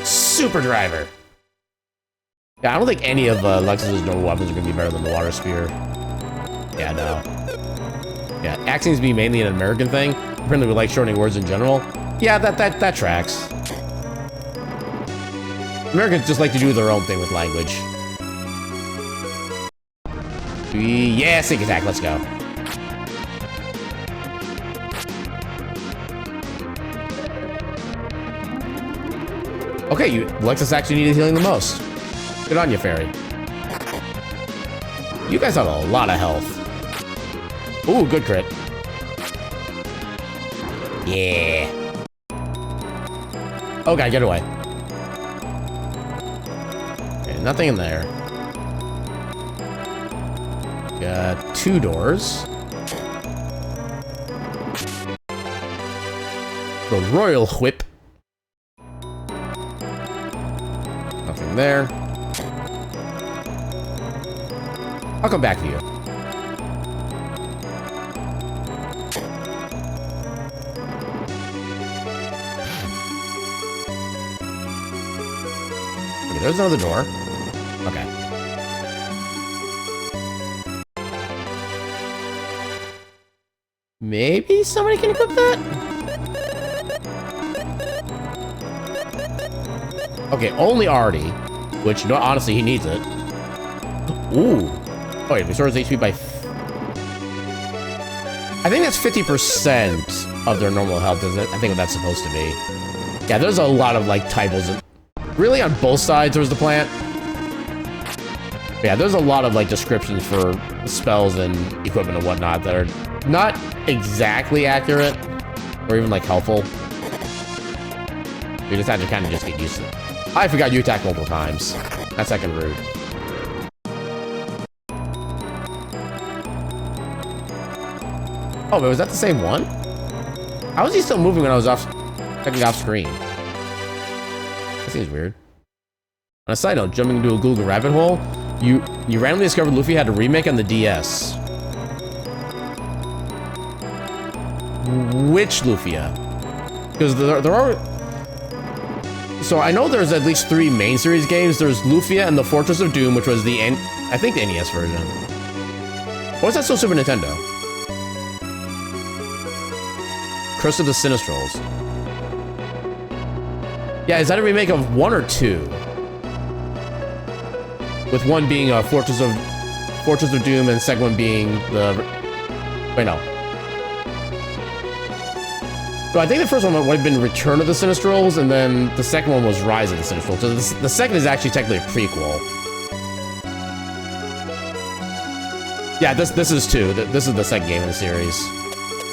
Super Driver. Yeah, I don't think any of Lexus's normal weapons are going to be better than the Water Spear. Yeah, no. Yeah, axe seems to be mainly an American thing. Apparently we like shortening words in general. Yeah, that tracks. Americans just like to do their own thing with language. Yeah, sneak attack, let's go. Okay, Lexus actually needed healing the most. Good on you, Fairy. You guys have a lot of health. Ooh, good crit. Yeah. Okay, get away. Okay, nothing in there. Got 2 doors. The Royal Whip. Nothing there. I'll come back to you. Okay, there's another door. Okay. Maybe somebody can equip that? Okay, only Artie, which, no, honestly, he needs it. Ooh. Oh, wait, restores HP by... I think that's 50% of their normal health, isn't it? I think that's supposed to be. Yeah, there's a lot of, like, typos. Really, on both sides, there's the plant? Yeah, there's a lot of, like, descriptions for spells and equipment and whatnot that are not exactly accurate or even, like, helpful. You just have to kind of just get used to it. I forgot you attacked multiple times. That's second rude. Oh, but was that the same one? How was he still moving when I was technically off screen? seems weird. On a side note, jumping into a Google rabbit hole, you randomly discovered Lufia had a remake on the DS. Which Lufia? Because there are... So I know there's at least 3 main series games. There's Lufia and the Fortress of Doom, which was the, I think, the NES version. Or was that still Super Nintendo? Curse of the Sinistrals. Yeah, is that a remake of 1 or 2? With 1 being a Fortress of Doom, and the second one being the... Wait, no. So I think the first one would have been Return of the Sinistrals, and then the second one was Rise of the Sinistrals. So the second is actually technically a prequel. Yeah, this is 2. This is the second game in the series.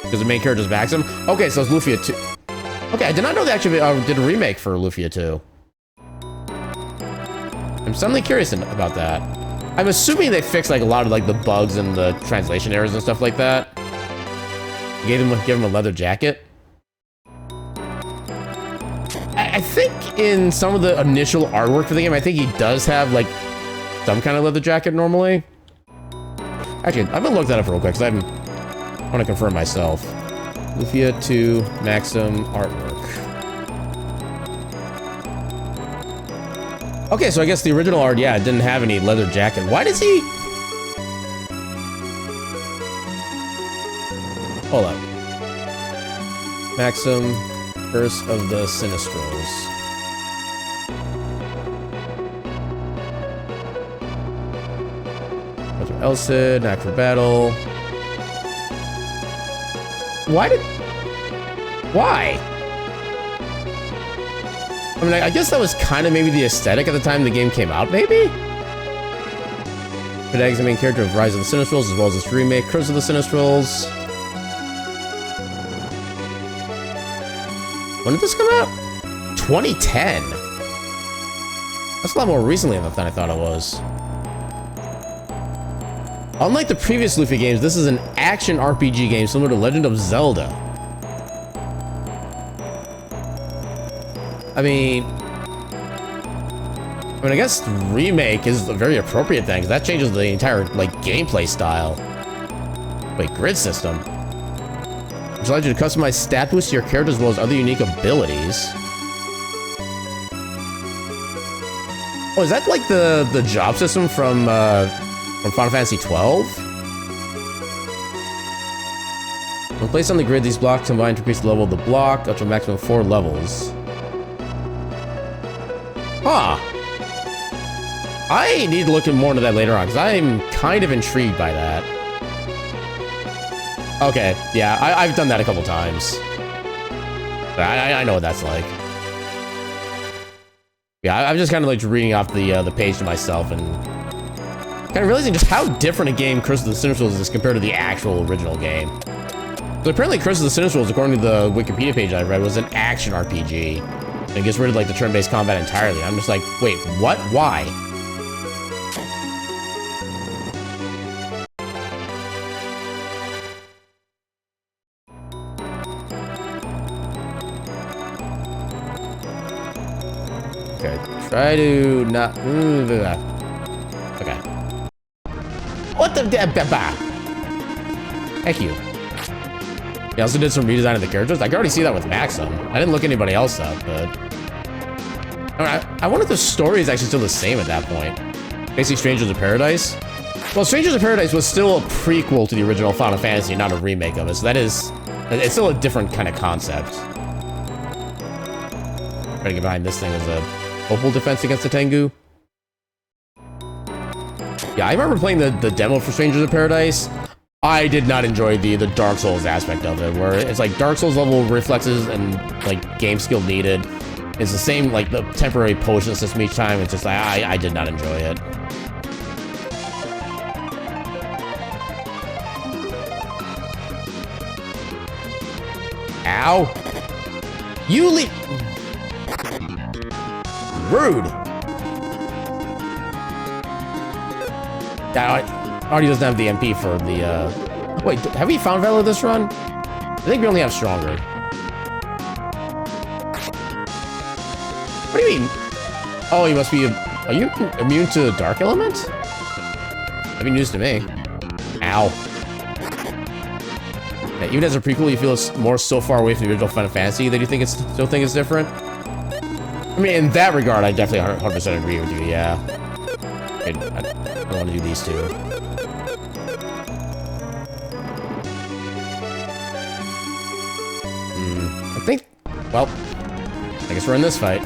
Because the main character is Maxim. Okay, so it's Lufia 2. Okay, I did not know they actually did a remake for Lufia 2. I'm suddenly curious about that. I'm assuming they fixed like a lot of like the bugs and the translation errors and stuff like that. Give him a leather jacket. I think in some of the initial artwork for the game, I think he does have like some kind of leather jacket normally. Actually, I'm gonna look that up real quick because I want to confirm myself. Lufia 2 Maxim artwork. Okay, so I guess the original art, yeah, it didn't have any leather jacket. Why does he? Hold up. Maxim, Curse of the Sinistrals. Elsid, Knack for Battle. Why? I mean, I guess that was kind of maybe the aesthetic at the time the game came out, maybe? Pedag's the main character of Rise of the Sinistrals, as well as this remake, Curse of the Sinistrals. When did this come out? 2010. That's a lot more recently than I thought it was. Unlike the previous Lufia games, this is an action RPG game similar to Legend of Zelda. I mean, I guess remake is a very appropriate thing, because that changes the entire, like, gameplay style. Wait, grid system. Which allows you to customize stat boosts to your character as well as other unique abilities. Oh, is that like the job system from Final Fantasy XII? When placed on the grid, these blocks combine to increase the level of the block up to a maximum of 4 levels. Huh. I need to look more into that later on, because I'm kind of intrigued by that. Okay, yeah, I've done that a couple times. I know what that's like. Yeah, I'm just kind of like reading off the page to myself and kind of realizing just how different a game Curse of the Sinistrals is compared to the actual original game. So apparently Curse of the Sinistrals, according to the Wikipedia page I read, was an action RPG. And it gets rid of like the turn-based combat entirely. I'm just like, wait, what? Why? Okay, try to not... Okay. What the... Heck you. He also did some redesign of the characters. I can already see that with Maxim. I didn't look anybody else up, but... I wonder if the story is actually still the same at that point. Basically, Strangers of Paradise. Well, Strangers of Paradise was still a prequel to the original Final Fantasy, not a remake of it. So that is... It's still a different kind of concept. Trying to get behind this thing as a opal defense against the Tengu. Yeah, I remember playing the demo for Strangers of Paradise. I did not enjoy the Dark Souls aspect of it, where it's like Dark Souls level reflexes and like game skill needed. It's the same, like the temporary potion system each time. It's just like, I did not enjoy it. Ow! You leave! Rude! Yeah, already doesn't have the MP for the, Wait, have we found Valor this run? I think we only have Stronger. What do you mean? Oh, you must be... Are you immune to dark element? That'd be news to me. Ow. Yeah, even as a prequel, you feel it's more so far away from the original Final Fantasy that you think it's still think it's different? I mean, in that regard, I definitely 100% agree with you, yeah. I don't want to do these two. I think... Well, I guess we're in this fight.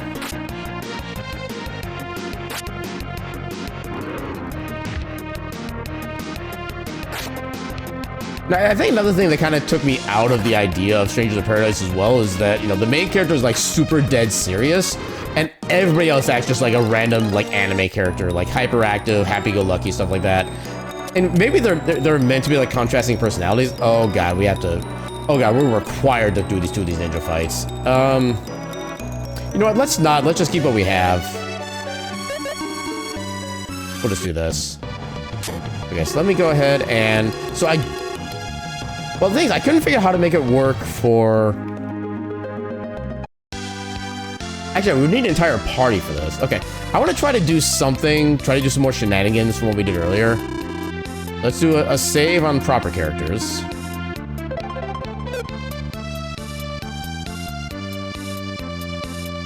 Now, I think another thing that kind of took me out of the idea of Strangers in Paradise as well is that, you know, the main character is like super dead serious, and everybody else acts just like a random like anime character, like hyperactive, happy-go-lucky, stuff like that. And maybe they're meant to be like contrasting personalities. Oh god, we have to. Oh god, we're required to do two of these ninja fights. You know what? Let's not. Let's just keep what we have. We'll just do this. Okay, so let me go ahead and well, the thing is, I couldn't figure out how to make it work for... Actually, we need an entire party for this. Okay, I want to try to do something, try to do some more shenanigans from what we did earlier. Let's do a save on proper characters.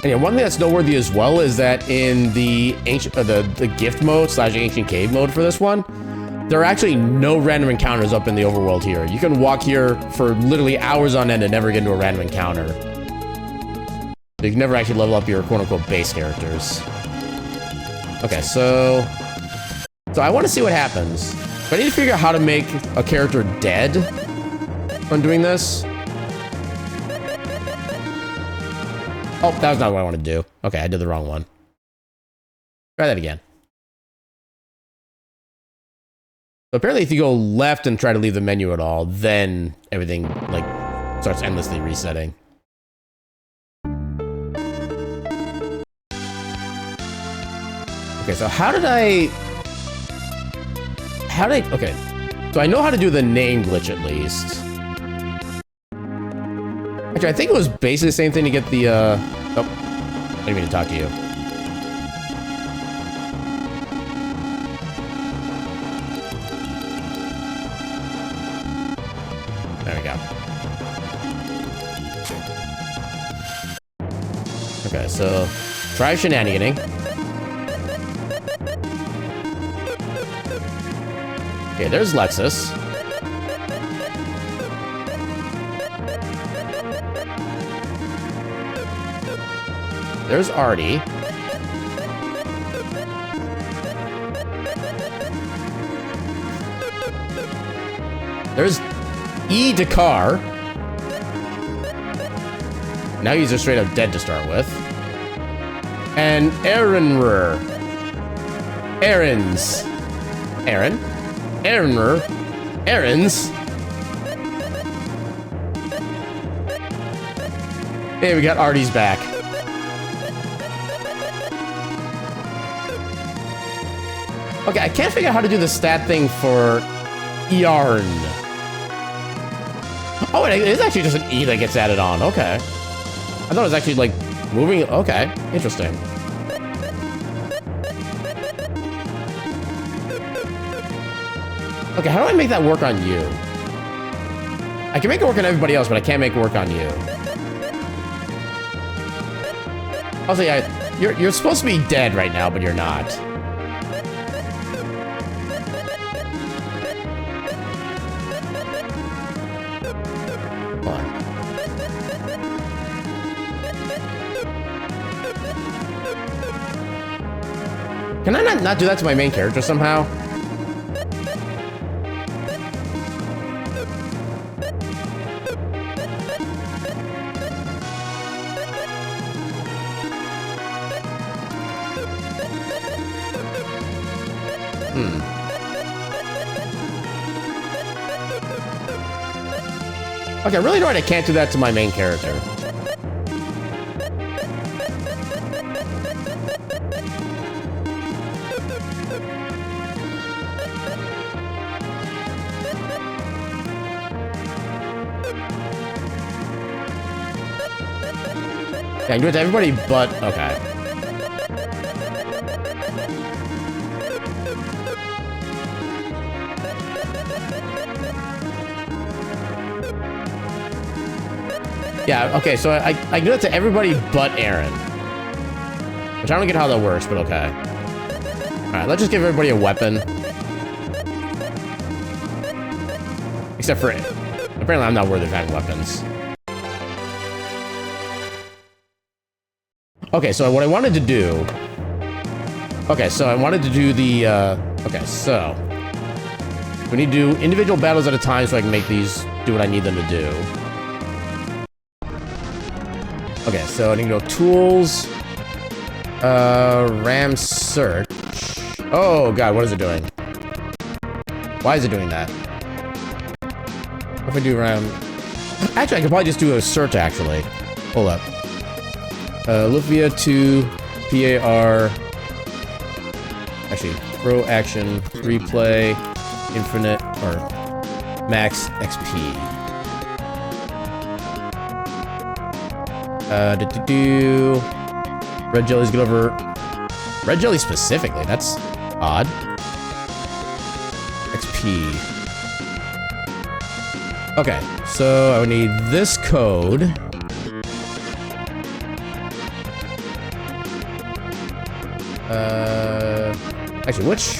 And yeah, one thing that's noteworthy as well is that in the ancient, the gift mode / ancient cave mode for this one, there are actually no random encounters up in the overworld here. You can walk here for literally hours on end and never get into a random encounter. You can never actually level up your quote-unquote base characters. Okay, so I want to see what happens. But I need to figure out how to make a character dead when doing this. Oh, that was not what I wanted to do. Okay, I did the wrong one. Try that again. So apparently if you go left and try to leave the menu at all, then everything like starts endlessly resetting. Okay, so okay. So I know how to do the name glitch at least. Actually, I think it was basically the same thing to get the, oh, I didn't mean to talk to you. There we go. Okay, so try shenaniganing. Okay, there's Lexus. There's Artie. There's E. Dakar. Now he's just straight up dead to start with. And Aaronrer. Aaron's. Aaron? Aaronrer. Aaron's. Hey, we got Artie's back. Okay, I can't figure out how to do the stat thing for Yarn. Oh, it is actually just an E that gets added on. Okay. I thought it was actually, like, moving. Okay, interesting. Okay, how do I make that work on you? I can make it work on everybody else, but I can't make it work on you. Also, yeah, you're supposed to be dead right now, but you're not. Can I not do that to my main character somehow? Okay, I'm really annoyed I can't do that to my main character. Yeah, I can do it to everybody but... Okay. Yeah, okay, so I do it to everybody but Aaron. Which I don't get how that works, but okay. Alright, let's just give everybody a weapon. Except for... Apparently I'm not worthy of having weapons. Okay, so what I wanted to do... Okay, so I wanted to do the... Okay, so... We need to do individual battles at a time so I can make these do what I need them to do. Okay, so I need to go Tools... RAM Search... Oh god, what is it doing? Why is it doing that? What if I do RAM... Actually, I could probably just do a search, actually. Hold up. Lufia to PAR... Actually, Pro Action, Replay, Infinite, or Max XP. Red Jelly's good over... Red Jelly specifically, that's odd. XP. Okay, so I would need this code. Actually, which...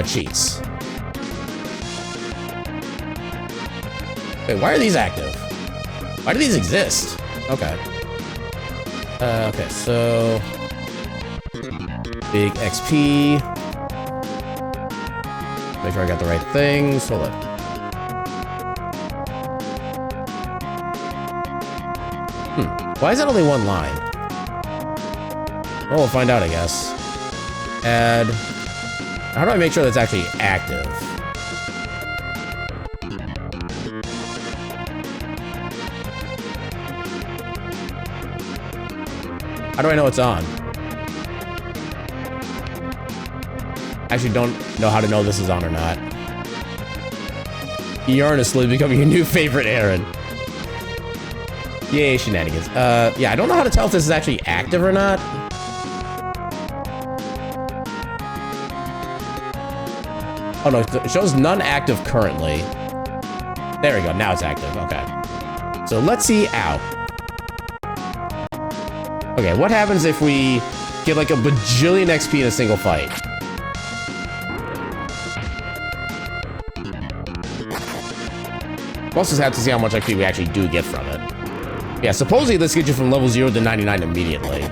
cheats. Wait, why are these active? Why do these exist? Okay. Okay, so... Big XP. Make sure I got the right things. Hold up. Why is that only one line? Well, we'll find out, I guess. Add... How do I make sure that's actually active? How do I know it's on? I actually don't know how to know this is on or not. Yarn is slowly becoming your new favorite, Aaron. Yay, shenanigans. Yeah, I don't know how to tell if this is actually active or not. Oh no, it shows none active currently. There we go, now it's active, okay. So let's see, ow. Okay, what happens if we get like a bajillion XP in a single fight? We'll also have to see how much XP we actually do get from it. Yeah, supposedly this gets you from level 0 to 99 immediately.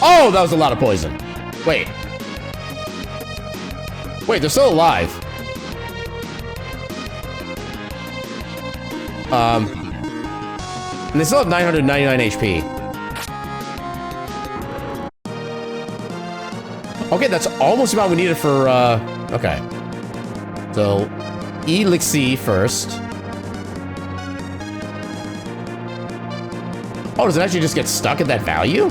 Oh, that was a lot of poison. Wait. Wait, they're still alive. And they still have 999 HP. Okay, that's almost about what we needed for, okay. So, Elixir first. Oh, does it actually just get stuck at that value?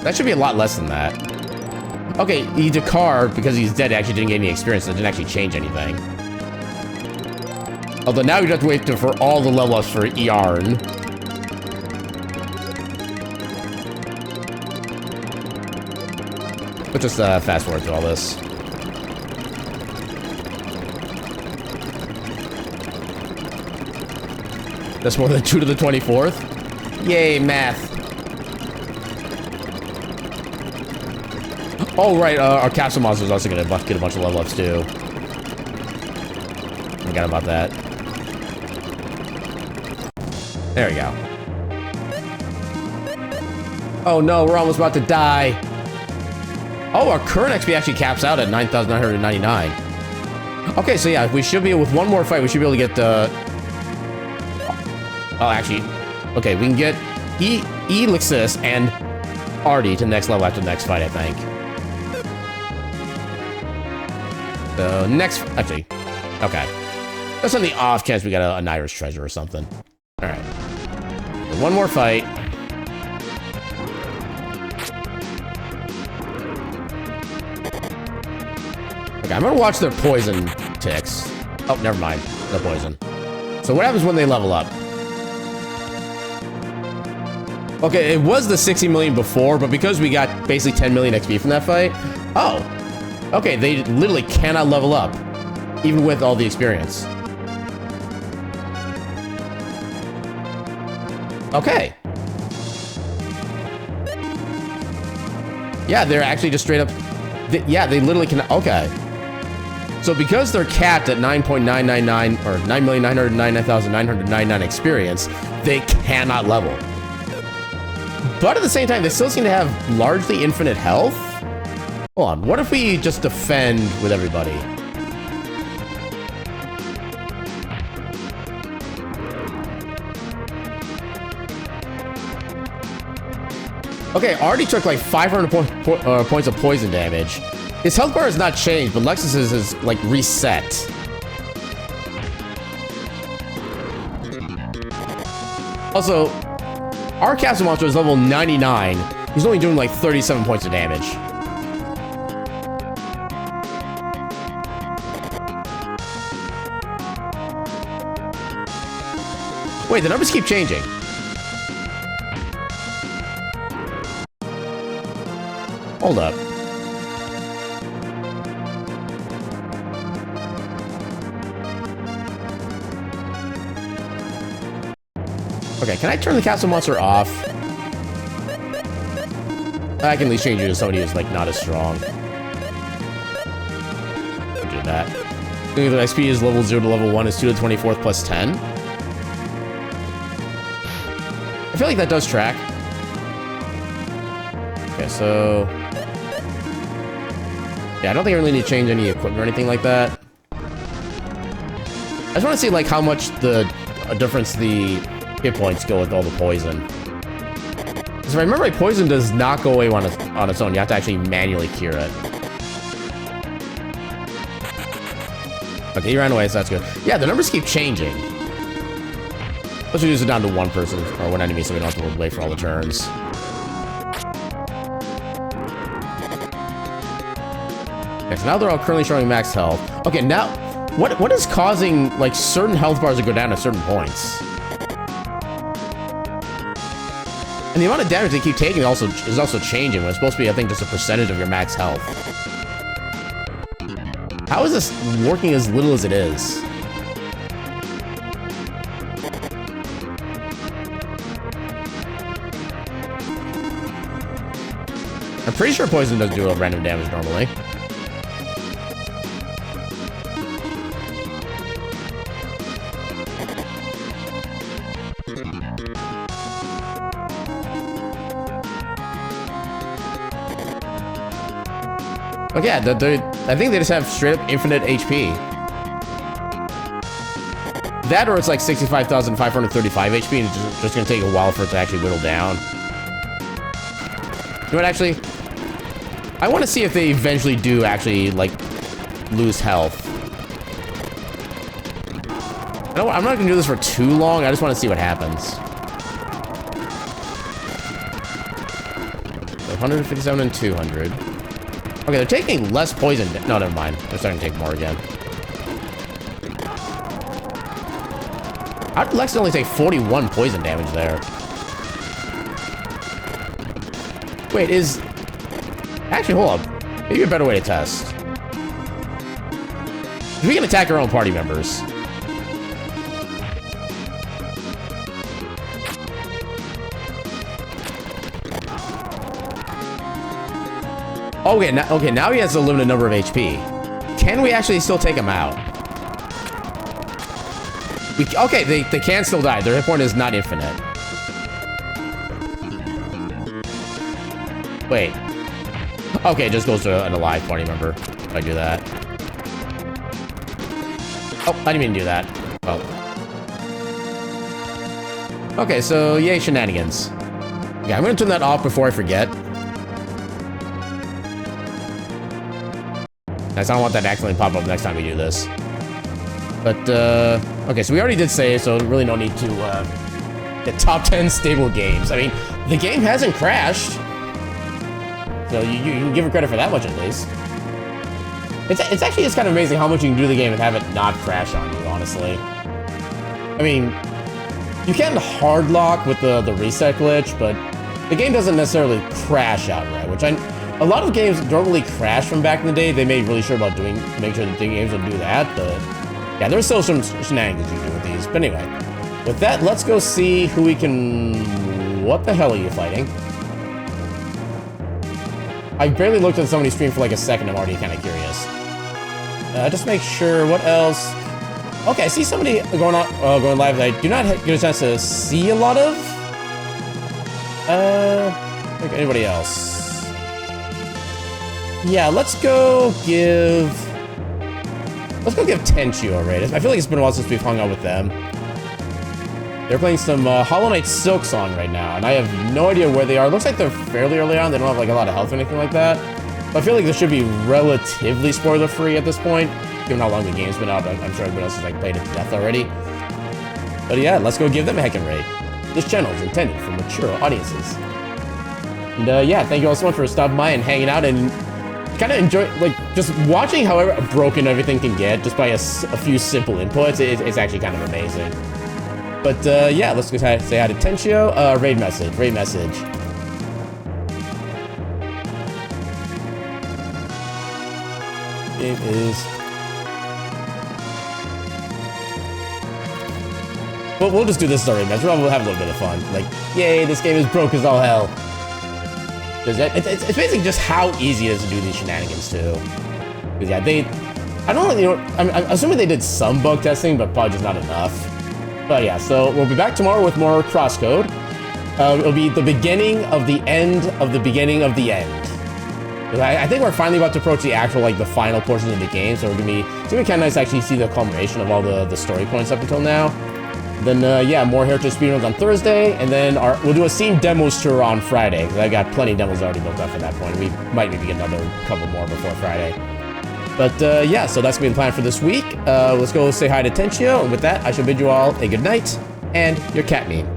That should be a lot less than that. Okay, Dakar, because he's dead, actually didn't get any experience. So it didn't actually change anything. Although now you have to wait for all the level ups for Yarn. Let's just fast forward through all this. That's more than 2 to the 24th? Yay, math. Oh, right, our capsule monster is also gonna get a bunch of level ups, too. Forgot about that. There we go. Oh no, we're almost about to die. Oh, our current XP actually caps out at 9,999. Okay, so yeah, we should be, with one more fight, we should be able to get the... Oh, actually, okay, we can get Elixir and Artie to the next level after the next fight, I think. So, next, actually, okay. That's on the off chance we got a Naira's treasure or something. Alright. So one more fight. Okay, I'm gonna watch their poison ticks. Oh, never mind. No poison. So what happens when they level up? Okay, it was the 60 million before, but because we got basically 10 million XP from that fight. Oh. Okay, they literally cannot level up, even with all the experience. Okay. Yeah, they're actually just straight up... yeah, they literally can... Okay. So because they're capped at 9.999 or 9,999,999 experience, they cannot level. But at the same time, they still seem to have largely infinite health. Hold on, what if we just defend with everybody? Okay, already took like 500 points of poison damage. His health bar has not changed, but Lexus's is like reset. Also, our Castle Monster is level 99. He's only doing like 37 points of damage. Wait, the numbers keep changing. Hold up. Okay, can I turn the Castle Monster off? I can at least change it to somebody who's like not as strong. I'll do that. The XP is level 0 to level 1 is 2 to 24th plus 10. I feel like that does track. Okay, so... yeah, I don't think I really need to change any equipment or anything like that. I just want to see like how much the difference the hit points go with all the poison. Because if I remember, right, poison does not go away on its own. You have to actually manually cure it. Okay, he ran away, so that's good. Yeah, the numbers keep changing. Let's reduce it down to one person or one enemy so we don't have to wait for all the turns. Okay, so now they're all currently showing max health. Okay, now, what is causing, like, certain health bars to go down at certain points? And the amount of damage they keep taking is also changing, when it's supposed to be, I think, just a percentage of your max health. How is this working as little as it is? I'm pretty sure poison doesn't do random damage normally. Okay, yeah, I think they just have straight up infinite HP. That or it's like 65,535 HP and it's just gonna take a while for it to actually whittle down. You know what, actually? I want to see if they eventually do actually, like, lose health. I'm not gonna do this for too long, I just want to see what happens. 157 and 200. Okay, they're taking less poison. No, never mind. They're starting to take more again. How did Lex only take 41 poison damage there? Wait, is... actually, hold up. Maybe a better way to test. We can attack our own party members. Okay, now he has a limited number of HP. Can we actually still take him out? Okay, they can still die. Their hit point is not infinite. Wait. Okay, it just goes to an alive party member if I do that. Oh, I didn't mean to do that. Oh. Okay, so yay shenanigans. Yeah, I'm gonna turn that off before I forget. Nice, I don't want that to accidentally pop up next time we do this. But, okay, so we already did say, so really no need to, get top 10 stable games. I mean, the game hasn't crashed. So you can give it credit for that much at least. It's actually just kind of amazing how much you can do the game and have it not crash on you, honestly. I mean, you can hard lock with the reset glitch, but the game doesn't necessarily crash outright, which a lot of games don't really crash from back in the day. They made really sure about make sure that the games don't do that, but yeah, there's still some shenanigans you can do with these. But anyway, with that, let's go see who we can... What the hell are you fighting? I barely looked at somebody's stream for like a second. I'm already kind of curious. Just make sure. What else? Okay, I see somebody going live that I do not get a chance to see a lot of. Anybody else? Yeah, let's go give Tenchu a raid. I feel like it's been a while since we've hung out with them. They're playing some Hollow Knight Silk Song right now, and I have no idea where they are. It looks like they're fairly early on. They don't have like a lot of health or anything like that. But I feel like this should be relatively spoiler-free at this point, given how long the game's been out. I'm sure everybody else has like played it to death already. But yeah, let's go give them a heckin' raid. This channel is intended for mature audiences. And yeah, thank you all so much for stopping by and hanging out and kind of enjoy, like, just watching however broken everything can get just by a few simple inputs. It's actually kind of amazing. But yeah, let's go say hi to Tenchio. Raid message. Game is... But we'll just do this as our raid message. We'll have a little bit of fun. Like, yay, this game is broke as all hell. It's basically just how easy it is to do these shenanigans too. Because yeah, I don't really, I'm assuming they did some bug testing, but probably just not enough. But yeah, so we'll be back tomorrow with more crosscode. It'll be the beginning of the end of the beginning of the end. I think we're finally about to approach the actual, like, the final portions of the game, so it's gonna be kind of nice to actually see the culmination of all the story points up until now. Then yeah, more Heritage speedruns on Thursday, and then we'll do a scene demos tour on Friday, because I got plenty of demos already built up at that point. We might maybe get another couple more before Friday. But yeah, so that's gonna be the plan for this week. Let's go say hi to Tenchio, and with that, I shall bid you all a good night, and your cat meme.